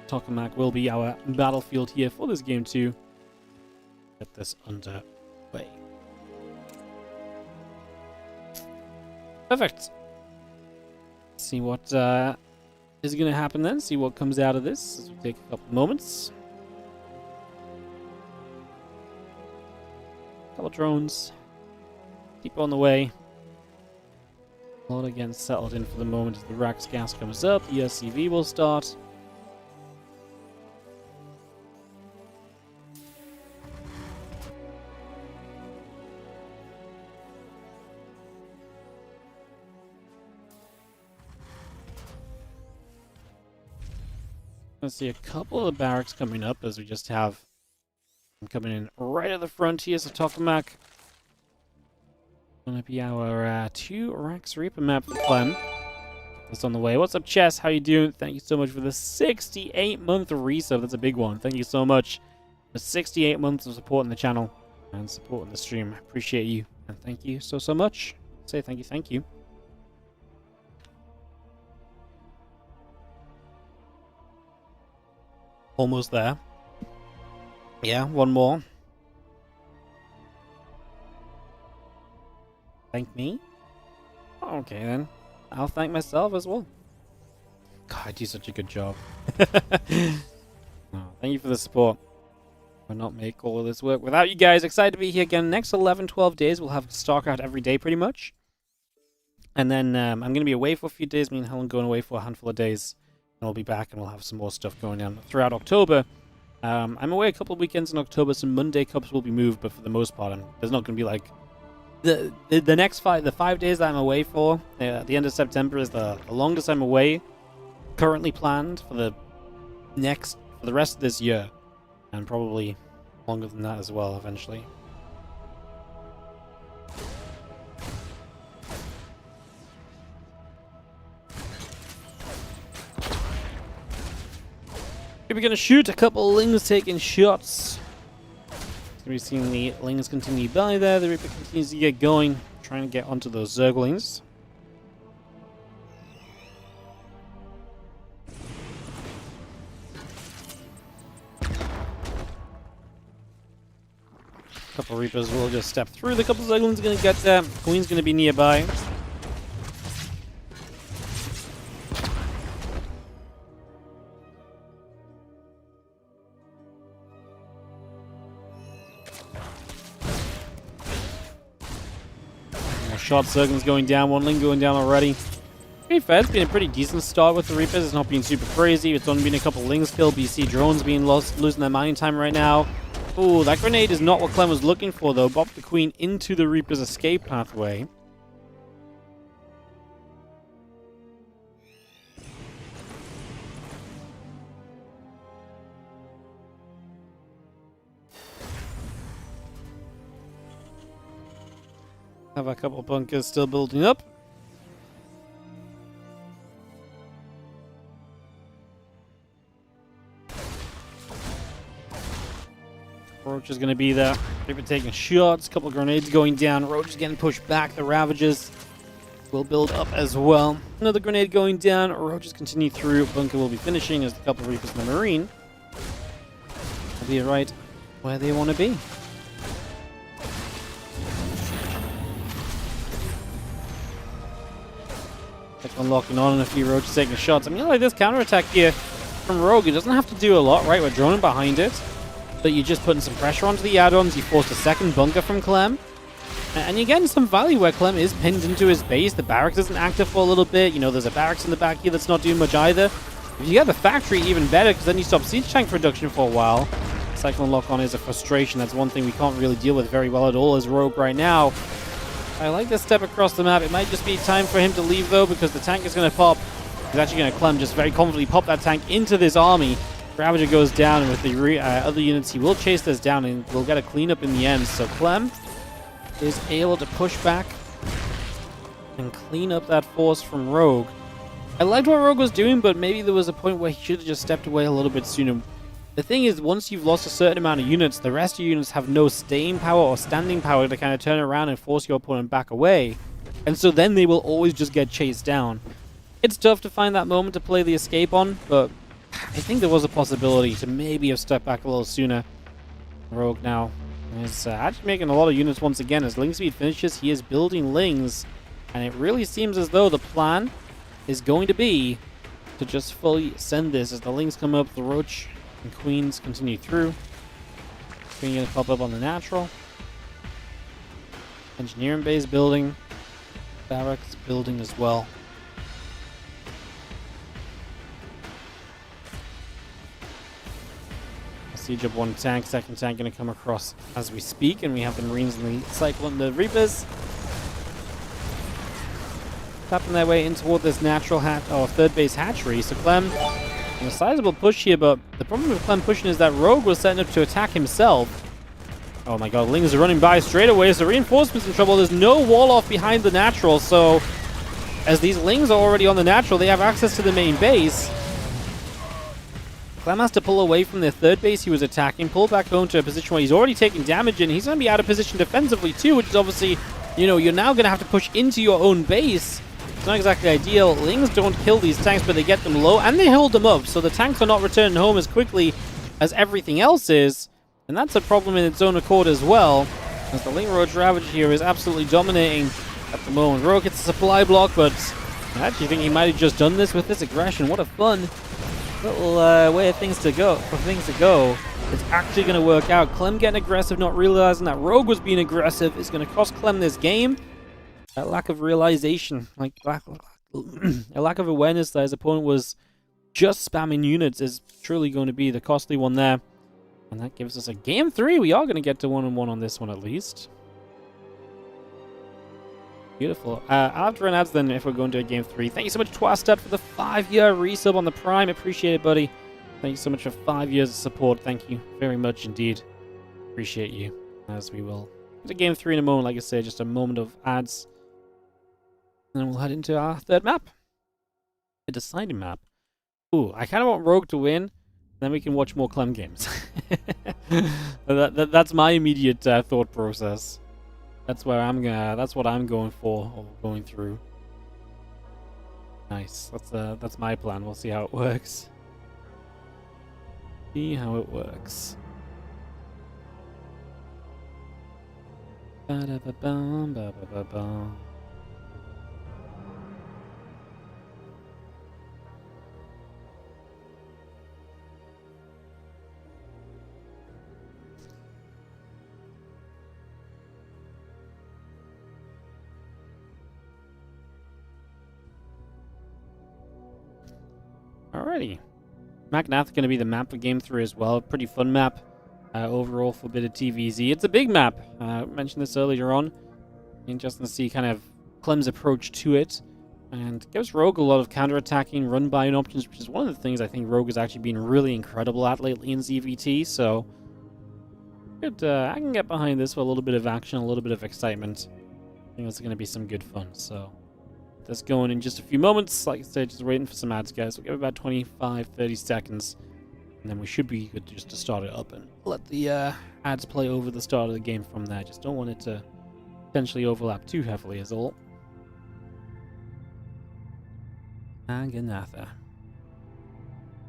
Tokamak will be our battlefield here for this game too. Get this underway. Perfect. See what is going to happen then. See what comes out of this as we take a couple moments. Couple drones. Keep on the way. A lot again settled in for the moment as the Rax gas comes up. The SCV will start. I see a couple of barracks coming up as we just have them coming in right at the front here. So Tokamak gonna be our 2 Rax Reaper map for Clem. That's on the way. What's up, Chess? How you doing? Thank you so much for the 68-month resub. That's a big one. Thank you so much for 68 months of supporting the channel and supporting the stream. I appreciate you, and thank you so much. Say thank you. Almost there. Yeah, one more. Thank me? Okay then. I'll thank myself as well. God, I do such a good job. Oh, thank you for the support. We'll not make all of this work without you guys. Excited to be here again. Next 11, 12 days, we'll have StarCraft every day pretty much. And then I'm going to be away for a few days. Me and Helen going away for a handful of days. And we'll be back and we'll have some more stuff going on throughout October. I'm away a couple of weekends in October. Some Monday Cups will be moved, but for the most part, there's not going to be like... The next 5 days that I'm away for, at the end of September, is the longest I'm away currently planned for the rest of this year. And probably longer than that as well, eventually. We're gonna shoot a couple Lings taking shots. We've seen the Lings continue by there. The Reaper continues to get going, trying to get onto those Zerglings. Couple Reapers will just step through. The couple Zerglings gonna get there. Queen's gonna be nearby. Shot Zerglings going down, one Ling going down already. To be fair, it's been a pretty decent start with the Reapers. It's not been super crazy. It's only been a couple Lings killed. BC drones being losing their mining time right now. Ooh, that grenade is not what Clem was looking for though. Bopped the Queen into the Reaper's escape pathway. Have a couple bunkers still building up. Roach is going to be there. Reaper taking shots. Couple grenades going down. Roach is getting pushed back. The Ravagers will build up as well. Another grenade going down. Roaches continue through. Bunker will be finishing as the couple Reapers in the Marine will be right where they want to be. One locking on and a few Roaches taking shots. I mean, I like this counterattack here from Rogue. It doesn't have to do a lot, right? We're droning behind it. But you're just putting some pressure onto the add-ons. You forced a second bunker from Clem. And you're getting some value where Clem is pinned into his base. The barracks isn't active for a little bit. You know, there's a barracks in the back here that's not doing much either. If you get the factory, even better, because then you stop siege tank production for a while. Cyclone lock-on is a frustration. That's one thing we can't really deal with very well at all as Rogue right now. I like this step across the map. It might just be time for him to leave, though, because the tank is going to pop. He's actually going to Clem just very confidently pop that tank into this army. Ravager goes down, and with the other units, he will chase this down, and we'll get a cleanup in the end. So Clem is able to push back and clean up that force from Rogue. I liked what Rogue was doing, but maybe there was a point where he should have just stepped away a little bit sooner. The thing is, once you've lost a certain amount of units, the rest of your units have no staying power or standing power to kind of turn around and force your opponent back away. And so then they will always just get chased down. It's tough to find that moment to play the escape on, but I think there was a possibility to maybe have stepped back a little sooner. Rogue now is actually making a lot of units once again. As Ling Speed finishes, he is building Lings. And it really seems as though the plan is going to be to just fully send this as the Lings come up, the Roach and Queens continue through. Queen going to pop up on the natural. Engineering base building. Barracks building as well. Siege up one tank, second tank going to come across as we speak, and we have the Marines and the Cyclone, the Reapers tapping their way in toward this natural third base hatchery. So Clem, a sizable push here, but the problem with Clem pushing is that Rogue was setting up to attack himself. Oh my god, Lings are running by straight away, so reinforcements in trouble. There's no wall off behind the natural, so as these Lings are already on the natural, they have access to the main base. Clem has to pull away from the third base he was attacking, pull back home to a position where he's already taking damage, and he's going to be out of position defensively too, which is obviously, you know, you're now going to have to push into your own base. It's not exactly ideal. Lings don't kill these tanks, but they get them low, and they hold them up, so the tanks are not returning home as quickly as everything else is, and that's a problem in its own accord as well, as the Ling Roach Ravage here is absolutely dominating at the moment. Rogue gets a supply block, but I actually think he might have just done this with this aggression. What a fun little way of things to go. It's actually going to work out. Clem getting aggressive, not realizing that Rogue was being aggressive, is going to cost Clem this game. That lack of realization, like a lack of awareness that his opponent was just spamming units, is truly going to be the costly one there. And that gives us a game 3. We are going to get to 1-on-1 on this one at least. Beautiful. I'll have to run ads then if we're going to a game 3. Thank you so much, Twastat, for the 5-year resub on the Prime. Appreciate it, buddy. Thank you so much for 5 years of support. Thank you very much indeed. Appreciate you. As we will to game 3 in a moment, like I said, just a moment of ads. And then we'll head into our third map. A deciding map. Ooh, I kind of want Rogue to win, Then we can watch more Clem games. That's my immediate thought process. That's what I'm going for, or going through. Nice. That's my plan. We'll see how it works. See how it works. Ba-da-ba-bum, ba-ba-ba-bum. Alrighty. Magnat's going to be the map for Game 3 as well. Pretty fun map overall for a bit of TVZ. It's a big map. I mentioned this earlier on. Interesting to see kind of Clem's approach to it. And gives Rogue a lot of counter-attacking, run-by options, which is one of the things I think Rogue has actually been really incredible at lately in ZVT. So I can get behind this with a little bit of action, a little bit of excitement. I think it's going to be some good fun. So that's going in just a few moments. Like I said, just waiting for some ads, guys. We'll give it about 25, 30 seconds. And then we should be good just to start it up and let the ads play over the start of the game from there. Just don't want it to potentially overlap too heavily is all. Maganatha.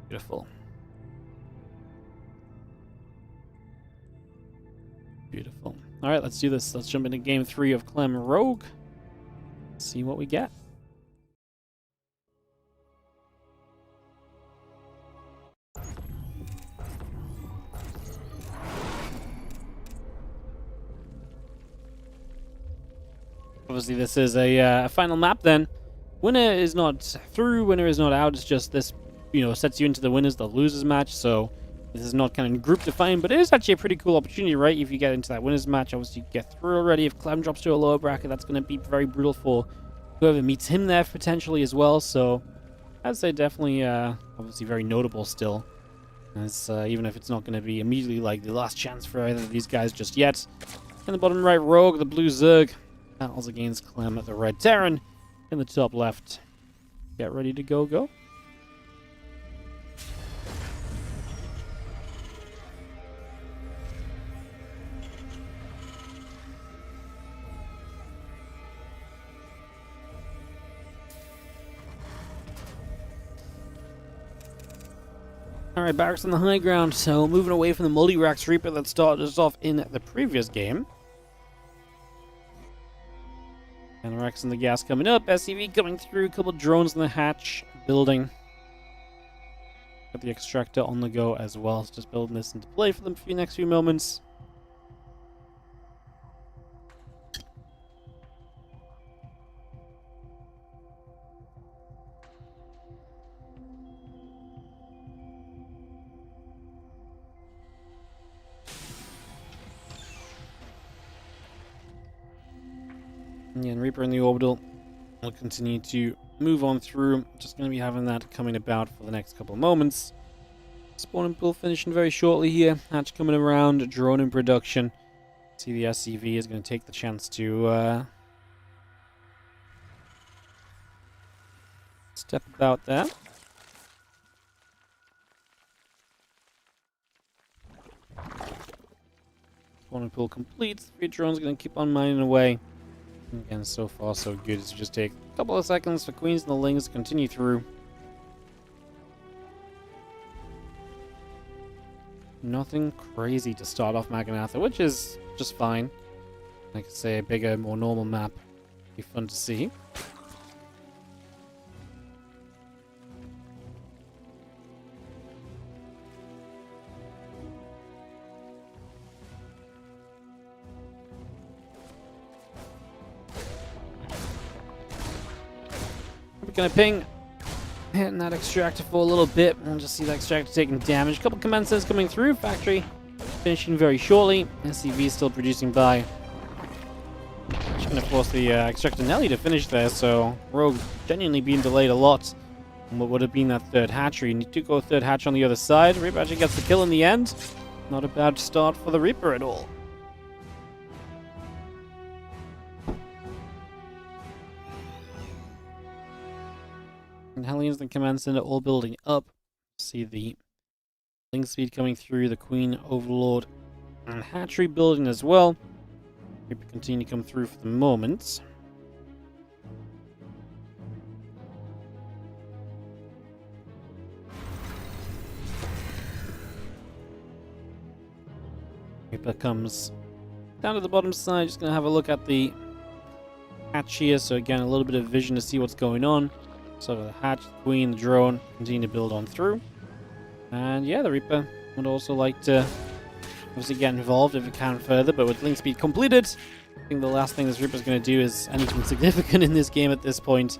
Beautiful. Beautiful. Alright, let's do this. Let's jump into Game 3 of Clem Rogue. See what we get. Obviously, this is a final map then. Winner is not through, winner is not out. It's just this, sets you into the winners, the losers match. So this is not kind of group defined, but it is actually a pretty cool opportunity, right? If you get into that winners match, obviously you get through already. If Clem drops to a lower bracket, that's going to be very brutal for whoever meets him there potentially as well. So I'd say definitely, obviously very notable still. As even if it's not going to be immediately like the last chance for either of these guys just yet. In the bottom right, Rogue, the blue Zerg. Battles against Clem at the red Terran in the top left. Get ready to go. Alright, barracks on the high ground, so moving away from the multi-rack Reaper that started us off in the previous game. And Rex and the gas coming up. SCV coming through. A couple drones in the hatch. Building. Got the extractor on the go as well. So just building this into play for the next few moments. And Reaper in the orbital will continue to move on through. Just going to be having that coming about for the next couple of moments. Spawn and pull finishing very shortly here. Hatch coming around. Drone in production. See the SCV is going to take the chance to step about that. Spawn and pull complete. 3 drones going to keep on mining away. Again, so far so good. It's just take a couple of seconds for Queens and the Lings to continue through. Nothing crazy to start off Maganatha, which is just fine. Like I say, a bigger, more normal map. Be fun to see. Gonna ping, hitting that extractor for a little bit. We'll just see that extractor taking damage. A couple commencers coming through. Factory finishing very shortly. SCV is still producing by. Just gonna force the extractor Nelly to finish there. So Rogue genuinely being delayed a lot on what would have been that third hatchery. Need to go third hatch on the other side. Reaper actually gets the kill in the end. Not a bad start for the Reaper at all. And Hellions and Command Center all building up. See the Link speed coming through, the Queen, Overlord, and Hatchery building as well. Reaper continue to come through for the moment. Reaper comes down to the bottom side, just going to have a look at the hatch here. So again, a little bit of vision to see what's going on. So the hatch, the Queen, the drone, continue to build on through. And yeah, the Reaper would also like to obviously get involved if it can further, but with link speed completed, I think the last thing this Reaper's going to do is anything significant in this game at this point.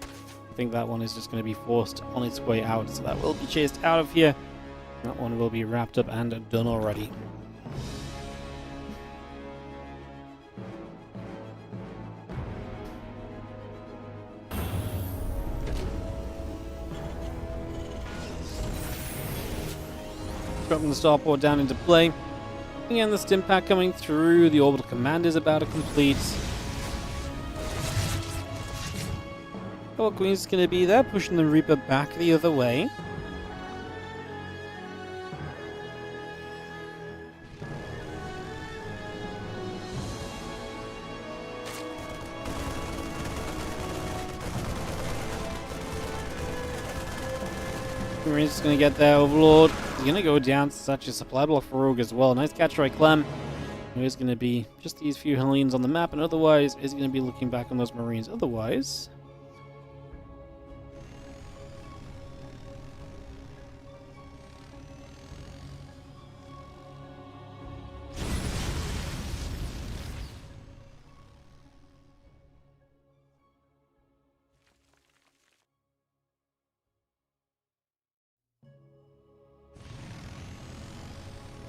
I think that one is just going to be forced on its way out, so that will be chased out of here. That one will be wrapped up and done already. Dropping the starport down into play. Again, the stim pack coming through. The orbital command is about to complete. Oh, Queen's going to be there, pushing the Reaper back the other way. Marine's just going to get there. Overlord is going to go down. Such a supply block for Rogue as well. Nice catch by Clem. He's going to be just these few Hellions on the map, and otherwise is going to be looking back on those Marines. Otherwise,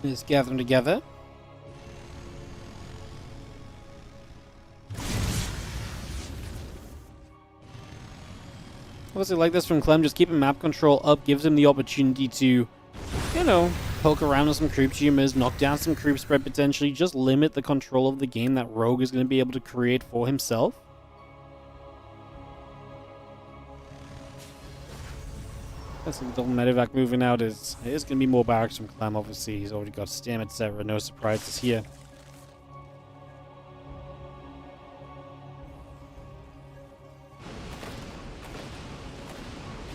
just gather them together. Obviously, like this from Clem, just keeping map control up gives him the opportunity to, you know, poke around with some creep tumors, knock down some creep spread potentially, just limit the control of the game that Rogue is going to be able to create for himself. That's the double medevac moving out is going to be more barracks from Clem. Obviously, he's already got stam, etc. No surprises here.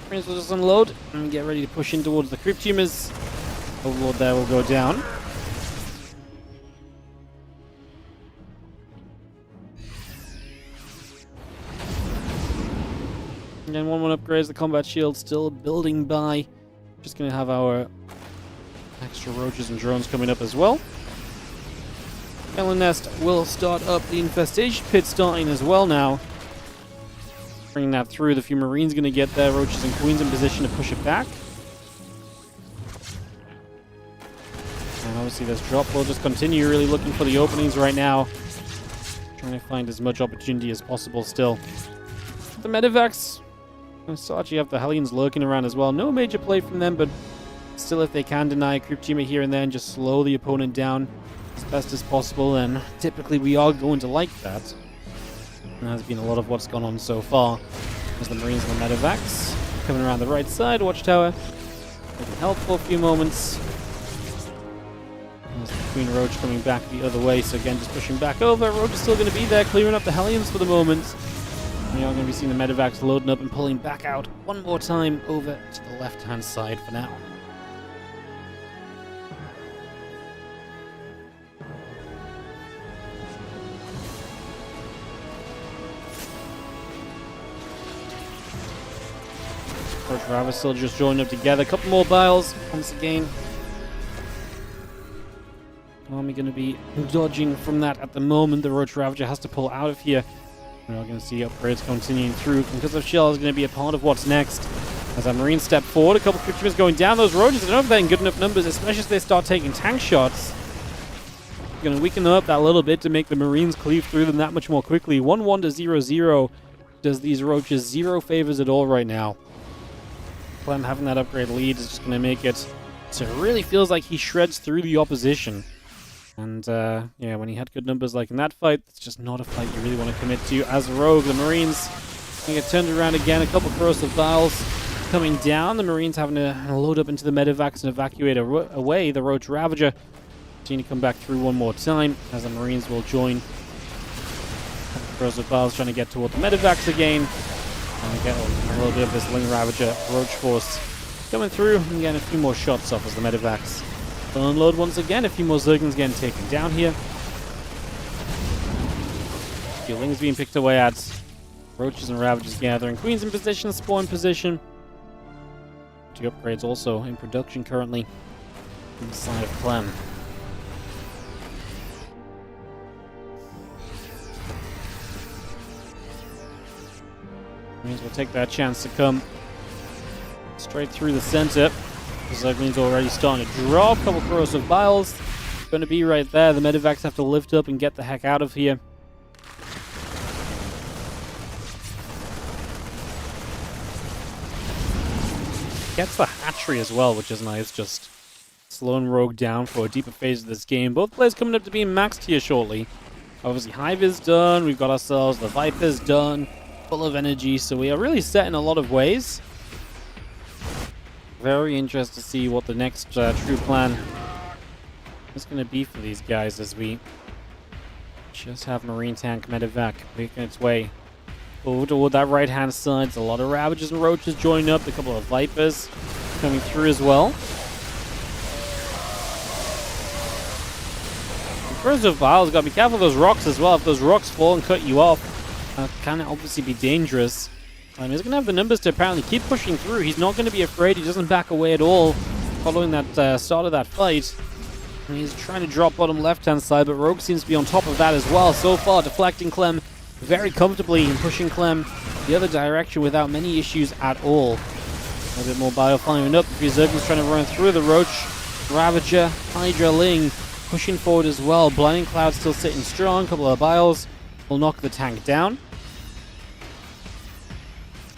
Marines will just unload and get ready to push in towards the creep tumors. Overlord there will go down. Again, 1-1 upgrades, the combat shield still building by. Just going to have our extra roaches and drones coming up as well. Ellen Nest will start up the infestation pit starting as well now. Bringing that through, the few Marines going to get there. Roaches and Queens in position to push it back. And obviously this drop will just continue, really looking for the openings right now. Trying to find as much opportunity as possible still. The medevacs. I still actually have the Hellions lurking around as well. No major play from them, but still if they can deny a creep teamer here and there and just slow the opponent down as best as possible, and typically we are going to like that. And that's been a lot of what's gone on so far. As the Marines and the medevacs coming around the right side, Watchtower looking help for a few moments. There's the Queen Roach coming back the other way, so again just pushing back over. Roach is still going to be there, clearing up the Hellions for the moment. We are going to be seeing the medevacs loading up and pulling back out one more time over to the left-hand side for now. Roach Rava still just joining up together. A couple more biles once again. Army going to be dodging from that at the moment. The Roach Ravager has to pull out of here. We're going to see upgrades continuing through. Because of Shell is going to be a part of what's next. As our Marines step forward, a couple of creatures going down. Those Roaches, I don't know if they're in good enough numbers, especially as they start taking tank shots. Going to weaken them up that little bit to make the Marines cleave through them that much more quickly. 1-1 to 0-0 does these Roaches zero favors at all right now. Clem having that upgrade lead is just going to make it so it really feels like he shreds through the opposition. And yeah, when he had good numbers like in that fight, it's just not a fight you really want to commit to as a Rogue. The Marines can get turned around again, a couple corrosive vials coming down. The Marines having to load up into the medevacs and evacuate away the Roach Ravager. Need to come back through one more time as the Marines will join. Corrosive Vials trying to get toward the medevacs again. And get a little bit of this Ling Ravager Roach Force coming through and getting a few more shots off as the medevacs unload once again. A few more Zerglings getting taken down here. A few Lings being picked away at. Roaches and Ravagers gathering. Queens in position, spawn position. 2 upgrades also in production currently inside of Clem. Means we'll take that chance to come straight through the center. The Zergling's already starting to drop. A couple Corrosive Vials. Going to be right there. The medevacs have to lift up and get the heck out of here. Gets the hatchery as well, which is nice. Just slowing Rogue down for a deeper phase of this game. Both players coming up to being maxed here shortly. Obviously, Hive is done. We've got ourselves the Viper's done. Full of energy, so we are really set in a lot of ways. Very interested to see what the next true plan is going to be for these guys as we just have Marine Tank Medevac making its way over toward that right-hand side. There's a lot of Ravagers and Roaches joining up. A couple of Vipers coming through as well. Corrosive Vials, got to be careful of those rocks as well. If those rocks fall and cut you off, can obviously be dangerous. He's going to have the numbers to apparently keep pushing through. He's not going to be afraid. He doesn't back away at all following that start of that fight. And he's trying to drop bottom left-hand side, but Rogue seems to be on top of that as well. So far, deflecting Clem very comfortably and pushing Clem the other direction without many issues at all. A little bit more bio following up. A few Zerglings trying to run through the Roach, Ravager, Hydra, Ling pushing forward as well. Blinding Cloud still sitting strong. A couple of bios will knock the tank down.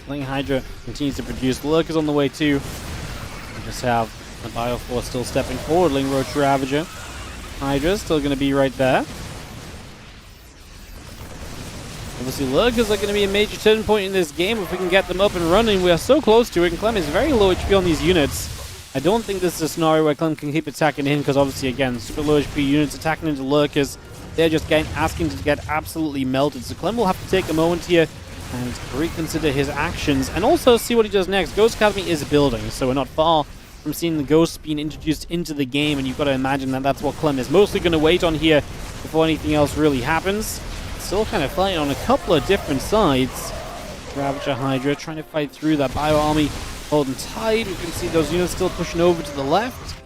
Ling Hydra continues to produce. Lurkers on the way too. We just have the Bioforce still stepping forward. Ling Roach Ravager. Hydra still going to be right there. Obviously, Lurkers are going to be a major turning point in this game if we can get them up and running. We are so close to it, and Clem is very low HP on these units. I don't think this is a scenario where Clem can keep attacking in, because obviously, again, super low HP units attacking into Lurkers. They're just asking to get absolutely melted. So Clem will have to take a moment here and reconsider his actions and also see what he does next. Ghost Academy is building, so we're not far from seeing the ghosts being introduced into the game, and you've got to imagine that that's what Clem is mostly going to wait on here before anything else really happens. Still kind of fighting on a couple of different sides. Ravager, Hydra trying to fight through that bio army, holding tight. We can see those units still pushing over to the left.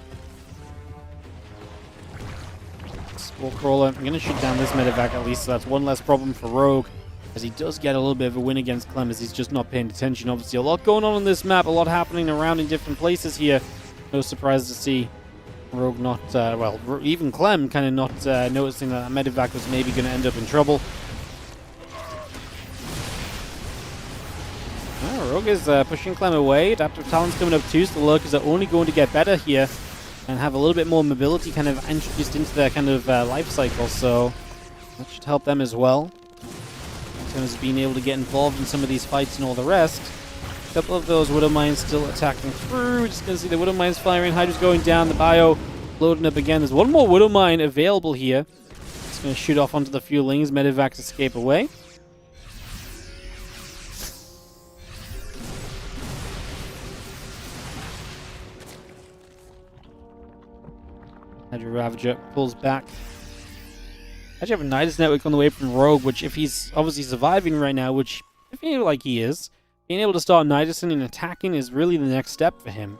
Spore Crawler, I'm going to shoot down this medevac at least, so that's one less problem for Rogue, as he does get a little bit of a win against Clem, as he's just not paying attention. Obviously, a lot going on this map, a lot happening around in different places here. No surprise to see Rogue not, well, even Clem kind of not noticing that medevac was maybe going to end up in trouble. Rogue is pushing Clem away. Adaptive Talent's coming up too, so the Lurkers are only going to get better here and have a little bit more mobility kind of introduced into their kind of life cycle, so that should help them as well in terms of being able to get involved in some of these fights and all the rest. A couple of those Widow Mines still attacking through. Just going to see the Widow Mines firing. Hydra's going down. The bio loading up again. There's one more Widow Mine available here. It's going to shoot off onto the few Lings. Medevacs escape away. Hydra Ravager pulls back. Actually have a Nidus network on the way from Rogue, which if he's obviously surviving right now, which I feel like he is, being able to start Nidusing and attacking is really the next step for him.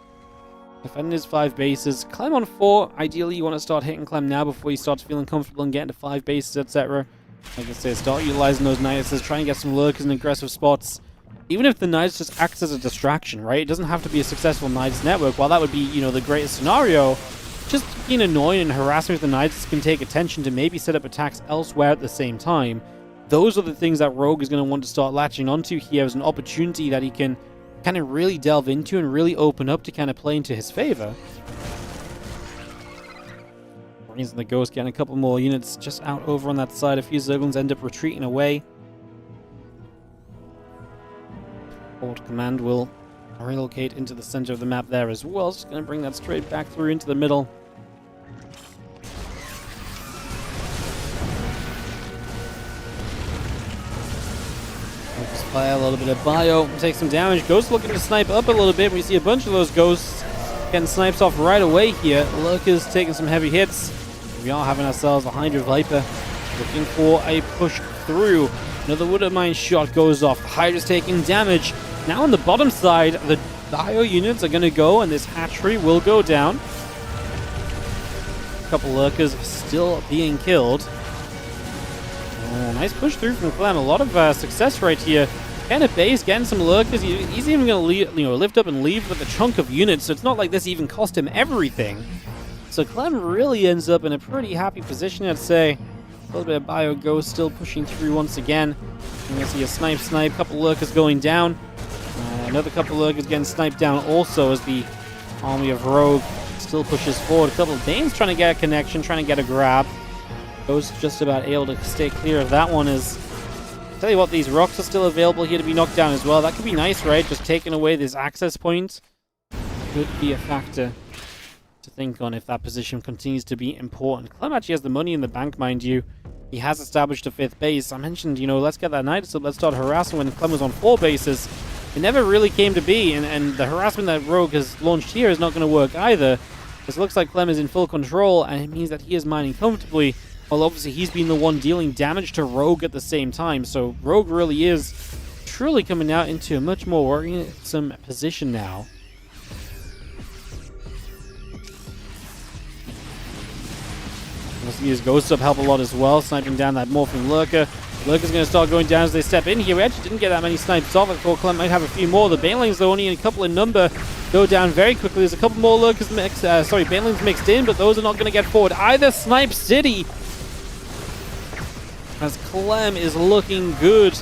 Defending his 5 bases. Clem on 4. Ideally, you want to start hitting Clem now before he starts feeling comfortable and getting to 5 bases, etc. Like I said, start utilizing those Niduses, try and get some lurkers in aggressive spots. Even if the Nidus just acts as a distraction, right? It doesn't have to be a successful Nidus network. While that would be, you know, the greatest scenario, just being annoying and harassing with the Nidus can take attention to maybe set up attacks elsewhere at the same time. Those are the things that Rogue is going to want to start latching onto here as an opportunity that he can kind of really delve into and really open up to kind of play into his favor. Marines and the Ghost getting a couple more units just out over on that side. A few Zerglings end up retreating away. Forward Command will relocate into the center of the map there as well. Just going to bring that straight back through into the middle. Just fire a little bit of bio, take some damage. Ghost looking to snipe up a little bit. We see a bunch of those ghosts getting snipes off right away here. Lurkers taking some heavy hits. We are having ourselves a Hydra Viper looking for a push through. Another Woodermine shot goes off. The Hydra's taking damage. Now on the bottom side, the bio units are going to go, and this hatchery will go down. A couple lurkers still being killed. Oh, nice push through from Clem. A lot of success right here. Getting a base, getting some lurkers. He's even going to lift up and leave with a chunk of units, so it's not like this even cost him everything. So Clem really ends up in a pretty happy position, I'd say. A little bit of bio ghost still pushing through once again. You're going to see a snipe, couple lurkers going down. Another couple lurkers getting sniped down also as the army of Rogue still pushes forward. A couple of Danes trying to get a connection, trying to get a grab. Ghost just about able to stay clear of that one. Is tell you what, these rocks are still available here to be knocked down as well. That could be nice, right? Just taking away this access point could be a factor to think on if that position continues to be important. Clem actually has the money in the bank, mind you. He has established a 5th base. I mentioned, let's get that Nidus up, let's start harassing when Clem was on 4 bases. It never really came to be, and the harassment that Rogue has launched here is not going to work either. Because it looks like Clem is in full control, and it means that he is mining comfortably. Well, obviously, he's been the one dealing damage to Rogue at the same time. So Rogue really is truly coming out into a much more worrisome position now. We'll see his Ghost Up help a lot as well, sniping down that Morphing Lurker. Lurker's going to start going down as they step in here. We actually didn't get that many snipes off. I thought Clem might have a few more. The Banelings, though, only a couple in number, go down very quickly. There's a couple more Lurkers mixed, Banelings mixed in, but those are not going to get forward either. Snipe City, as Clem is looking good,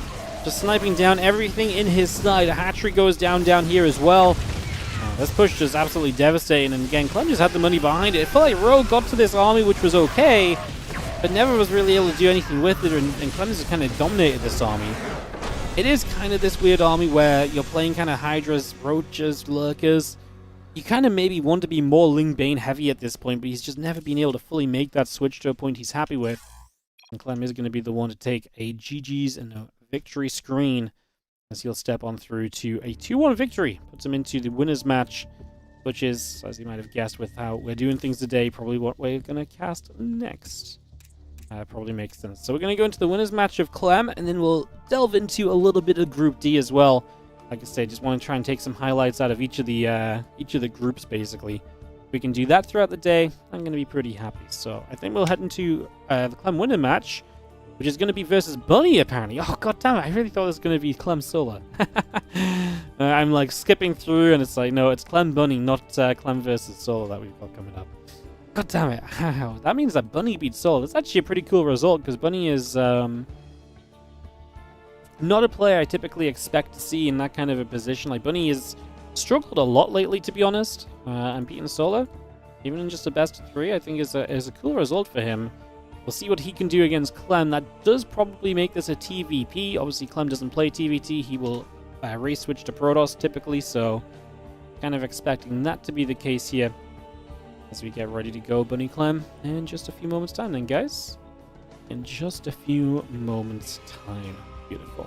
just sniping down everything in his side. A hatchery goes down here as well. This push is absolutely devastating, and again, Clem just had the money behind it. It felt like Rogue got to this army, which was okay, but never was really able to do anything with it, and Clem just kind of dominated this army. It is kind of this weird army where you're playing kind of Hydras, Roaches, Lurkers. You kind of maybe want to be more Ling Bane heavy at this point, but he's just never been able to fully make that switch to a point he's happy with. And Clem is going to be the one to take a GG's and a victory screen as he'll step on through to a 2-1 victory. Puts him into the winner's match, which is, as you might have guessed with how we're doing things today, probably what we're going to cast next. Probably makes sense. So we're going to go into the winner's match of Clem, and then we'll delve into a little bit of Group D as well. Like I said, just want to try and take some highlights out of each of the groups, basically. If we can do that throughout the day, I'm going to be pretty happy. So I think we'll head into the Clem winner match, which is going to be versus Bunny, apparently. Oh, god damn it. I really thought it was going to be Clem solo. I'm like skipping through, and it's like, no, it's Clem Bunny, not Clem versus Solo that we've got coming up. God damn it. That means that Bunny beats Solo. That's actually a pretty cool result, because Bunny is not a player I typically expect to see in that kind of a position. Like, Bunny has struggled a lot lately, to be honest, and beating Solo, even in just a best of 3, I think is a cool result for him. We'll see what he can do against Clem. That does probably make this a TVP. Obviously, Clem doesn't play TVT. He will race switch to Protoss typically, so kind of expecting that to be the case here as we get ready to go Bunny Clem in just a few moments' time then, guys. In just a few moments' time. Beautiful.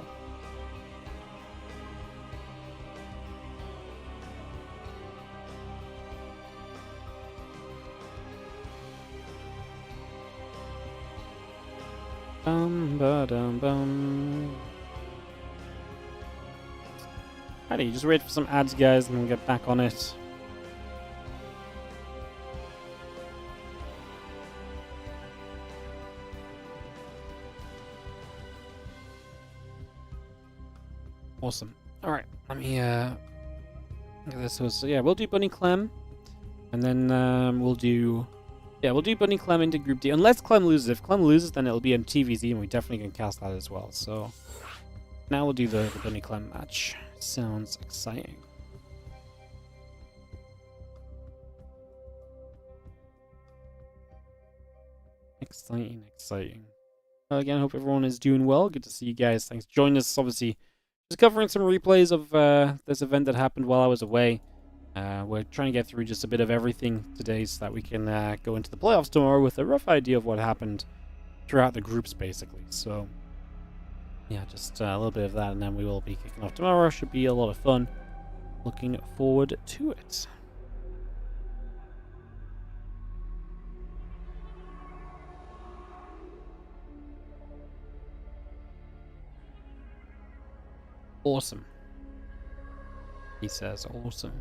Ba-dum-bum. Alrighty, just wait for some ads, guys, and we'll get back on it. Awesome. Alright, let me get this. So yeah, we'll do Bunny Clem, and then we'll do Bunny Clem into Group D. Unless Clem loses. If Clem loses, then it'll be in TVZ, and we definitely can cast that as well. So now we'll do the Bunny Clem match. Sounds exciting. Exciting. Again, I hope everyone is doing well. Good to see you guys. Thanks for joining us. Obviously, just covering some replays of this event that happened while I was away. We're trying to get through just a bit of everything today so that we can go into the playoffs tomorrow with a rough idea of what happened throughout the groups, basically. So, yeah, just a little bit of that, and then we will be kicking off tomorrow. Should be a lot of fun. Looking forward to it. Awesome. He says awesome.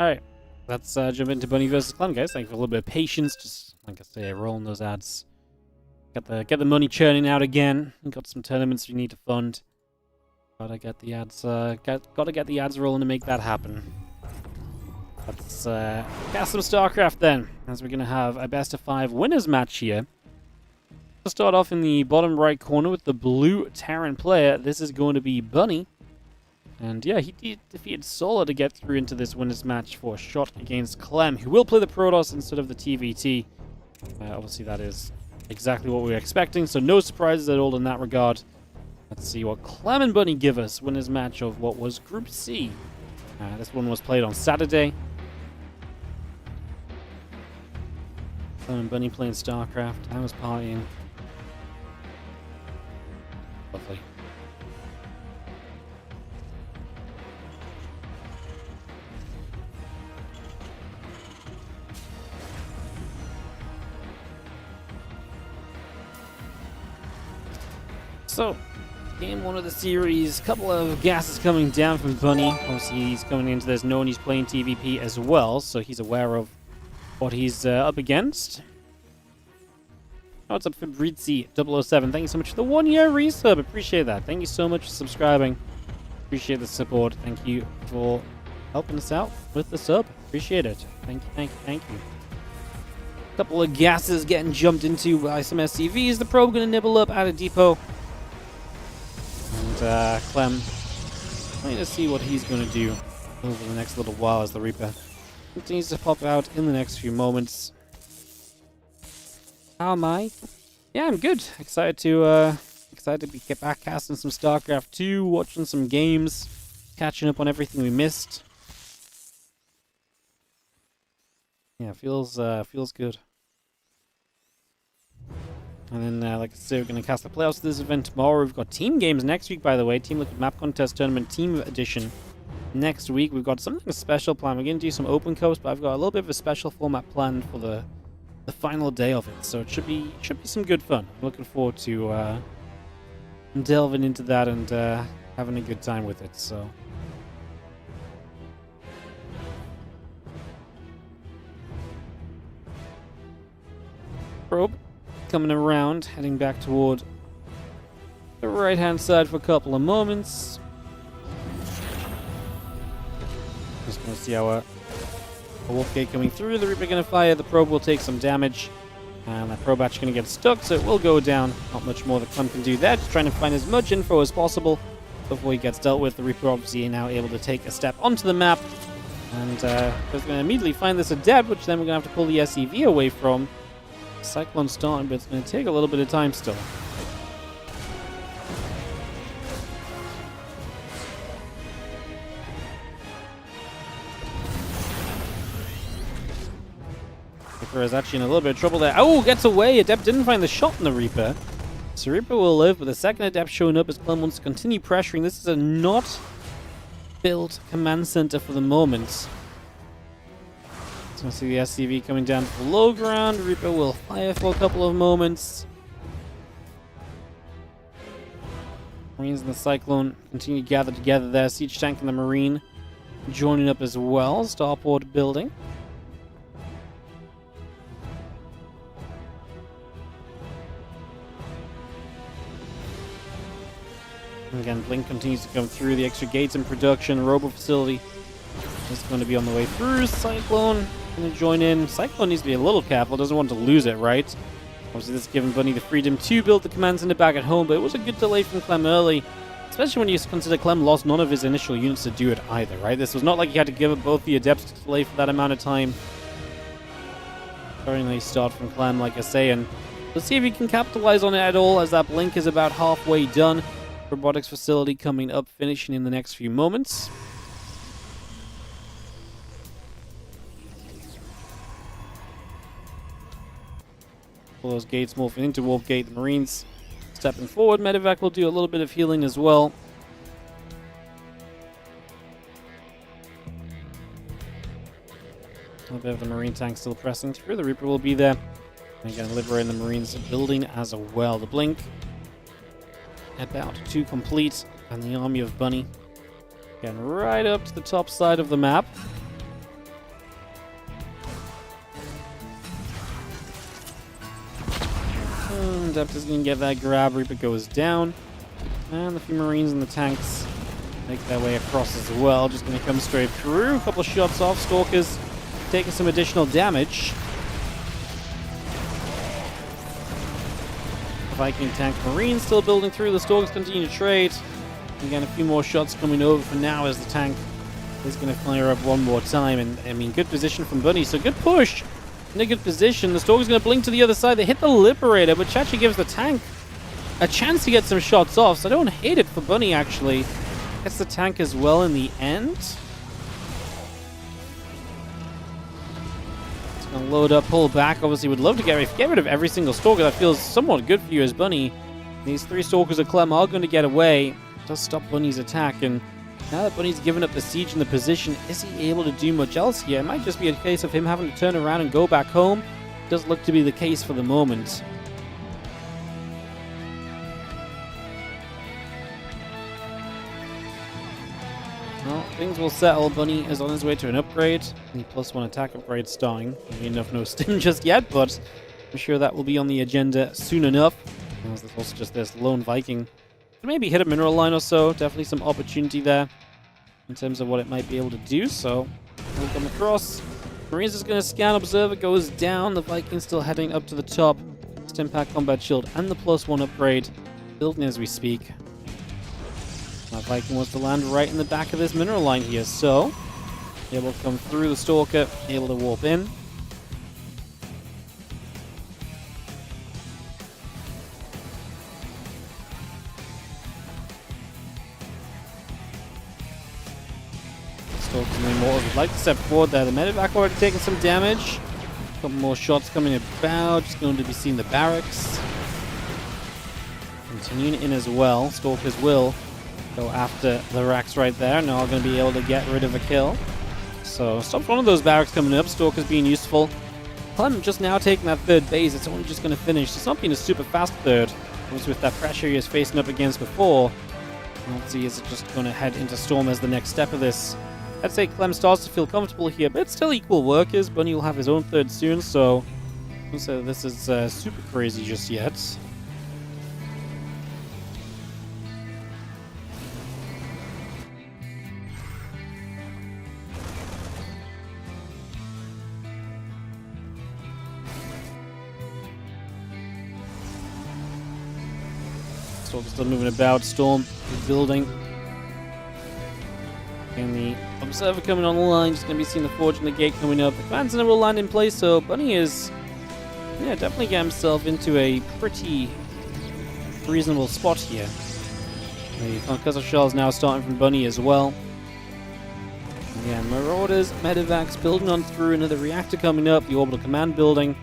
Alright, let's jump into Bunny versus Clem, guys. Thank you for a little bit of patience. Just, like I say, rolling those ads. Get the money churning out again. We've got some tournaments we need to fund. Gotta get the ads, gotta get the ads rolling to make that happen. Let's cast some StarCraft then, as we're gonna have a best of 5 winners match here. We'll start off in the bottom right corner with the blue Terran player. This is going to be Bunny. And yeah, he defeated Solar to get through into this winners match for a shot against Clem, who will play the Protoss instead of the TVT. Obviously that is exactly what we were expecting, so no surprises at all in that regard. Let's see what Clem and Bunny give us. Winners match of what was Group C. This one was played on Saturday. Clem and Bunny playing StarCraft. I was partying. Lovely. So, game 1 of the series, couple of gases coming down from Bunny. Obviously, he's coming into this knowing he's playing TVP as well, so he's aware of what he's up against. Oh, what's up, Fabrizzi007? Thank you so much for the 1-year resub. Appreciate that. Thank you so much for subscribing. Appreciate the support. Thank you for helping us out with the sub. Appreciate it. Thank you, thank you, thank you. Couple of gases getting jumped into by some SCVs. The probe gonna nibble up out of depot. And Clem trying to see what he's going to do over the next little while as the Reaper continues to pop out in the next few moments. How am I? Yeah, I'm good. Excited to get back casting some StarCraft 2, watching some games, catching up on everything we missed. Yeah, feels good. And then, like I said, we're going to cast the playoffs to this event tomorrow. We've got team games next week, by the way. Team Liquid Map Contest Tournament Team Edition next week. We've got something special planned. We're going to do some open coast, but I've got a little bit of a special format planned for the final day of it. So it should be some good fun. I'm looking forward to delving into that and having a good time with it. So probe coming around, heading back toward the right-hand side for a couple of moments. Just going to see how a Wolfgate coming through. The Reaper going to fire. The probe will take some damage. And that probe actually going to get stuck, so it will go down. Not much more that Clem can do there. Just trying to find as much info as possible before he gets dealt with. The Reaper obviously now able to take a step onto the map. And we're going to immediately find this adept, which then we're going to have to pull the SCV away from. Cyclone starting, but it's going to take a little bit of time still. Reaper is actually in a little bit of trouble there. Oh, gets away! Adept didn't find the shot in the Reaper. So Reaper will live, but the second Adept showing up as Clem wants to continue pressuring. This is a not built command center for the moment. So I see the SCV coming down to the low ground. Reaper will fire for a couple of moments. Marines and the Cyclone continue to gather together there. Siege Tank and the Marine joining up as well. Starport building. Again, Blink continues to come through. The extra gates in production. Robo facility is going to be on the way through. Cyclone going to join in. Cyclone needs to be a little careful. Doesn't want to lose it, right? Obviously, this is giving Bunny the freedom to build the command center back at home, but it was a good delay from Clem early. Especially when you consider Clem lost none of his initial units to do it either, right? This was not like he had to give up both the Adepts to delay for that amount of time. Very nice start from Clem, like I say, and let's see if he can capitalize on it at all, as that blink is about halfway done. Robotics facility coming up, finishing in the next few moments. All those gates morphing into warp gate. The Marines stepping forward. Medevac will do a little bit of healing as well. A little bit of the Marine tank still pressing through. The Reaper will be there. And again, liberating the Marines building as well. The blink about to complete. And the army of Bunny again right up to the top side of the map. Adept is going to get that grab. Reaper goes down. And the few Marines and the tanks make their way across as well. Just going to come straight through. A couple of shots off. Stalkers taking some additional damage. Viking tank Marines still building through. The Stalkers continue to trade. Again, a few more shots coming over for now as the tank is going to fire up one more time. And I mean, good position from Bunny. So good push. In a good position. The Stalker's going to blink to the other side. They hit the Liberator, but Chachi gives the tank a chance to get some shots off. So I don't hate it for Bunny, actually. Gets the tank as well in the end. It's going to load up, pull back. Obviously, would love to get rid of every single Stalker. That feels somewhat good for you as Bunny. These 3 Stalkers of Clem are going to get away. It does stop Bunny's attack, and now that Bunny's given up the siege in the position, is he able to do much else here? It might just be a case of him having to turn around and go back home. It does look to be the case for the moment. Well, things will settle. Bunny is on his way to an upgrade. The +1 attack upgrade starting. Enough no stim just yet, but I'm sure that will be on the agenda soon enough. There's also just this lone Viking. Maybe hit a mineral line or so. Definitely some opportunity there in terms of what it might be able to do. So we'll come across. Marines is going to scan. Observer goes down. The Viking's still heading up to the top. Stimpack combat shield and the +1 upgrade building as we speak. That Viking wants to land right in the back of this mineral line here. So able to come through the Stalker. Able to warp in. Stalkers and Immortals would like to step forward there. The Medevac already taking some damage. A couple more shots coming about. Just going to be seeing the barracks. Continuing in as well. Stalkers will go after the racks right there. Now going to be able to get rid of a kill. So stops one of those barracks coming up. Stalkers being useful. Clem just now taking that 3rd base. It's only just going to finish. It's not being a super fast 3rd. Obviously with that pressure he was facing up against before. Let's see, is it just going to head into Storm as the next step of this? I'd say Clem starts to feel comfortable here, but it's still equal workers. Bunny will have his own 3rd soon, so I won't say this is super crazy just yet. Stalker's still moving about. Storm is building. And the Observer coming on the line, just going to be seeing the Forge and the Gate coming up. The Command Center will land in place, so Bunny is, definitely getting himself into a pretty reasonable spot here. The Concussive Shell is now starting from Bunny as well. Again, Marauders, Medevacs building on through. Another reactor coming up, the Orbital Command building.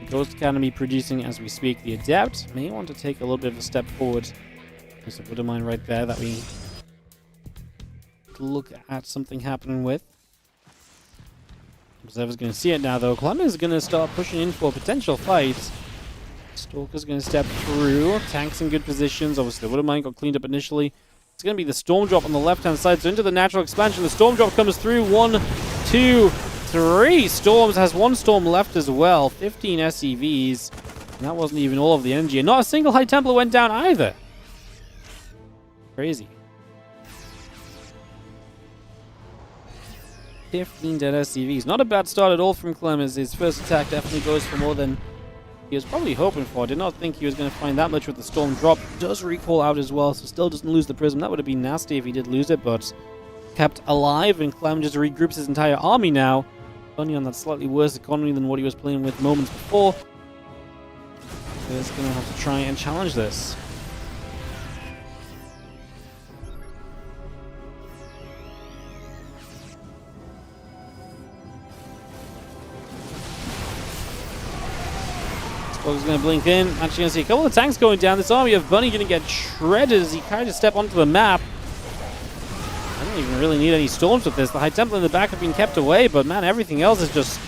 The Ghost Academy producing as we speak. The Adept may want to take a little bit of a step forward. There's a bit of mine right there that we look at something happening with. Observer's going to see it now, though. Clem is going to start pushing in for a potential fight. Stalker's going to step through. Tanks in good positions. Obviously, the Widowmine got cleaned up initially. It's going to be the Storm Drop on the left-hand side. So into the natural expansion. The Storm Drop comes through. 1, 2, 3 Storms. Has 1 Storm left as well. 15 SCVs. And that wasn't even all of the energy. And not a single High Templar went down either. Crazy. 15 dead SCVs. Not a bad start at all from Clem, as his first attack definitely goes for more than he was probably hoping for. I did not think he was going to find that much with the Storm Drop. Does recall out as well, so still doesn't lose the Prism. That would have been nasty if he did lose it, but kept alive, and Clem just regroups his entire army now. Bunny on that slightly worse economy than what he was playing with moments before. He's going to have to try and challenge this. He's going to blink in. Actually, going to see a couple of tanks going down. This army of Bunny going to get shredded as he kind of step onto the map. I don't even really need any storms with this. The High Temple in the back have been kept away, but man, everything else is just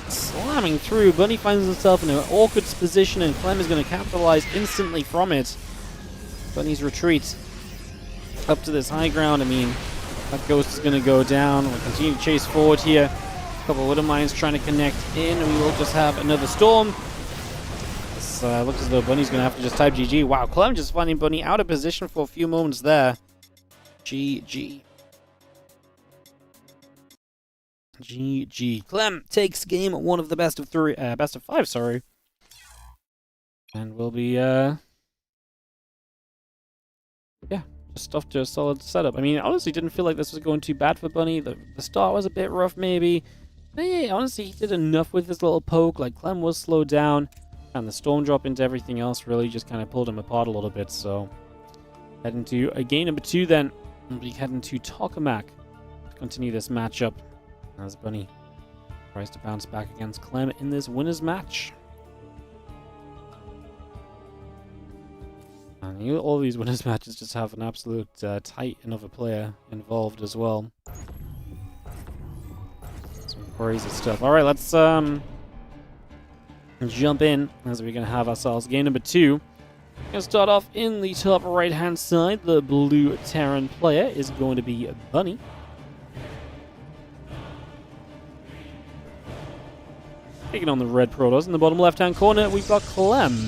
slamming through. Bunny finds himself in an awkward position, and Clem is going to capitalize instantly from it. Bunny's retreat up to this high ground. I mean, that ghost is going to go down. We'll continue to chase forward here. A couple of Widow Mines trying to connect in, and we will just have another storm. Looks as though Bunny's going to have to just type GG. Wow, Clem just finding Bunny out of position for a few moments there. GG. GG. Clem takes game 1 of the best of 5, sorry. And we'll be, yeah, just off to a solid setup. I mean, honestly, didn't feel like this was going too bad for Bunny. The start was a bit rough, maybe. But yeah, honestly, he did enough with this little poke. Like, Clem was slowed down. And the storm drop into everything else really just kind of pulled him apart a little bit. So, heading to game number 2 then. We'll be heading to Tokamak to continue this matchup as Bunny tries to bounce back against Clem in this winner's match. And all these winners matches just have an absolute titan of a player involved as well. Some crazy stuff. Alright, let's jump in as we're going to have ourselves game number 2. We're going to start off in the top right hand side. The blue Terran player is going to be Bunny. Taking on the red Protoss. In the bottom left hand corner, we've got Clem.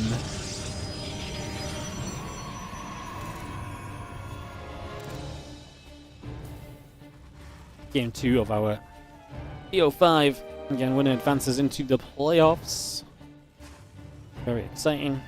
Game 2 of our EO5. Again, winner advances into the playoffs. Very exciting.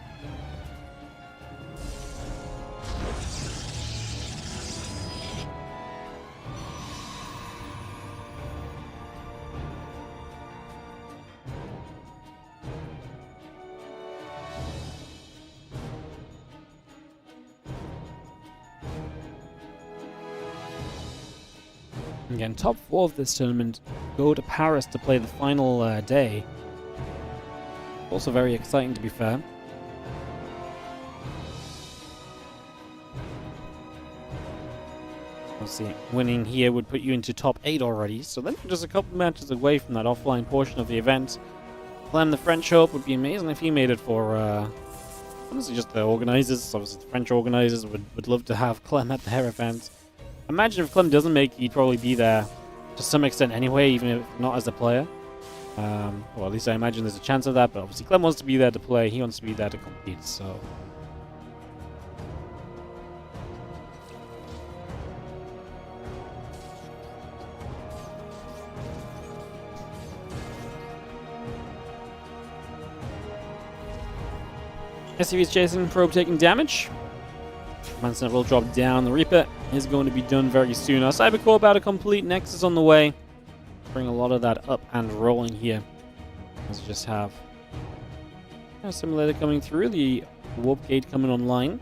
Again, top 4 of this tournament go to Paris to play the final day. Also very exciting, to be fair. Obviously, winning here would put you into top 8 already, so then you're just a couple matches away from that offline portion of the event. Clem, the French Hope, would be amazing if he made it for, honestly, just the organizers. Obviously, the French organizers would love to have Clem at their event. Imagine if Clem doesn't make it, he'd probably be there to some extent anyway, even if not as a player. Well, at least I imagine there's a chance of that, but obviously Clem wants to be there to play, he wants to be there to compete, so... SCV is chasing, probe taking damage. Command Center will drop down. The Reaper is going to be done very soon. Our Cybercore about to complete. Nexus on the way. Bring a lot of that up and rolling here. Let's just have a simulator coming through. The warp gate coming online.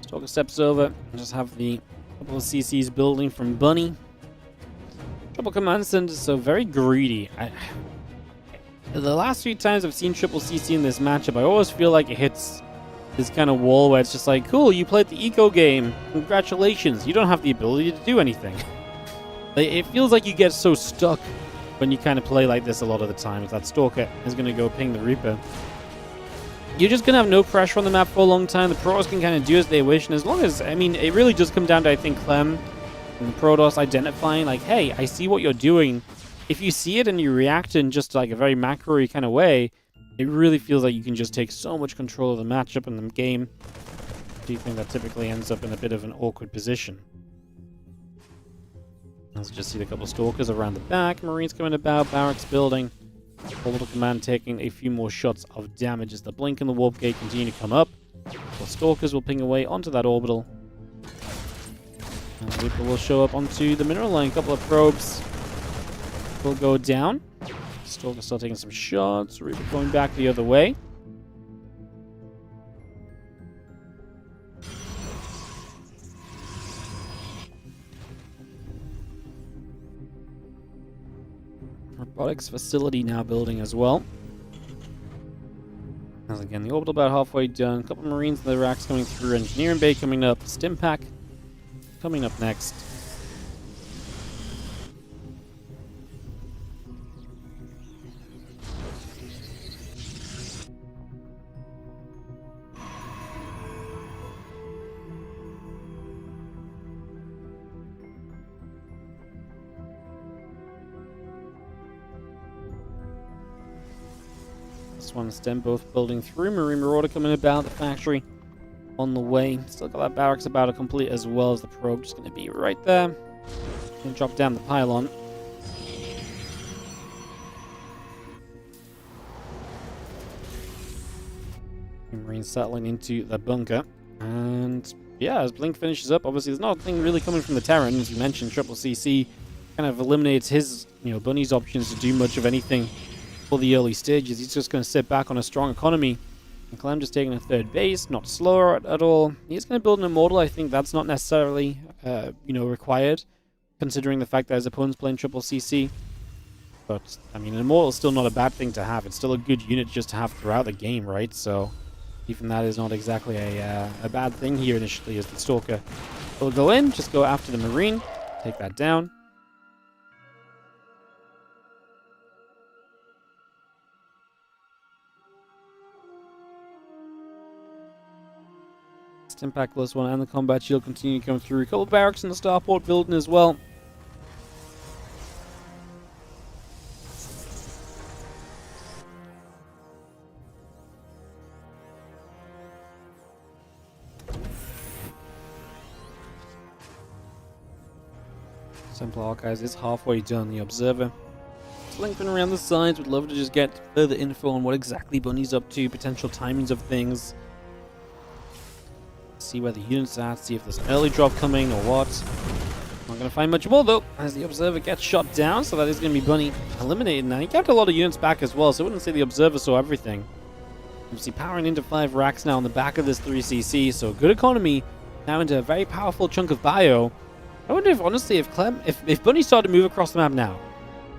Stalker steps over and just have the couple of CCs building from Bunny. Triple Command Center is so very greedy. The last few times I've seen triple CC in this matchup, I always feel like it hits this kind of wall where it's just like, cool, you played the eco game. Congratulations. You don't have the ability to do anything. It feels like you get so stuck when you kind of play like this a lot of the times. That Stalker is going to go ping the Reaper. You're just going to have no pressure on the map for a long time. The Protoss can kind of do as they wish. And as long as, I mean, it really does come down to, I think, Clem and the Protoss identifying, like, hey, I see what you're doing. If you see it and you react in just like a very macro-y kind of way, it really feels like you can just take so much control of the matchup and the game. do you think that typically ends up in a bit of an awkward position? Let's just see a couple of stalkers around the back. Marines coming about, barracks building. Orbital command taking a few more shots of damage as the blink and the warp gate continue to come up. The stalkers will ping away onto that orbital. And the Reaper will show up onto the mineral line. A couple of probes will go down. Stalker still taking some shots. Reaper going back the other way. Robotics facility now building as well. As again, the orbital about halfway done. A couple of Marines in the racks coming through. Engineering bay coming up. Stim pack coming up next. This one stem both building through. Marine Marauder coming about the factory on the way. Still got that barracks about to complete as well as the probe. Just going to be right there. Going to drop down the pylon. Marines settling into the bunker. And yeah, as Blink finishes up, obviously there's nothing really coming from the Terran. As you mentioned, Triple CC kind of eliminates his, Bunny's options to do much of anything for the early stages. He's just going to sit back on a strong economy. And Clem just taking a third base, not slower at all. He's going to build an Immortal. I think that's not necessarily, required, considering the fact that his opponent's playing Triple CC. But, I mean, an Immortal is still not a bad thing to have. It's still a good unit just to have throughout the game, right? So, even that is not exactly a bad thing here initially, as the Stalker will go in, just go after the Marine, take that down. Impact plus one and the combat shield continue to come through. A couple of barracks in the starport building as well. Templar Archives is halfway done. The Observer slinking around the sides. Would love to just get further info on what exactly Bunny's up to, potential timings of things. See where the units are, see if there's an early drop coming or what. Not going to find much more though, as the Observer gets shot down, so that is going to be Bunny eliminated now. He kept a lot of units back as well, so I wouldn't say the Observer saw everything. Obviously powering into 5 racks now on the back of this 3cc, so good economy, now into a very powerful chunk of bio. I wonder if, honestly, if Bunny started to move across the map now,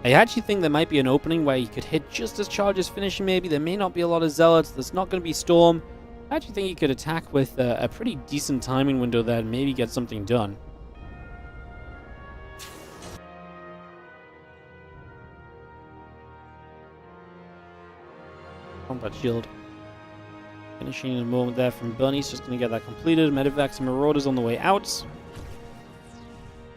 I actually think there might be an opening where he could hit just as charges finishing maybe. There may not be a lot of Zealots, there's not going to be Storm. I actually think he could attack with a pretty decent timing window there and maybe get something done. Combat shield. Finishing in a moment there from Bunny. He's just going to get that completed. Medivacs and Marauders on the way out. So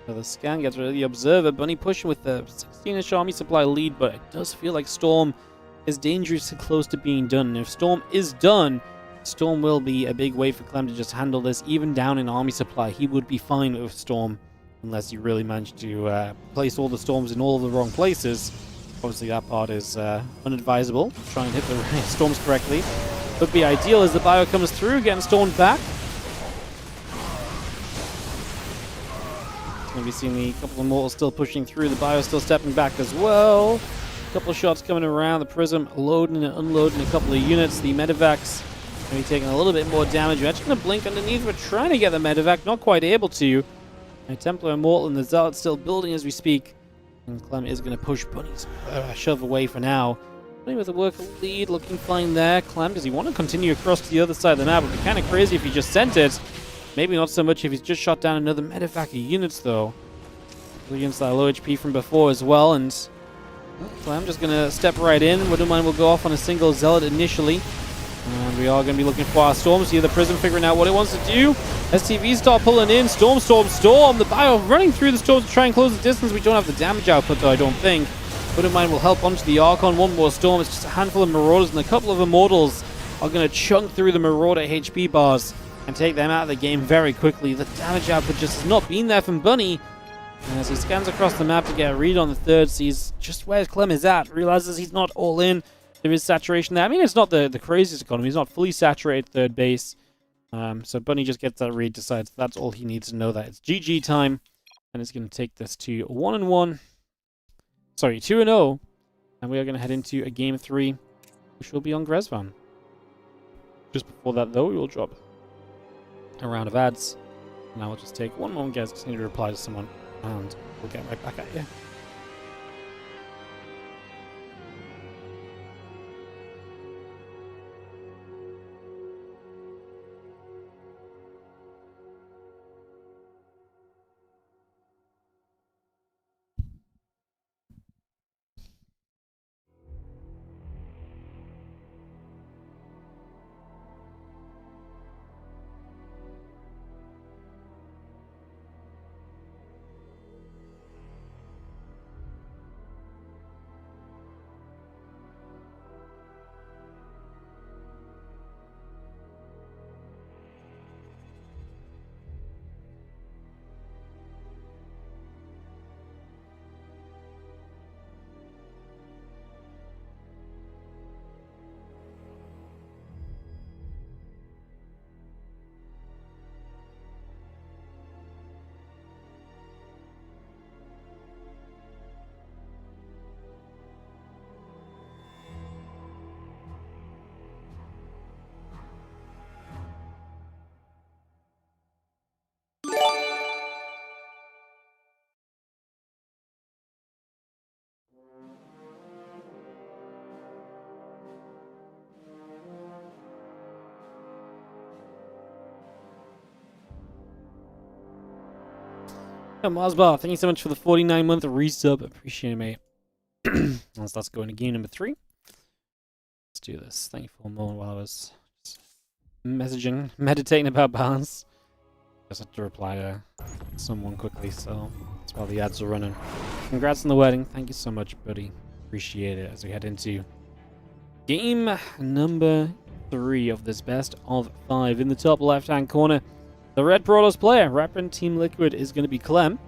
the scan gets rid of the Observer. Bunny pushing with the 16-ish army supply lead, but it does feel like Storm is dangerously close to being done. And if Storm is done, Storm will be a big way for Clem to just handle this. Even down in army supply, he would be fine with Storm, unless you really manage to place all the Storms in all of the wrong places. Obviously, that part is unadvisable. Try and hit the Storms correctly. Would be ideal as the bio comes through, getting stormed back. Going to be seeing a couple of mortals still pushing through. The bio still stepping back as well. A couple of shots coming around. The Prism loading and unloading a couple of units. The Medivacs maybe taking a little bit more damage. We're actually going to blink underneath. We're trying to get the Medivac, not quite able to. And Templar Immortal and the Zealot still building as we speak. And Clem is going to push Bunny's shove away for now. Bunny with a worker lead, looking fine there. Clem, does he want to continue across to the other side of the map? It would be kind of crazy if he just sent it. Maybe not so much if he's just shot down another Medivac of units, though. Against that low HP from before as well. And Clem just going to step right in. Wouldn't will go off on a single Zealot initially. And we are going to be looking for our Storms here. The Prism figuring out what it wants to do. STVs start pulling in. Storm, Storm, Storm. The bio running through the Storm to try and close the distance. We don't have the damage output, though, I don't think. Wouldn't will help onto the Archon. One more Storm. It's just a handful of Marauders, and a couple of Immortals are going to chunk through the Marauder HP bars. and take them out of the game very quickly. The damage output just has not been there from Bunny. And as he scans across the map to get a read on the third, sees just where Clem is at, realizes he's not all in. There is saturation there. I mean, it's not the craziest economy. He's not fully saturated third base. So Bunny just gets that read, decides that's all he needs to know, that it's GG time. And it's going to take this to 1-1. Sorry, 2-0. And we are going to head into a game 3, which will be on Gresvan. Just before that, though, we will drop a round of ads. And I will just take one moment, guys, continue to reply to someone. And we'll get right back at you. Mosbar, thank you so much for the 49-month resub. Appreciate it, mate. Let's go into game number 3. Let's do this. Thank you for a moment while I was just meditating about balance. Just had to reply to someone quickly, so that's while the ads are running. Congrats on the wedding. Thank you so much, buddy. Appreciate it as we head into game number 3 of this best of 5. In the top left-hand corner, the Red Brawlers player, repping Team Liquid, is going to be Clem.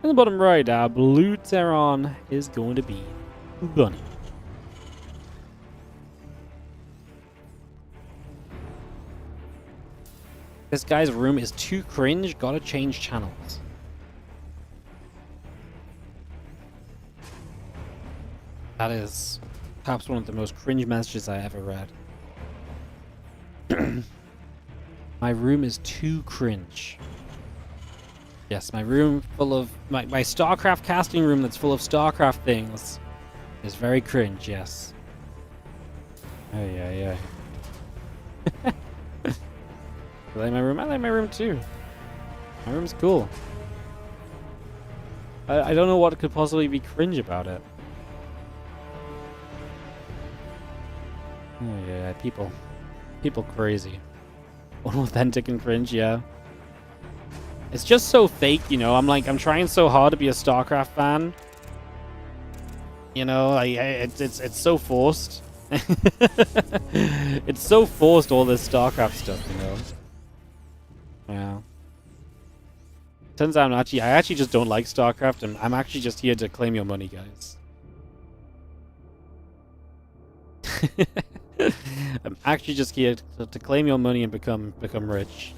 In the bottom right, our blue Terran is going to be Bunny. This guy's room is too cringe, gotta change channels. That is perhaps one of the most cringe messages I ever read. My room is too cringe. Yes, my room full of... My StarCraft casting room that's full of StarCraft things is very cringe, yes. Oh, yeah. I like my room. I like my room too. My room's cool. I don't know what could possibly be cringe about it. Oh, yeah, people crazy. Unauthentic and cringe, yeah. It's just so fake, you know. I'm trying so hard to be a StarCraft fan. You know, it's so forced. It's so forced, all this StarCraft stuff, you know. Yeah. Turns out I actually just don't like StarCraft, and I'm actually just here to claim your money, guys. I'm actually just here to claim your money and become rich.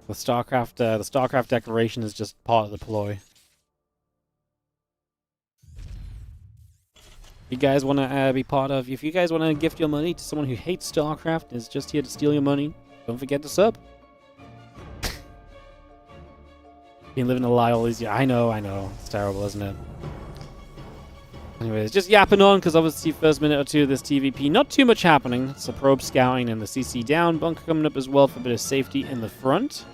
The StarCraft decoration is just part of the ploy. You guys want to be part of? If you guys want to gift your money to someone who hates StarCraft and is just here to steal your money, don't forget to sub. Been living a lie all these years. I know. It's terrible, isn't it? Anyways, just yapping on, because obviously first minute or two of this TVP, not too much happening. It's a probe scouting and the CC down. Bunker coming up as well for a bit of safety in the front.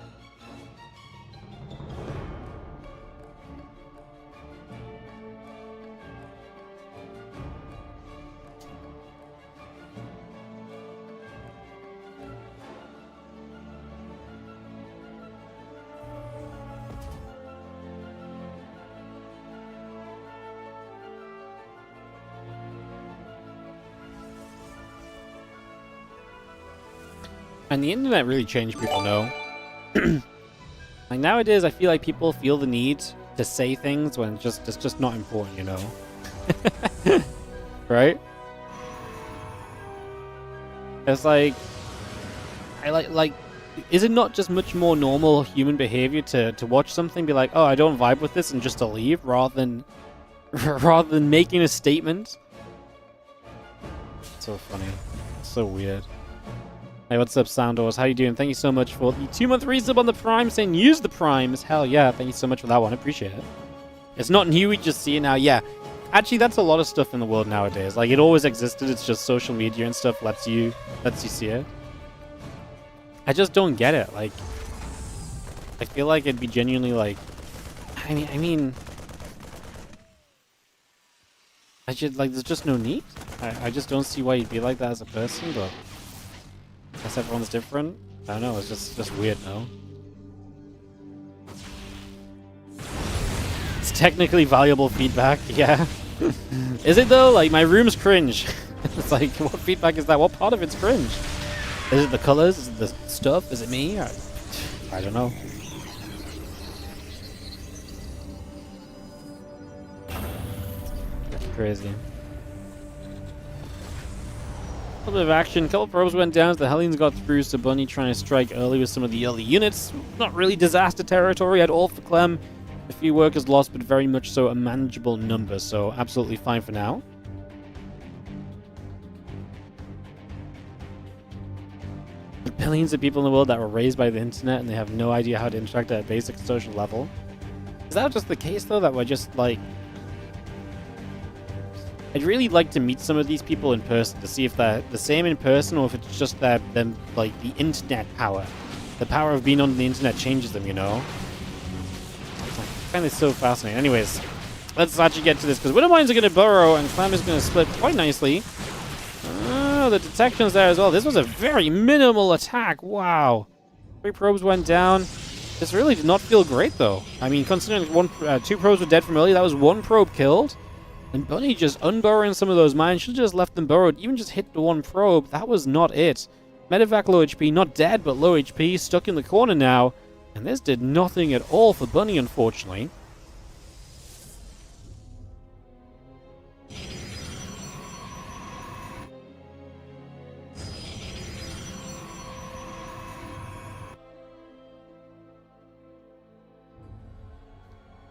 And the internet really changed people, know. Like nowadays, I feel like people feel the need to say things when it's just not important, you know. Right? It's like, I like, is it not just much more normal human behavior to watch something, be like, oh, I don't vibe with this, and just to leave, rather than making a statement? So funny. So weird. Hey, what's up, Soundors? How you doing? Thank you so much for the 2-month resub on the Prime, saying use the Primes. Hell yeah, thank you so much for that one. I appreciate it. It's not new, we just see it now. Yeah. Actually, that's a lot of stuff in the world nowadays. Like, it always existed, it's just social media and stuff lets you see it. I just don't get it. Like, I feel like it'd be genuinely like, I mean, I should, like, there's just no need. I just don't see why you'd be like that as a person, but I guess everyone's different. I don't know, it's just weird, no? It's technically valuable feedback, yeah. Is it though? Like, my room's cringe. It's like, what feedback is that? What part of it's cringe? Is it the colors? Is it the stuff? Is it me? I don't know. Crazy. A little bit of action. A couple of probes went down as the Hellions got through, so Bunny trying to strike early with some of the early units. Not really disaster territory at all for Clem. A few workers lost, but very much so a manageable number, so absolutely fine for now. Billions of people in the world that were raised by the internet and they have no idea how to interact at a basic social level. Is that just the case, though, that we're just, like... I'd really like to meet some of these people in person to see if they're the same in person or if it's just that them, like, the internet power. The power of being on the internet changes them, you know? I find this so fascinating. Anyways, let's actually get to this, because Widow Mines are going to burrow and Clem is going to split quite nicely. Oh, the detection's there as well. This was a very minimal attack. Wow. 3 probes went down. This really did not feel great, though. I mean, considering 2 probes were dead from early, that was 1 probe killed. And Bunny just unburrowing some of those mines. Should have just left them burrowed. Even just hit the 1 probe. That was not it. Medevac low HP. Not dead, but low HP. Stuck in the corner now. And this did nothing at all for Bunny, unfortunately.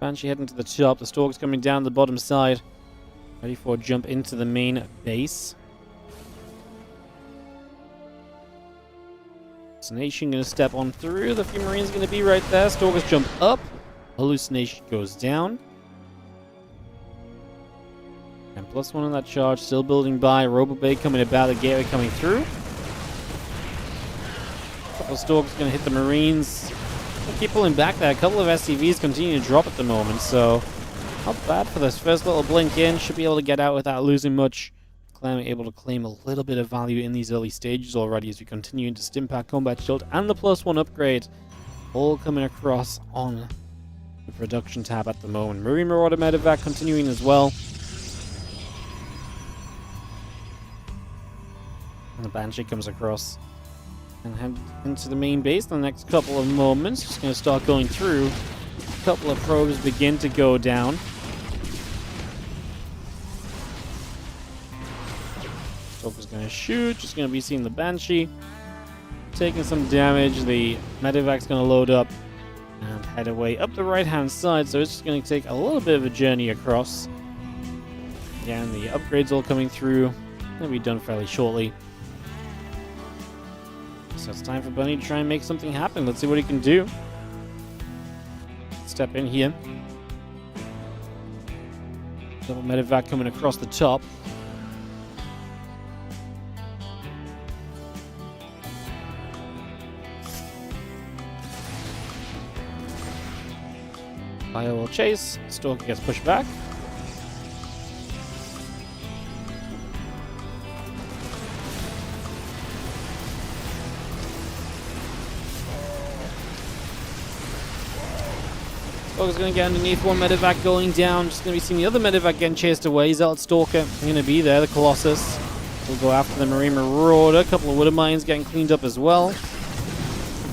Banshee heading to the top. The Stork's coming down the bottom side. Ready for a jump into the main base. Hallucination going to step on through. The few Marines going to be right there. Stalkers jump up. Hallucination goes down. And +1 on that charge. Still building by. Robobay coming about. The gateway coming through. A couple of Stalkers going to hit the Marines. Keep pulling back there. A couple of SCVs continue to drop at the moment, so not bad for this first little blink in. Should be able to get out without losing much. Clem able to claim a little bit of value in these early stages already as we continue into Stimpack Combat Shield and the +1 upgrade. All coming across on the production tab at the moment. Marine Marauder Medevac continuing as well. And the Banshee comes across and head into the main base in the next couple of moments. Just going to start going through. A couple of probes begin to go down. Stalker's going to shoot. Just going to be seeing the Banshee taking some damage. The Medevac's going to load up and head away up the right-hand side. So it's just going to take a little bit of a journey across. Again, the upgrades all coming through. They'll be done fairly shortly. So it's time for Bunny to try and make something happen. Let's see what he can do. Step in here. Double Medevac coming across the top. Fire will chase. Stalker gets pushed back. Stalker's going to get underneath. 1 Medevac going down. Just going to be seeing the other Medevac getting chased away. Zealot Stalker going to be there. The Colossus We'll go after the Marine Marauder. A couple of Widow Mines getting cleaned up as well.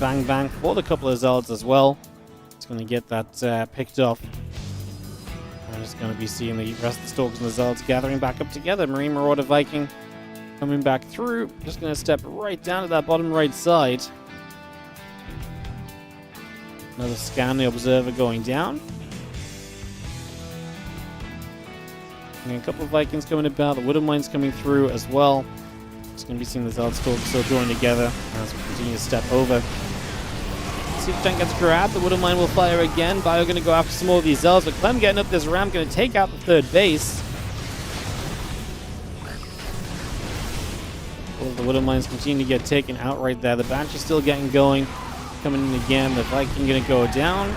Bang bang for the couple of Zealots as well. It's going to get that picked up. I'm just going to be seeing the rest of the Stalkers and the Zealots gathering back up together. Marine Marauder Viking coming back through. Just going to step right down to that bottom right side. Another scan, the Observer going down. And a couple of Vikings coming about. The Widow Mines coming through as well. Just going to be seeing the Zealot Stalkers still joining together as we continue to step over. See if the tank gets grabbed. The Widow Mine will fire again. Bio going to go after some more of these Zealots, but Clem getting up this ramp, going to take out the third base. All of the Widow Mines continue to get taken out right there. The Banshee still getting going. Coming in again. The Viking going to go down.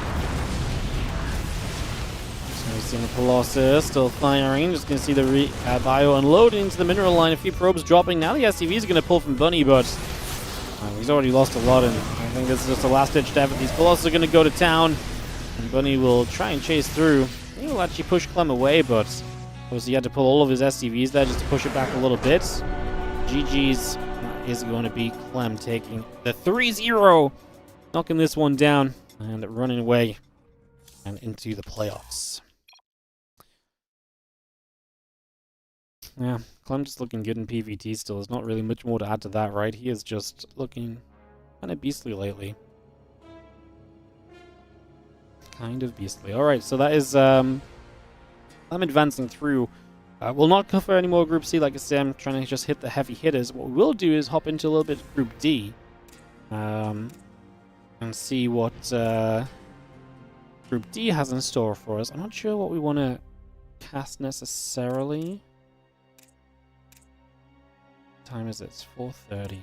Just going to see the Colossus still firing. Just going to see the Bio unloading into the mineral line. A few probes dropping. Now the SCVs are going to pull from Bunny, but he's already lost a lot, and I think this is just a last-ditch effort. These Colossus are going to go to town, and Bunny will try and chase through. He will actually push Clem away, but obviously he had to pull all of his SCVs there just to push it back a little bit. GG's is going to be Clem taking the 3-0, knocking this one down, and running away and into the playoffs. Yeah, Clem just looking good in PvT still. There's not really much more to add to that, right? He is just looking kind of beastly lately. Kind of beastly. Alright, so that is, I'm advancing through. We'll not cover any more Group C, like I said. I'm trying to just hit the heavy hitters. What we'll do is hop into a little bit of Group D. And see what Group D has in store for us. I'm not sure what we want to necessarily. What time is it? It's 4:30.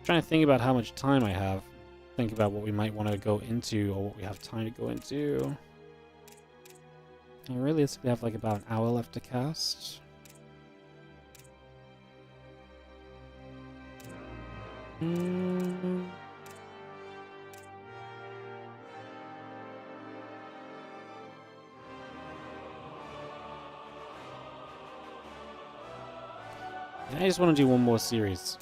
Trying to think about how much time I have. Think about what we might want to go into or what we have time to go into. I realistically have like about an hour left to cast. I just want to do one more series.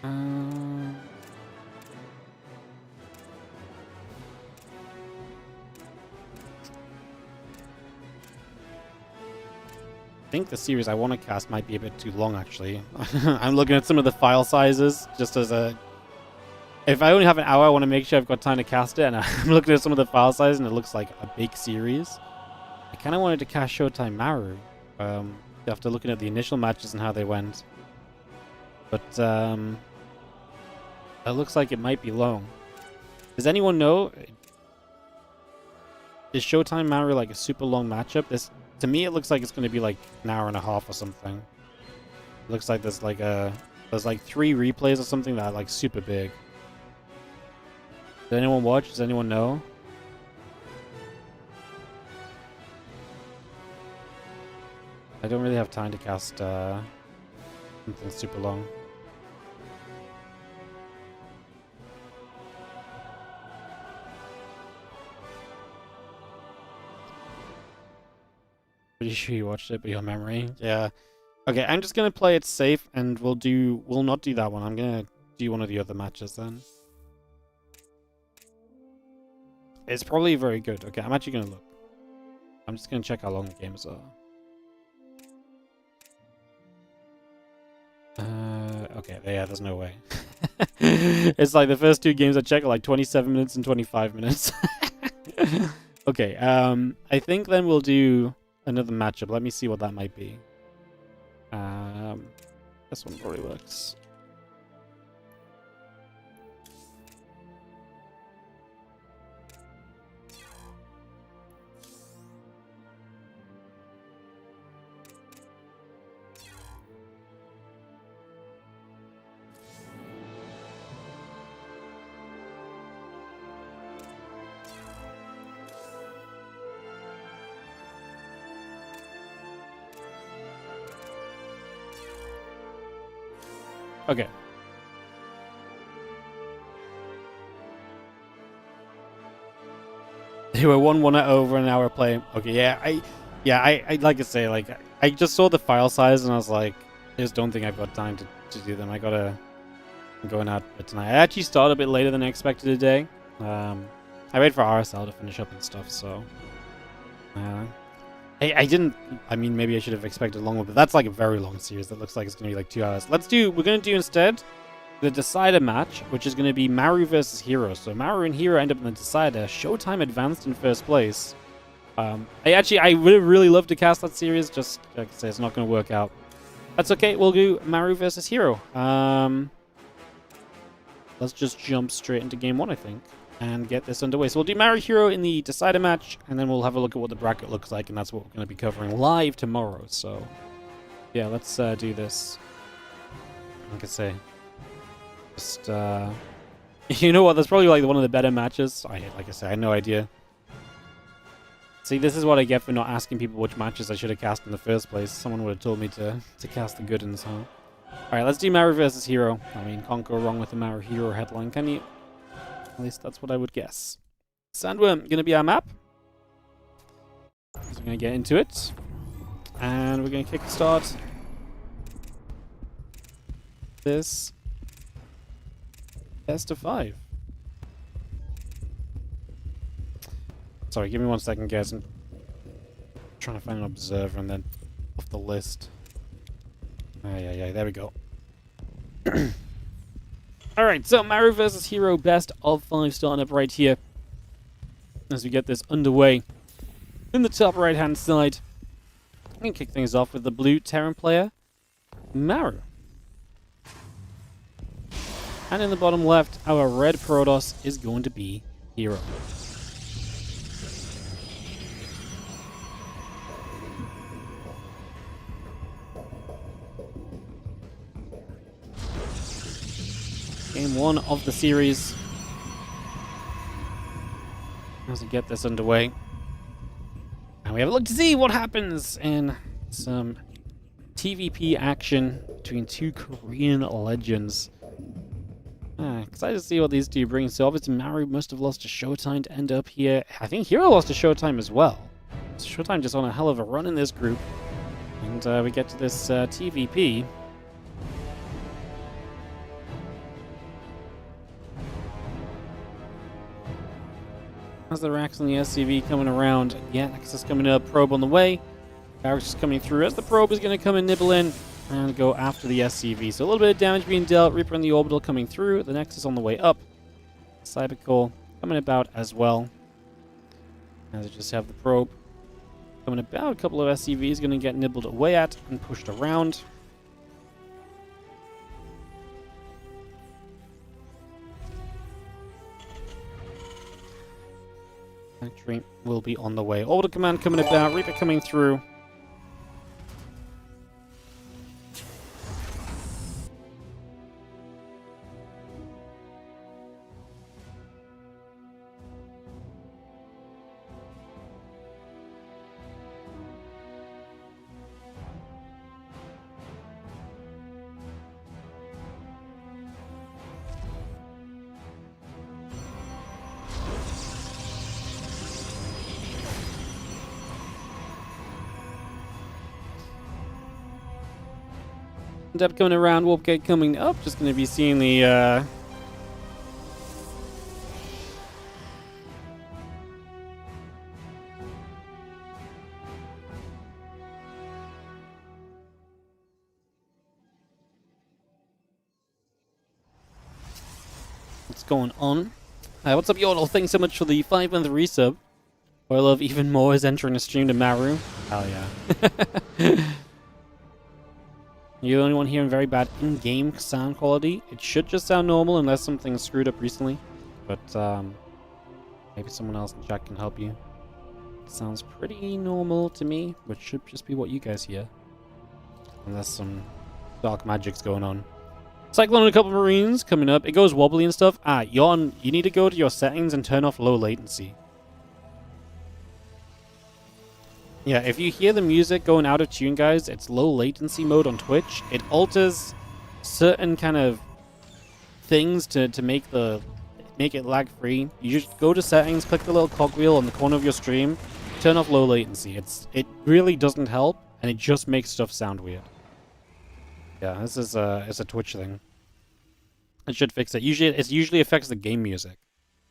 I think the series I want to cast might be a bit too long, actually. I'm looking at some of the file sizes, just as a... If I only have an hour, I want to make sure I've got time to cast it, and I'm looking at some of the file sizes, and it looks like a big series. I kind of wanted to cast Showtime Maru, after looking at the initial matches and how they went. But, it looks like it might be long. Does anyone know? Is Showtime Maru like a super long matchup? To me, it looks like it's going to be like an hour and a half or something. It looks like there's like 3 replays or something that are like super big. Did anyone watch? Does anyone know? I don't really have time to cast something super long. Pretty sure you watched it, but your memory. Yeah. Okay, I'm just gonna play it safe, and we'll not do that one. I'm gonna do one of the other matches then. It's probably very good. Okay, I'm actually gonna look. I'm just gonna check how long the games are. Okay, yeah, there's no way. It's like the first 2 games I check are like 27 minutes and 25 minutes. Okay, I think then we'll do another matchup. Let me see what that might be. This one probably works. Okay. They were 1-1 at over an hour play. Okay, I like I say, like, I just saw the file size and I was like, I just don't think I've got time to do them. I'm going out tonight. I actually started a bit later than I expected today. I waited for RSL to finish up and stuff, so... I didn't... I mean, maybe I should have expected a long one, but that's like a very long series. That looks like it's going to be like 2 hours. We're going to do instead the decider match, which is going to be Maru versus Hero. So Maru and Hero end up in the decider. Showtime advanced in first place. I would have really loved to cast that series, just like I say, it's not going to work out. That's okay, we'll do Maru versus Hero. Let's just jump straight into game 1, I think, and get this underway. So we'll do Maru Hero in the decider match, and then we'll have a look at what the bracket looks like, and that's what we're going to be covering live tomorrow. So, yeah, let's do this. Like I say, just, you know what, that's probably like one of the better matches. Like I say, I had no idea. See, this is what I get for not asking people which matches I should have cast in the first place. Someone would have told me to cast the good ones, huh? Alright, let's do Maru versus Hero. I mean, can't go wrong with the Maru Hero headline, can you? At least that's what I would guess. Sandworm, gonna be our map. So we're gonna get into it. And we're gonna kickstart this best of 5. Sorry, give me 1 second, guys. I'm trying to find an observer and then off the list. Yeah, there we go. Alright, so Maru versus Hero best of 5 starting up right here. As we get this underway. In the top right hand side, I'm going to kick things off with the blue Terran player, Maru. And in the bottom left, our red Protoss is going to be Hero. Game 1 of the series. As we get this underway. And we have a look to see what happens in some TVP action between 2 Korean legends. Excited to see what these two bring. So obviously Maru must have lost to Showtime to end up here. I think Hero lost to Showtime as well. So Showtime just on a hell of a run in this group. And we get to this TVP. As the racks on the SCV coming around. Yeah, Nexus coming up, probe on the way. Barracks is coming through as the probe is going to come and nibble in and go after the SCV. So a little bit of damage being dealt. Reaper in the orbital coming through. The Nexus on the way up. Cybercore coming about as well. As we just have the probe coming about. A couple of SCVs going to get nibbled away at and pushed around. Factory will be on the way. Orbital command coming about. Reaper coming through. Deb coming around, Warpgate coming up. Just going to be seeing the what's going on. What's up, y'all? Thanks so much for the 5-month resub. What I love even more is entering a stream to Maru. Hell yeah. You're the only one hearing very bad in-game sound quality. It should just sound normal unless something screwed up recently. But maybe someone else in chat can help you. It sounds pretty normal to me, which should just be what you guys hear. Unless some dark magic's going on. Cyclone and a couple of Marines coming up. It goes wobbly and stuff. You need to go to your settings and turn off low latency. Yeah, if you hear the music going out of tune, guys, it's low latency mode on Twitch. It alters certain kind of things to make make it lag-free, you just go to settings, click the little cogwheel on the corner of your stream, turn off low latency. It really doesn't help, and it just makes stuff sound weird. Yeah, this is it's a Twitch thing. It should fix it. It usually affects the game music.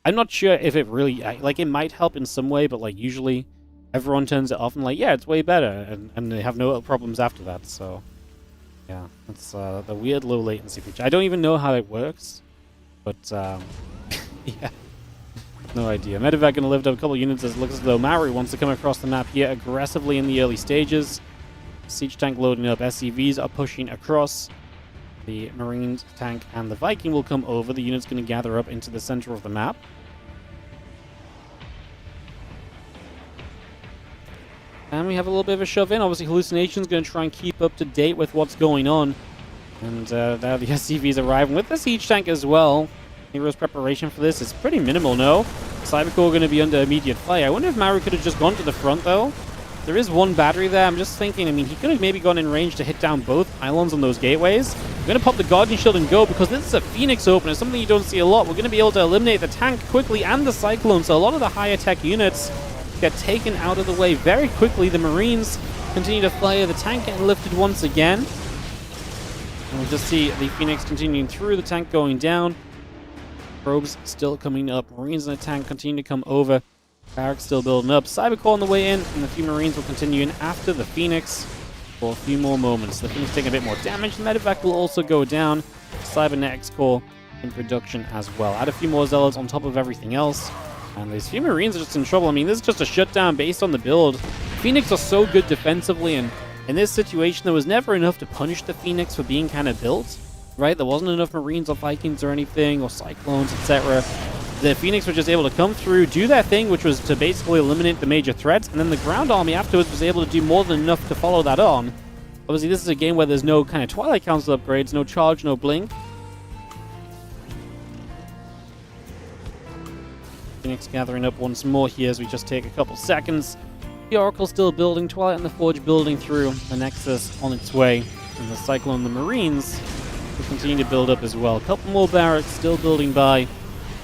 I'm not sure if it really, like, it might help in some way, but, like, usually everyone turns it off and, like, yeah, it's way better, and they have no problems after that, so, yeah, it's the weird low latency feature. I don't even know how it works, but, yeah, no idea. Medevac going to lift up a couple units as it looks as though Maru wants to come across the map here aggressively in the early stages. Siege tank loading up, SCVs are pushing across. The Marines tank and the Viking will come over. The unit's going to gather up into the center of the map. And we have a little bit of a shove in. Obviously, Hallucination's going to try and keep up to date with what's going on. And now the SCVs arriving with the siege tank as well. Hero's preparation for this is pretty minimal, no? Cybercore going to be under immediate fire. I wonder if Maru could have just gone to the front, though. There is one battery there. I'm just thinking, I mean, he could have maybe gone in range to hit down both pylons on those gateways. We're going to pop the Guardian Shield and go, because this is a Phoenix opener, something you don't see a lot. We're going to be able to eliminate the tank quickly and the Cyclone, so a lot of the higher tech units get taken out of the way very quickly. The Marines continue to fire. The tank getting lifted once again. And we'll just see the Phoenix continuing through, the tank going down. Probes still coming up. Marines and the tank continue to come over. Barracks still building up. Cybercore on the way in, and a few Marines will continue in after the Phoenix for a few more moments. The Phoenix taking a bit more damage. The Medevac will also go down. Cybernetics core in production as well. Add a few more Zealots on top of everything else. And these few Marines are just in trouble. I mean, this is just a shutdown based on the build. Phoenix are so good defensively, and in this situation, there was never enough to punish the Phoenix for being kind of built. Right? There wasn't enough Marines or Vikings or anything, or Cyclones, etc. The Phoenix were just able to come through, do their thing, which was to basically eliminate the major threats, and then the ground army afterwards was able to do more than enough to follow that on. Obviously, this is a game where there's no kind of Twilight Council upgrades, no charge, no blink. Phoenix gathering up once more here as we just take a couple seconds. The Oracle still building, Twilight and the Forge building through, the Nexus on its way, and the Cyclone and the Marines will continue to build up as well. A couple more barracks still building by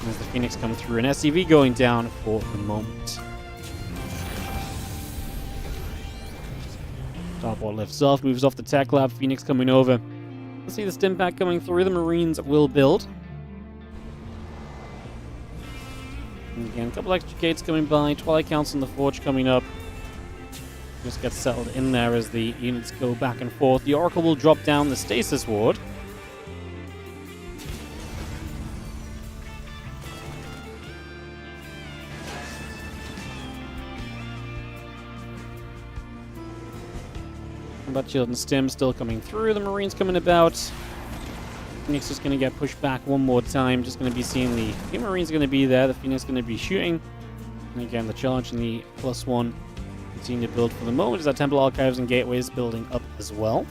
as the Phoenix come through. An SCV going down for the moment. Starboard lifts off, moves off the tech lab. Phoenix coming over. Let's see the stim pack coming through. The Marines will build. And again, a couple extra gates coming by. Twilight Council and the Forge coming up. Just get settled in there as the units go back and forth. The Oracle will drop down the Stasis Ward. Combat Shield and Stim still coming through. The Marines coming about. Phoenix just going to get pushed back one more time. Just going to be seeing the Marines going to be there. The Phoenix going to be shooting. And again, the charge and the +1 continue to build for the moment. As our Temple Archives and Gateways building up as well.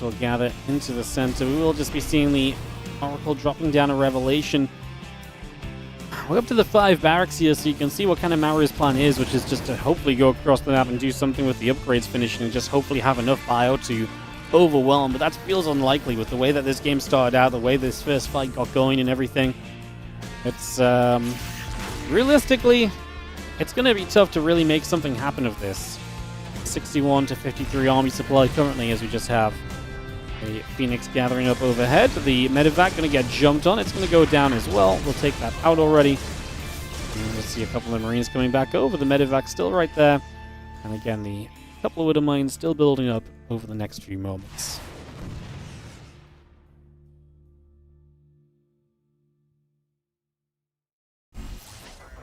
Will gather into the center. We will just be seeing the Oracle dropping down a Revelation. We're up to the 5 barracks here, so you can see what kind of Maru's plan is, which is just to hopefully go across the map and do something with the upgrades finishing and just hopefully have enough bio to overwhelm. But that feels unlikely with the way that this game started out, the way this first fight got going and everything. It's realistically, it's going to be tough to really make something happen of this. 61 to 53 army supply currently, as we just have. The Phoenix gathering up overhead. The Medevac going to get jumped on. It's going to go down as well. We'll take that out already. And we'll see a couple of Marines coming back over. The Medevac still right there. And again, the couple of Widow Mines still building up over the next few moments.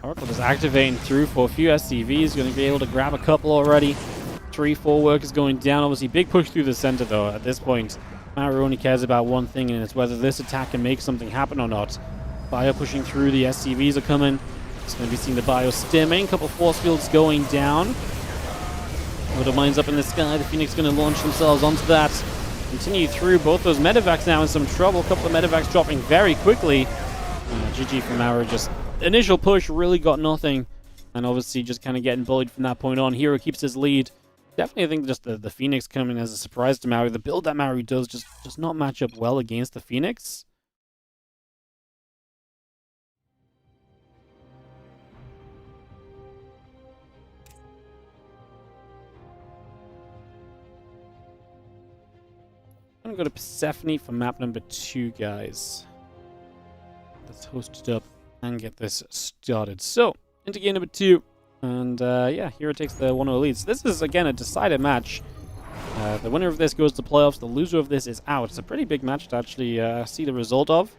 Oracle just activating through for a few SCVs. Going to be able to grab a couple already. 3-4 workers going down. Obviously, big push through the center, though. At this point, Maru only cares about one thing, and it's whether this attack can make something happen or not. Bio pushing through. The SCVs are coming. It's going to be seeing the Bio stimming. A couple force fields going down. Widow Mines up in the sky. The Phoenix going to launch themselves onto that. continue through. Both those medevacs now in some trouble. A couple of medevacs dropping very quickly. GG from Maru. Just initial push really got nothing. And obviously just kind of getting bullied from that point on. Hero keeps his lead. Definitely, I think just the Phoenix coming as a surprise to Maru. The build that Maru does just does not match up well against the Phoenix. I'm going to go to Persephone for map number 2, guys. Let's host it up and get this started. So, into game number 2. And, yeah, Hero takes the 1-0 lead. So this is, again, a decided match. The winner of this goes to playoffs. The loser of this is out. It's a pretty big match to actually see the result of.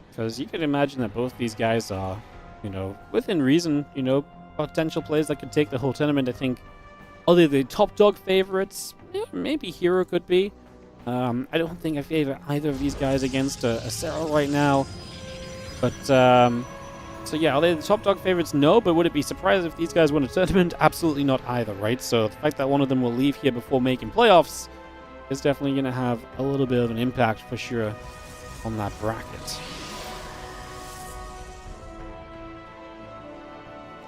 Because you can imagine that both these guys are, you know, within reason, you know, potential players that could take the whole tournament. I think, are they the top dog favorites? Yeah, maybe Hero could be. I don't think I favor either of these guys against a Serral right now. But, so yeah, are they the top dog favorites? No, but would it be surprised if these guys won a tournament? Absolutely not either, right? So the fact that one of them will leave here before making playoffs is definitely going to have a little bit of an impact for sure on that bracket.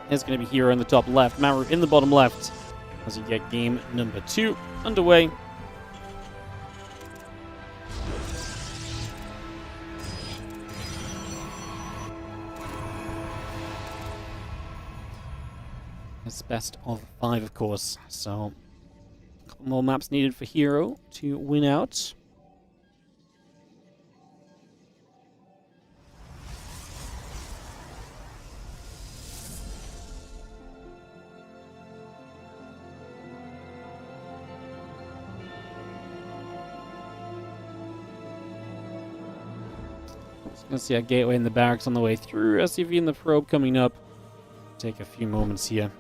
It's going to be Hero in the top left, Maru in the bottom left as you get game number 2 underway. It's best of 5, of course. So, a couple more maps needed for Hero to win out. Let's see a gateway in the barracks on the way through. SCV and the probe coming up. Take a few moments here.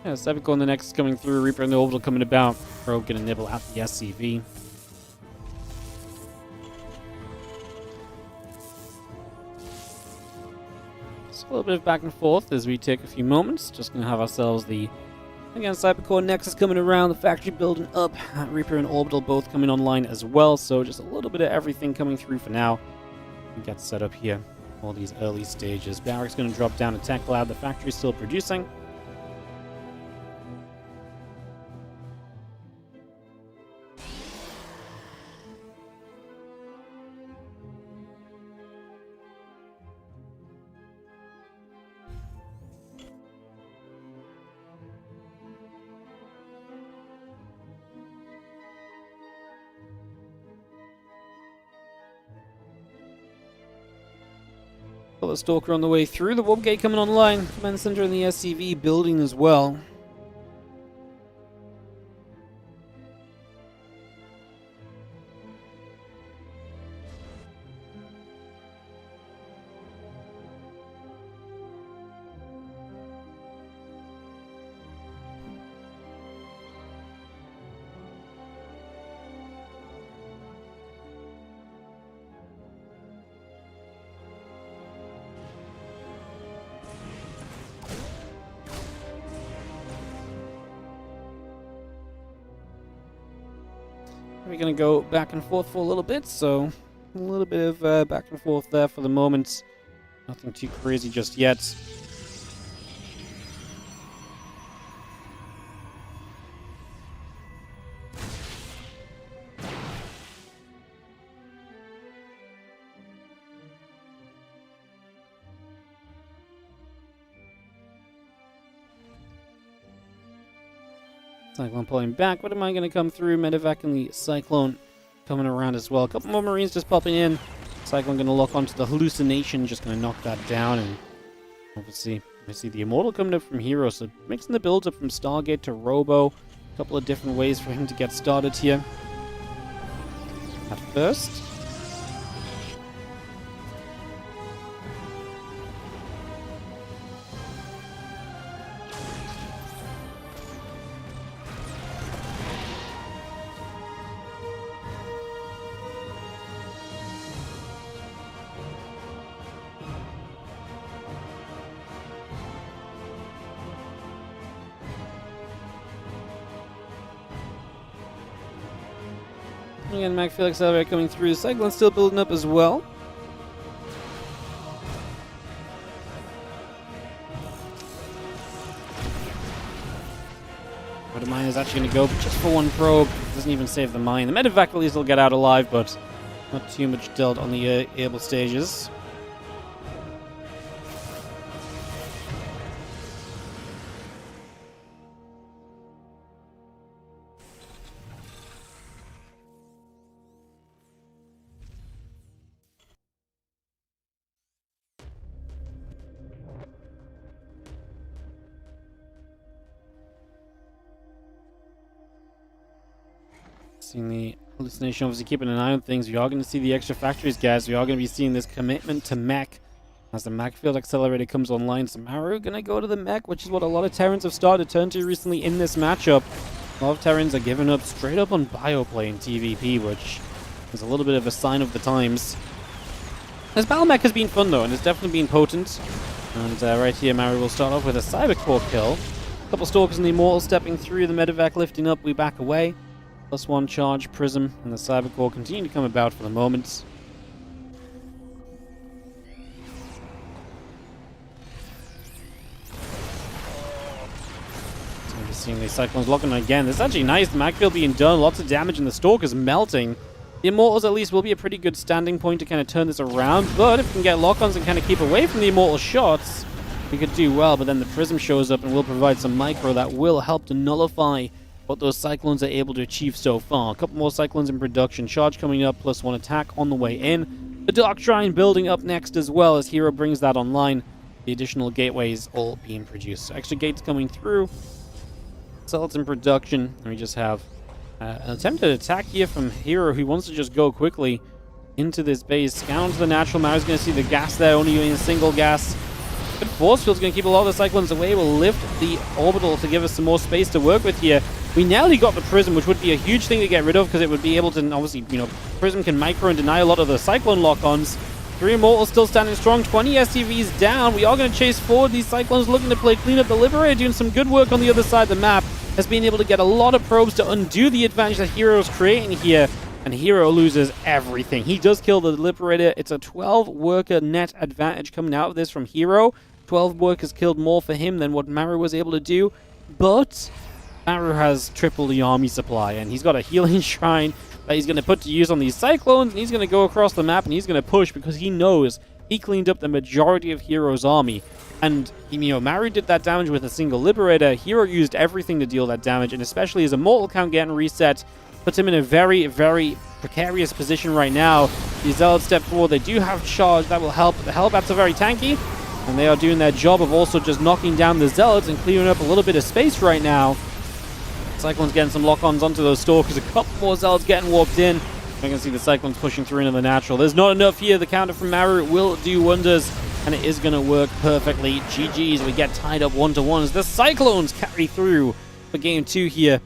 Yeah, Sepico and the next coming through. Reaper and the Orbital coming about. Probe gonna nibble at the SCV. So a little bit of back and forth as we take a few moments. Just gonna have ourselves the, again, Cybercore Nexus coming around, the factory building up. Reaper and Orbital both coming online as well. So just a little bit of everything coming through for now. We get set up here. All these early stages. Barrack's gonna drop down to Tech Lab. The factory's still producing. The Stalker on the way through. The Warp Gate coming online. Command Center and the SCV building as well. We're going to go back and forth for a little bit, so a little bit of back and forth there for the moment. Nothing too crazy just yet. Cyclone pulling back. What am I going to come through? Medevac and the Cyclone coming around as well. A couple more Marines just popping in. Cyclone going to lock onto the Hallucination. Just going to knock that down. And obviously, I see the Immortal coming up from Hero. So mixing the builds up from Stargate to Robo. A couple of different ways for him to get started here. At first. Again, Macfield Accelerator coming through. Cyclone's still building up as well. But the mine is actually going to go just for one probe. Doesn't even save the mine. The medevac will still get out alive, but not too much dealt on the able stages. Seeing the hallucination, obviously keeping an eye on things. We are going to see the extra factories, guys. We are going to be seeing this commitment to mech as the Macfield Accelerator comes online. So Maru going to go to the mech, which is what a lot of Terrans have started to turn to recently in this matchup. A lot of Terrans are giving up straight up on bioplay in TVP, which is a little bit of a sign of the times. This battle mech has been fun, though, and it's definitely been potent. And right here, Maru will start off with a Cybercore kill. A couple Stalkers and the Immortal stepping through, the medevac lifting up, we back away. +1 charge, Prism, and the Cybercore continue to come about for the moment. So we're seeing the Cyclones locking again. This is actually nice. The Macfield being done, lots of damage, and the Stalkers melting. The Immortals at least will be a pretty good standing point to kind of turn this around, but if we can get lock-ons and kind of keep away from the Immortal shots, we could do well. But then the Prism shows up and will provide some micro that will help to nullify what those Cyclones are able to achieve so far. A couple more Cyclones in production. Charge coming up, +1 attack on the way in. The Dark Shrine building up next as well as Hero brings that online. The additional gateways all being produced. So extra gates coming through. Cells in production. And we just have an attempted attack here from Hero, who wants to just go quickly into this base. Scan onto the natural. Maru's going to see the gas there, only using a single gas. Good force field's going to keep a lot of the Cyclones away. We'll lift the orbital to give us some more space to work with here. We nearly got the Prism, which would be a huge thing to get rid of because it would be able to, obviously, you know, Prism can micro and deny a lot of the Cyclone lock-ons. 3 Immortals still standing strong. 20 SCVs down. We are going to chase forward. These Cyclones looking to play clean up. The Liberator doing some good work on the other side of the map. Has been able to get a lot of probes to undo the advantage that Hero's creating here. And Hero loses everything. He does kill the Liberator. It's a 12-worker net advantage coming out of this from Hero. 12 workers killed more for him than what Maru was able to do. But Maru has triple the army supply, and he's got a healing shrine that he's going to put to use on these Cyclones, and he's going to go across the map, and he's going to push because he knows he cleaned up the majority of Hero's army. And, you know, Maru did that damage with a single Liberator. Hero used everything to deal that damage, and especially his Immortal count getting reset puts him in a very, very precarious position right now. The Zealots step forward. They do have charge. That will help. The Hellbats are very tanky, and they are doing their job of also just knocking down the Zealots and clearing up a little bit of space right now. Cyclones getting some lock-ons onto those Stalkers. A couple more Zealots getting warped in. We can see the Cyclones pushing through into the natural. There's not enough here. The counter from Maru will do wonders, and it is going to work perfectly. GG's. We get tied up 1-1 as the Cyclones carry through for game 2 here.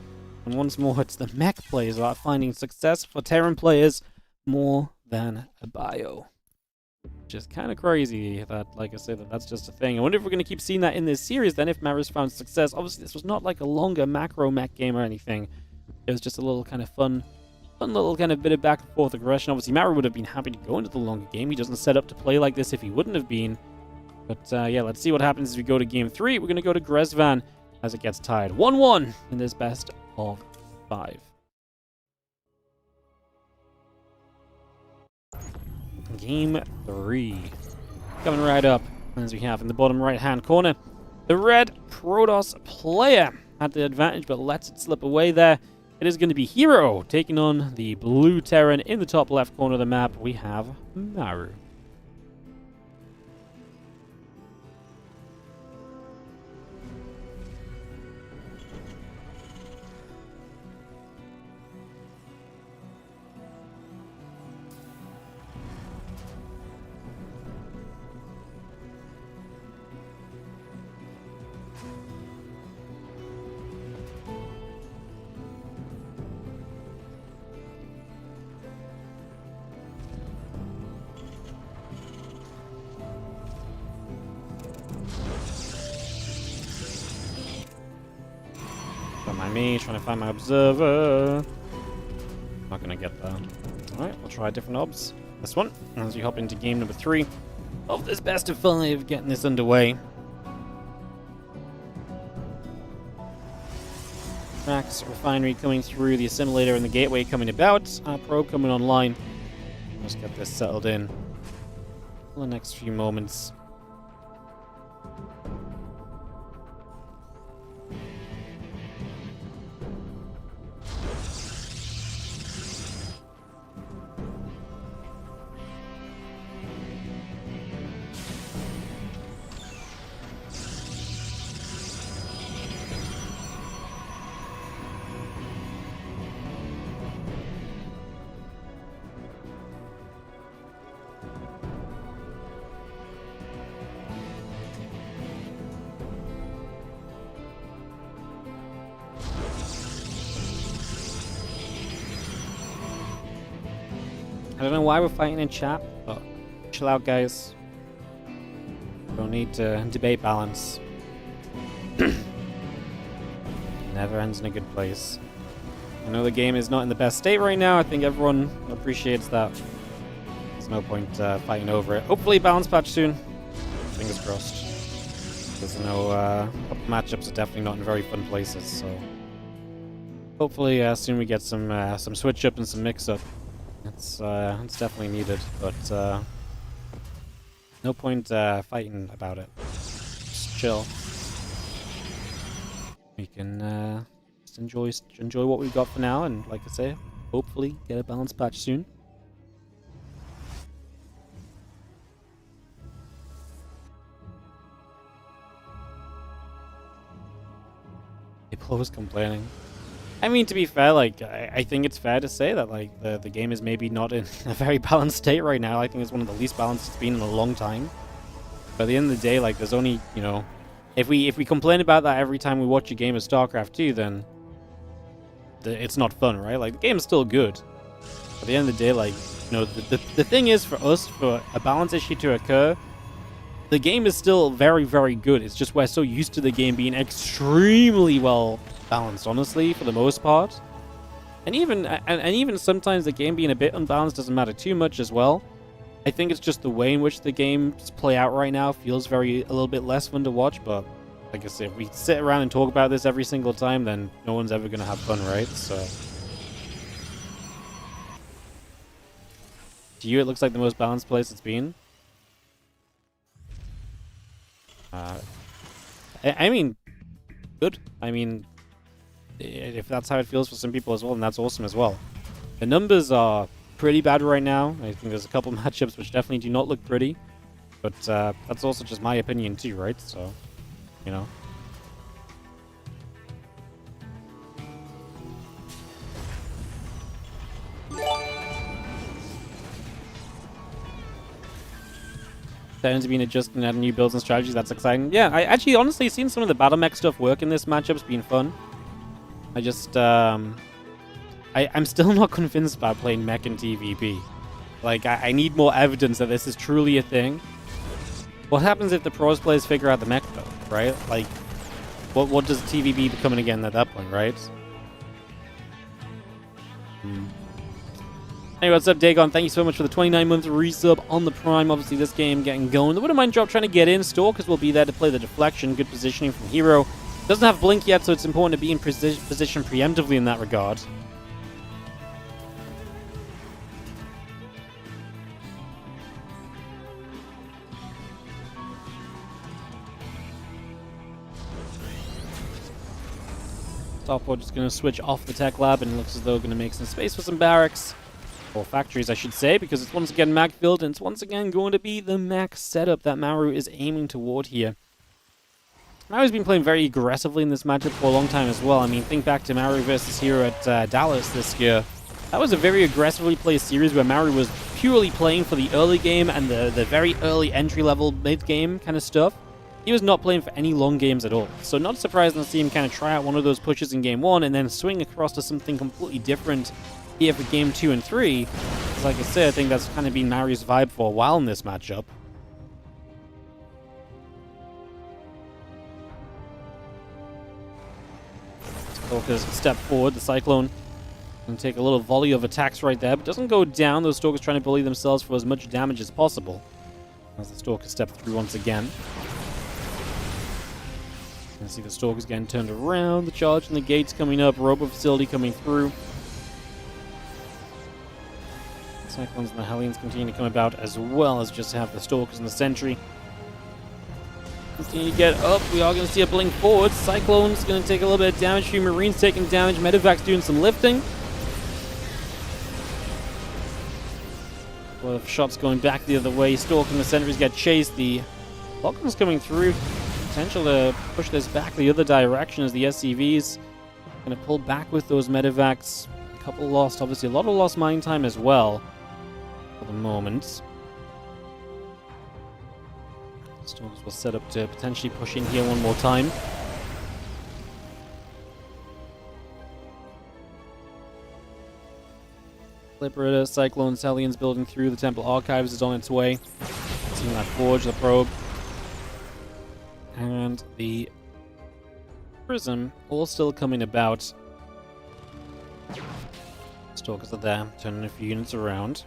And once more, it's the mech players that are finding success for Terran players more than a bio. Which is kind of crazy that, like I said, that's just a thing. I wonder if we're going to keep seeing that in this series then if Maru's found success. Obviously, this was not like a longer macro mech game or anything. It was just a little kind of fun little kind of bit of back and forth aggression. Obviously, Maru would have been happy to go into the longer game. He doesn't set up to play like this if he wouldn't have been. But yeah, let's see what happens as we go to game 3. We're going to go to Grezvan as it gets tied 1-1 in this best of 5. Game 3. Coming right up, as we have in the bottom right-hand corner. The red Protoss player had the advantage, but lets it slip away there. It is going to be Hero taking on the blue Terran. In the top left corner of the map, we have Maru. Don't mind me trying to find my observer. Not gonna get there. Alright, we'll try different obs. This one, as we hop into game number 3 of this best of 5, getting this underway. Max Refinery coming through, the assimilator and the gateway coming about, our probe coming online. Let's get this settled in for the next few moments. I don't know why we're fighting in chat, but chill out, guys. Don't need to debate balance. Never ends in a good place. I know the game is not in the best state right now. I think everyone appreciates that. There's no point fighting over it. Hopefully balance patch soon. Fingers crossed. Because I know matchups are definitely not in very fun places, so hopefully soon we get some switch up and some mix up. It's definitely needed, but no point fighting about it. Just chill. We can just enjoy what we've got for now, and like I say, hopefully get a balance patch soon. People was complaining. I mean, to be fair, like, I think it's fair to say that, like, the game is maybe not in a very balanced state right now. I think it's one of the least balanced it's been in a long time. But at the end of the day, like, there's only, you know, if we complain about that every time we watch a game of StarCraft 2, then it's not fun, right? Like, the game is still good. But at the end of the day, like, you know, the thing is, for us, for a balance issue to occur, the game is still very, very good. It's just we're so used to the game being extremely well balanced, honestly, for the most part. And even sometimes the game being a bit unbalanced doesn't matter too much as well. I think it's just the way in which the games play out right now feels a little bit less fun to watch, but like I said, if we sit around and talk about this every single time, then no one's ever going to have fun, right? So to you, it looks like the most balanced place it's been. I mean, good. I mean, if that's how it feels for some people as well, then that's awesome as well. The numbers are pretty bad right now. I think there's a couple matchups which definitely do not look pretty. But that's also just my opinion too, right? So, you know. Has been adjusting and adding new builds and strategies. That's exciting. Yeah, I actually honestly seen some of the battle mech stuff work in this matchup. It's been fun. I just I'm still not convinced about playing mech in TVP. Like, I need more evidence that this is truly a thing. What happens if the pros players figure out the mech though, right? Like, what does TVP becoming again at that point, right? Hey, what's up, Dagon? Thank you so much for the 29-month resub on the Prime. Obviously, this game getting going. The Wouldn't Mind Drop trying to get in. Stalkers will be there to play the deflection. Good positioning from Hero. Doesn't have Blink yet, so it's important to be in position preemptively in that regard. Starport is going to switch off the tech lab, and it looks as though going to make some space for some barracks. Or factories, I should say, because it's once again Mac filled, and it's once again going to be the Mac setup that Maru is aiming toward here. Maru's been playing very aggressively in this matchup for a long time as well. I mean, think back to Maru versus Hero at Dallas this year. That was a very aggressively played series where Maru was purely playing for the early game and the very early entry-level mid-game kind of stuff. He was not playing for any long games at all. So not surprising to see him kind of try out one of those pushes in game 1 and then swing across to something completely different here for game 2 and 3. Because like I said, I think that's kind of been Maru's vibe for a while in this matchup. Stalkers step forward, the Cyclone And take a little volley of attacks right there, but doesn't go down. Those Stalkers trying to bully themselves for as much damage as possible. As the Stalkers step through once again. You can see the Stalkers getting turned around. The charge and the gates coming up. Robo facility coming through. The Cyclones and the Hellions continue to come about, as well as just have the Stalkers and the Sentry. Continue to get up. We are going to see a blink forward. Cyclone's going to take a little bit of damage. Few Marines taking damage. Medevac's doing some lifting. A lot of shots going back the other way. Stalk and the sentries get chased. The Locken's coming through. Potential to push this back the other direction as the SCVs going to pull back with those medevacs. A couple lost, obviously a lot of lost mine time as well for the moment. Stalkers will set up to potentially push in here one more time. Liberator, Cyclones, Hellions building through. The Temple Archives is on its way. Seeing that Forge, the Probe, and the Prism all still coming about. Stalkers are there, turning a few units around.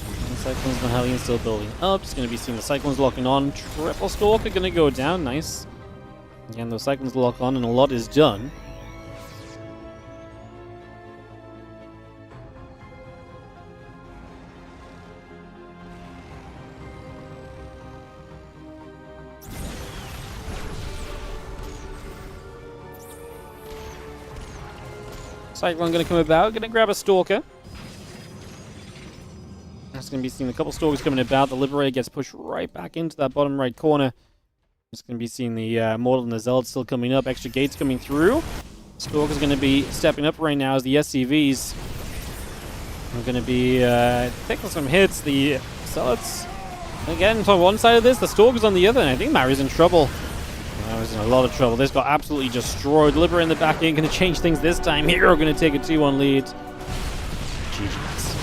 And Cyclones and the Hellions still building up. Just going to be seeing the Cyclones locking on. Triple Stalker going to go down. Nice. Again, those Cyclones lock on and a lot is done. Cyclone going to come about, going to grab a Stalker. That's going to be seeing a couple Stalkers coming about. The Liberator gets pushed right back into that bottom right corner. Just going to be seeing the Mortal and the Zealot still coming up. Extra gates coming through. Stalker's going to be stepping up right now as the SCVs are going to be taking some hits. The Zealots, again, on one side of this, the Stalker's on the other, and I think Maru's in trouble. Maru's in a lot of trouble. This got absolutely destroyed. Liberator in the back ain't going to change things this time. Hero going to take a 2-1 lead. GG's.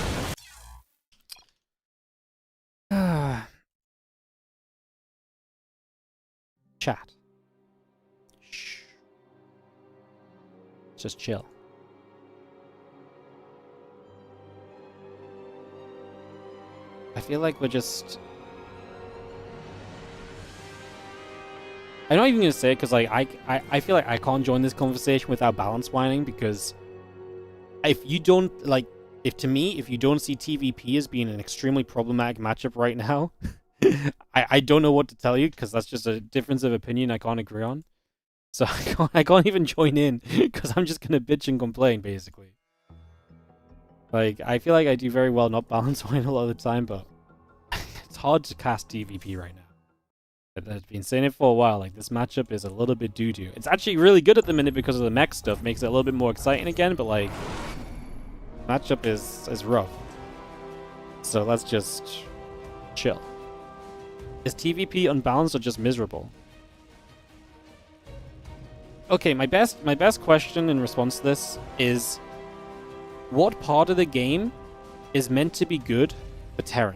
Chat. Shh. Just chill. I feel like we're just... I'm not even going to say it because like, I feel like I can't join this conversation without balance whining, because if you don't, like, if you don't see TVP as being an extremely problematic matchup right now, I don't know what to tell you, because that's just a difference of opinion I can't agree on. So I can't even join in, because I'm just going to bitch and complain, basically. Like, I feel like I do very well not balance whine a lot of the time, but it's hard to cast TVP right now. I've been saying it for a while, like, this matchup is a little bit doo-doo. It's actually really good at the minute because of the mech stuff, makes it a little bit more exciting again, but, like, matchup is rough. So let's just chill. Is TVP unbalanced or just miserable? Okay, my best question in response to this is, what part of the game is meant to be good for Terran?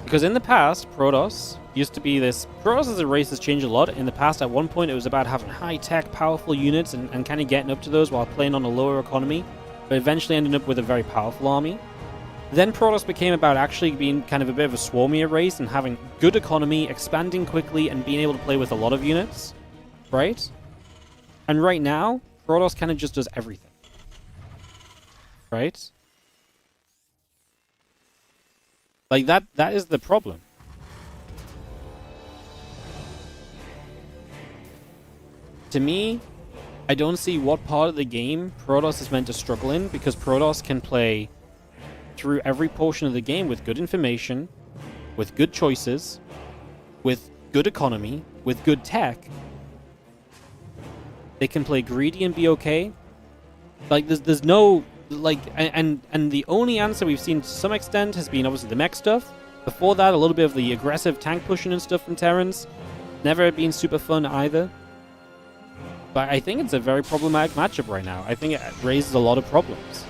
Because in the past, Protoss used to be this... Protoss as a race has changed a lot. In the past, at one point, it was about having high-tech, powerful units and kind of getting up to those while playing on a lower economy, but eventually ending up with a very powerful army. Then Protoss became about actually being kind of a bit of a swarmier race and having good economy, expanding quickly, and being able to play with a lot of units, right? And right now, Protoss kind of just does everything, right? Like, that is the problem. To me, I don't see what part of the game Protoss is meant to struggle in, because Protoss can play through every portion of the game with good information, with good choices, with good economy, with good tech. They can play greedy and be okay. Like, there's no... Like, and the only answer we've seen to some extent has been obviously the mech stuff. Before that, a little bit of the aggressive tank pushing and stuff from Terrans. Never been super fun either. But I think it's a very problematic matchup right now. I think it raises a lot of problems.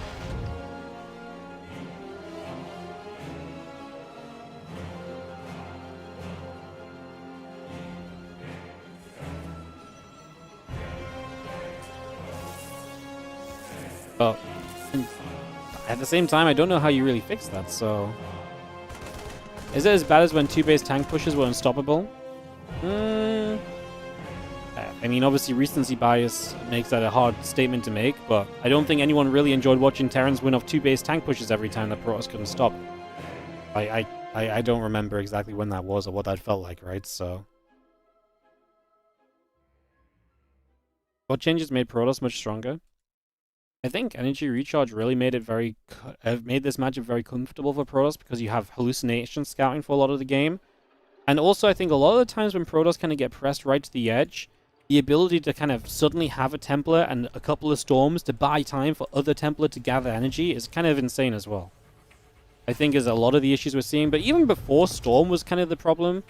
at the same time, I don't know how you really fix that, so... Is it as bad as when 2 base tank pushes were unstoppable? I mean, obviously recency bias makes that a hard statement to make, but I don't think anyone really enjoyed watching Terrans win off 2 base tank pushes every time that Protoss couldn't stop. I don't remember exactly when that was or what that felt like, right? So... What changes made Protoss much stronger? I think energy recharge really made it made this matchup very comfortable for Protoss because you have hallucination scouting for a lot of the game. And also I think a lot of the times when Protoss kind of get pressed right to the edge, the ability to kind of suddenly have a Templar and a couple of Storms to buy time for other Templar to gather energy is kind of insane as well. I think is a lot of the issues we're seeing, but even before Storm was kind of the problem,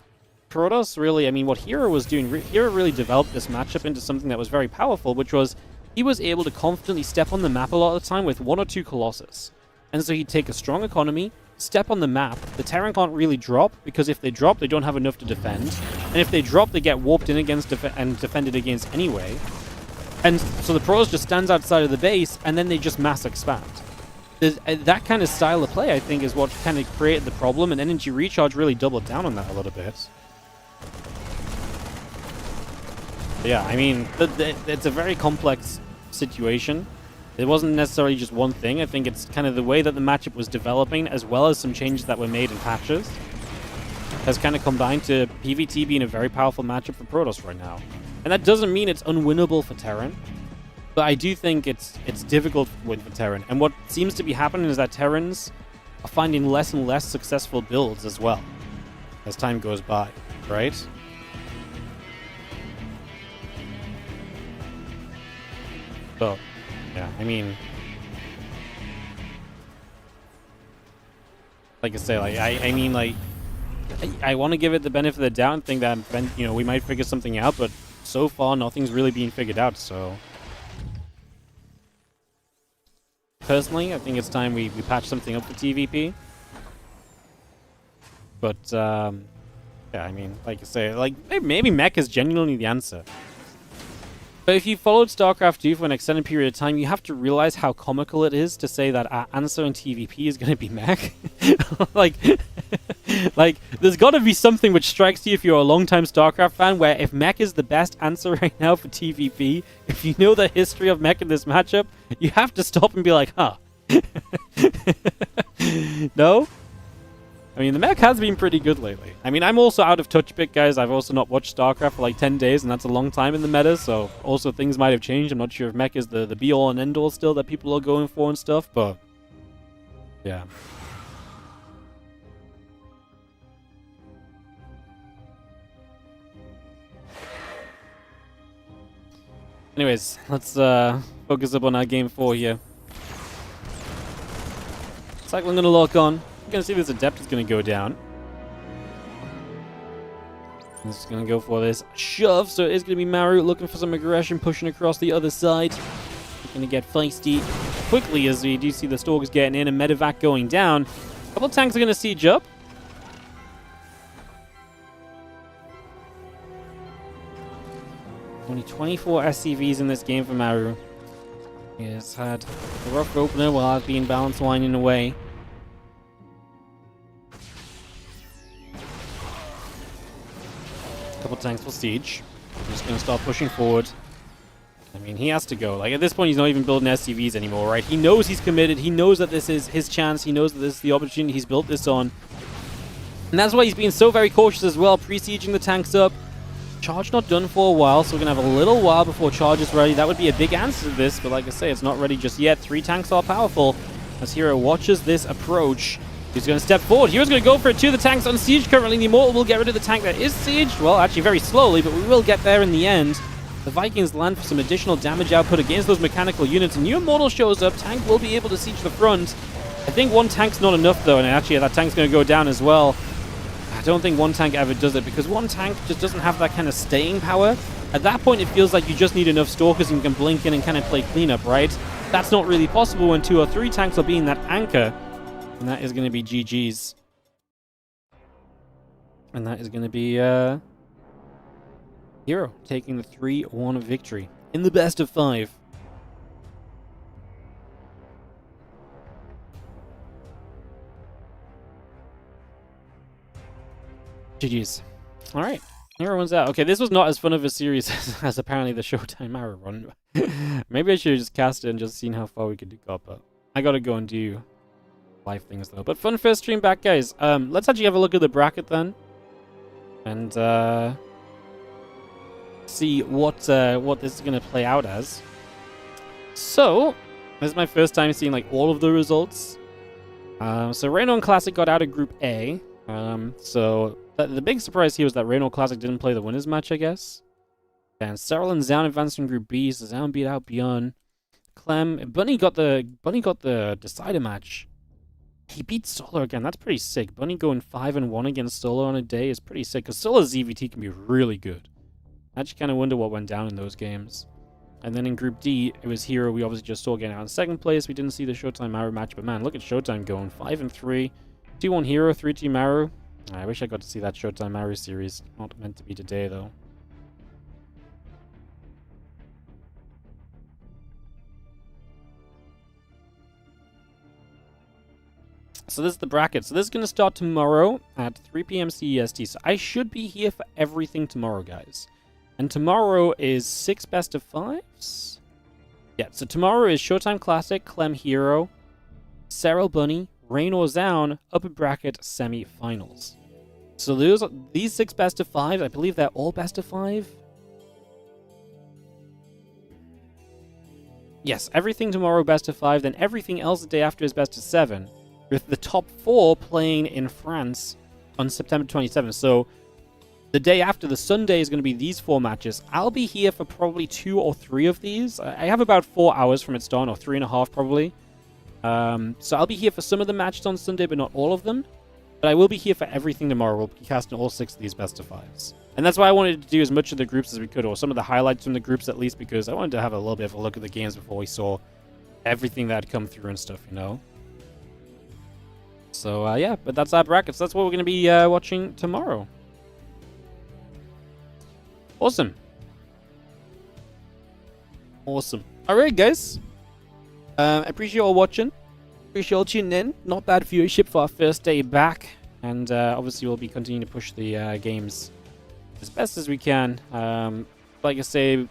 Protoss really, I mean, what Hero was doing, Hero really developed this matchup into something that was very powerful, which was he was able to confidently step on the map a lot of the time with 1 or 2 Colossus. And so he'd take a strong economy, step on the map. The Terran can't really drop, because if they drop, they don't have enough to defend. And if they drop, they get warped in against and defended against anyway. And so the Protoss just stands outside of the base, and then they just mass expand. That kind of style of play, I think, is what kind of created the problem, and Energy Recharge really doubled down on that a little bit. Yeah, I mean, it's a very complex situation. It wasn't necessarily just one thing. I think it's kind of the way that the matchup was developing, as well as some changes that were made in patches, has kind of combined to PvT being a very powerful matchup for Protoss right now. And that doesn't mean it's unwinnable for Terran, but I do think it's difficult to win for Terran. And what seems to be happening is that Terrans are finding less and less successful builds as well as time goes by, right? So, yeah, I mean, like I say, like I mean, like I want to give it the benefit of the doubt and think that, you know, we might figure something out, but so far nothing's really being figured out. So, personally, I think it's time we patch something up for TVP. But yeah, I mean, like I say, like maybe mech is genuinely the answer. But if you followed StarCraft 2 for an extended period of time, you have to realize how comical it is to say that our answer in TVP is going to be mech. like, there's got to be something which strikes you if you're a long-time StarCraft fan, where if mech is the best answer right now for TVP, if you know the history of mech in this matchup, you have to stop and be like, huh. No? I mean, the mech has been pretty good lately. I mean, I'm also out of touch a bit, guys. I've also not watched StarCraft for like 10 days, and that's a long time in the meta, so also things might have changed. I'm not sure if mech is the be-all and end-all still that people are going for and stuff, but yeah. Anyways, let's focus up on our game 4 here. Cycling gonna lock on. We're going to see this Adept is going to go down. I'm just going to go for this shove. So it is going to be Maru looking for some aggression, pushing across the other side. He's going to get feisty quickly as we do see the Stalkers getting in and Medevac going down. A couple of tanks are going to siege up. Only 24 SCVs in this game for Maru. He has had a rough opener while being balance winding away. Couple tanks for siege. I'm just going to start pushing forward. I mean, he has to go. Like, at this point, he's not even building SCVs anymore, right? He knows he's committed. He knows that this is his chance. He knows that this is the opportunity he's built this on. And that's why he's being so very cautious as well, pre-sieging the tanks up. Charge not done for a while, so we're going to have a little while before charge is ready. That would be a big answer to this, but like I say, it's not ready just yet. 3 tanks are powerful. As Hero watches this approach, he's going to step forward. Hero's going to go for it too. The tank's on siege currently. The Immortal will get rid of the tank that is sieged. Well, actually very slowly, but we will get there in the end. The Vikings land for some additional damage output against those mechanical units. A new Immortal shows up. Tank will be able to siege the front. I think 1 tank's not enough though, and actually that tank's going to go down as well. I don't think 1 tank ever does it, because 1 tank just doesn't have that kind of staying power. At that point, it feels like you just need enough Stalkers and you can blink in and kind of play cleanup, right? That's not really possible when 2 or 3 tanks are being that anchor. And that is going to be GG's. And that is going to be Hero taking the 3-1 victory in the best of 5. GG's. Alright. Everyone's out. Okay, this was not as fun of a series as apparently the Showtime Maru run. Maybe I should have just cast it and just seen how far we could go, but I gotta go and do live things though. But fun first stream back, guys. Let's actually have a look at the bracket then. And see what this is gonna play out as. So, this is my first time seeing like all of the results. So Reynor Classic got out of Group A. So the big surprise here was that Reynor Classic didn't play the winners match, I guess. And Serral and Zoun advanced from Group B, so Zoun beat out Beyond. Clem, Bunny got the decider match. He beat Solo again. That's pretty sick. Bunny going 5-1 against Solo on a day is pretty sick, because Solo's ZVT can be really good. I actually kind of wonder what went down in those games. And then in Group D, it was Hero. We obviously just saw getting out in second place. We didn't see the Showtime Maru match, but man, look at Showtime going 5-3. 2-1 Hero, 3-2 Maru. I wish I got to see that Showtime Maru series. Not meant to be today, though. So this is the bracket. So this is going to start tomorrow at 3 p.m. CEST. So I should be here for everything tomorrow, guys. And tomorrow is 6 best of 5s? Yeah, so tomorrow is Showtime Classic, Clem Hero, Serral Bunny, Reynor Zoun, upper bracket semi-finals. So these 6 best of 5s, I believe they're all best of 5. Yes, everything tomorrow best of 5, then everything else the day after is best of 7. With the top 4 playing in France on September 27th. So the day after, the Sunday, is going to be these 4 matches. I'll be here for probably 2 or 3 of these. I have about 4 hours from its dawn, or 3.5 probably. So I'll be here for some of the matches on Sunday, but not all of them. But I will be here for everything tomorrow. We'll be casting all 6 of these best of 5s. And that's why I wanted to do as much of the groups as we could, or some of the highlights from the groups at least, because I wanted to have a little bit of a look at the games before we saw everything that had come through and stuff, you know? So, yeah, but that's our brackets. That's what we're going to be watching tomorrow. Awesome. Awesome. Alright, guys. I appreciate you all watching. Appreciate you all tuning in. Not bad viewership for our first day back. And obviously we'll be continuing to push the games as best as we can. Like I say,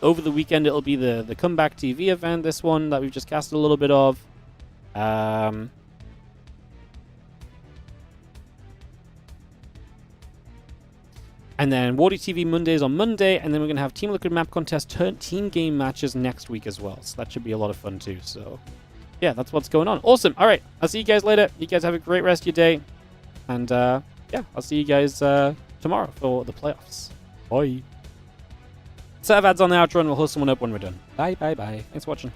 over the weekend it'll be the Comeback TV event, this one that we've just casted a little bit of. And then WardiTV Mondays on Monday, and then we're going to have Team Liquid Map Contest team game matches next week as well. So that should be a lot of fun too. So yeah, that's what's going on. Awesome. All right, I'll see you guys later. You guys have a great rest of your day. And yeah, I'll see you guys tomorrow for the playoffs. Bye. Set of ads on the outro, and we'll host someone up when we're done. Bye, bye, bye. Thanks for watching.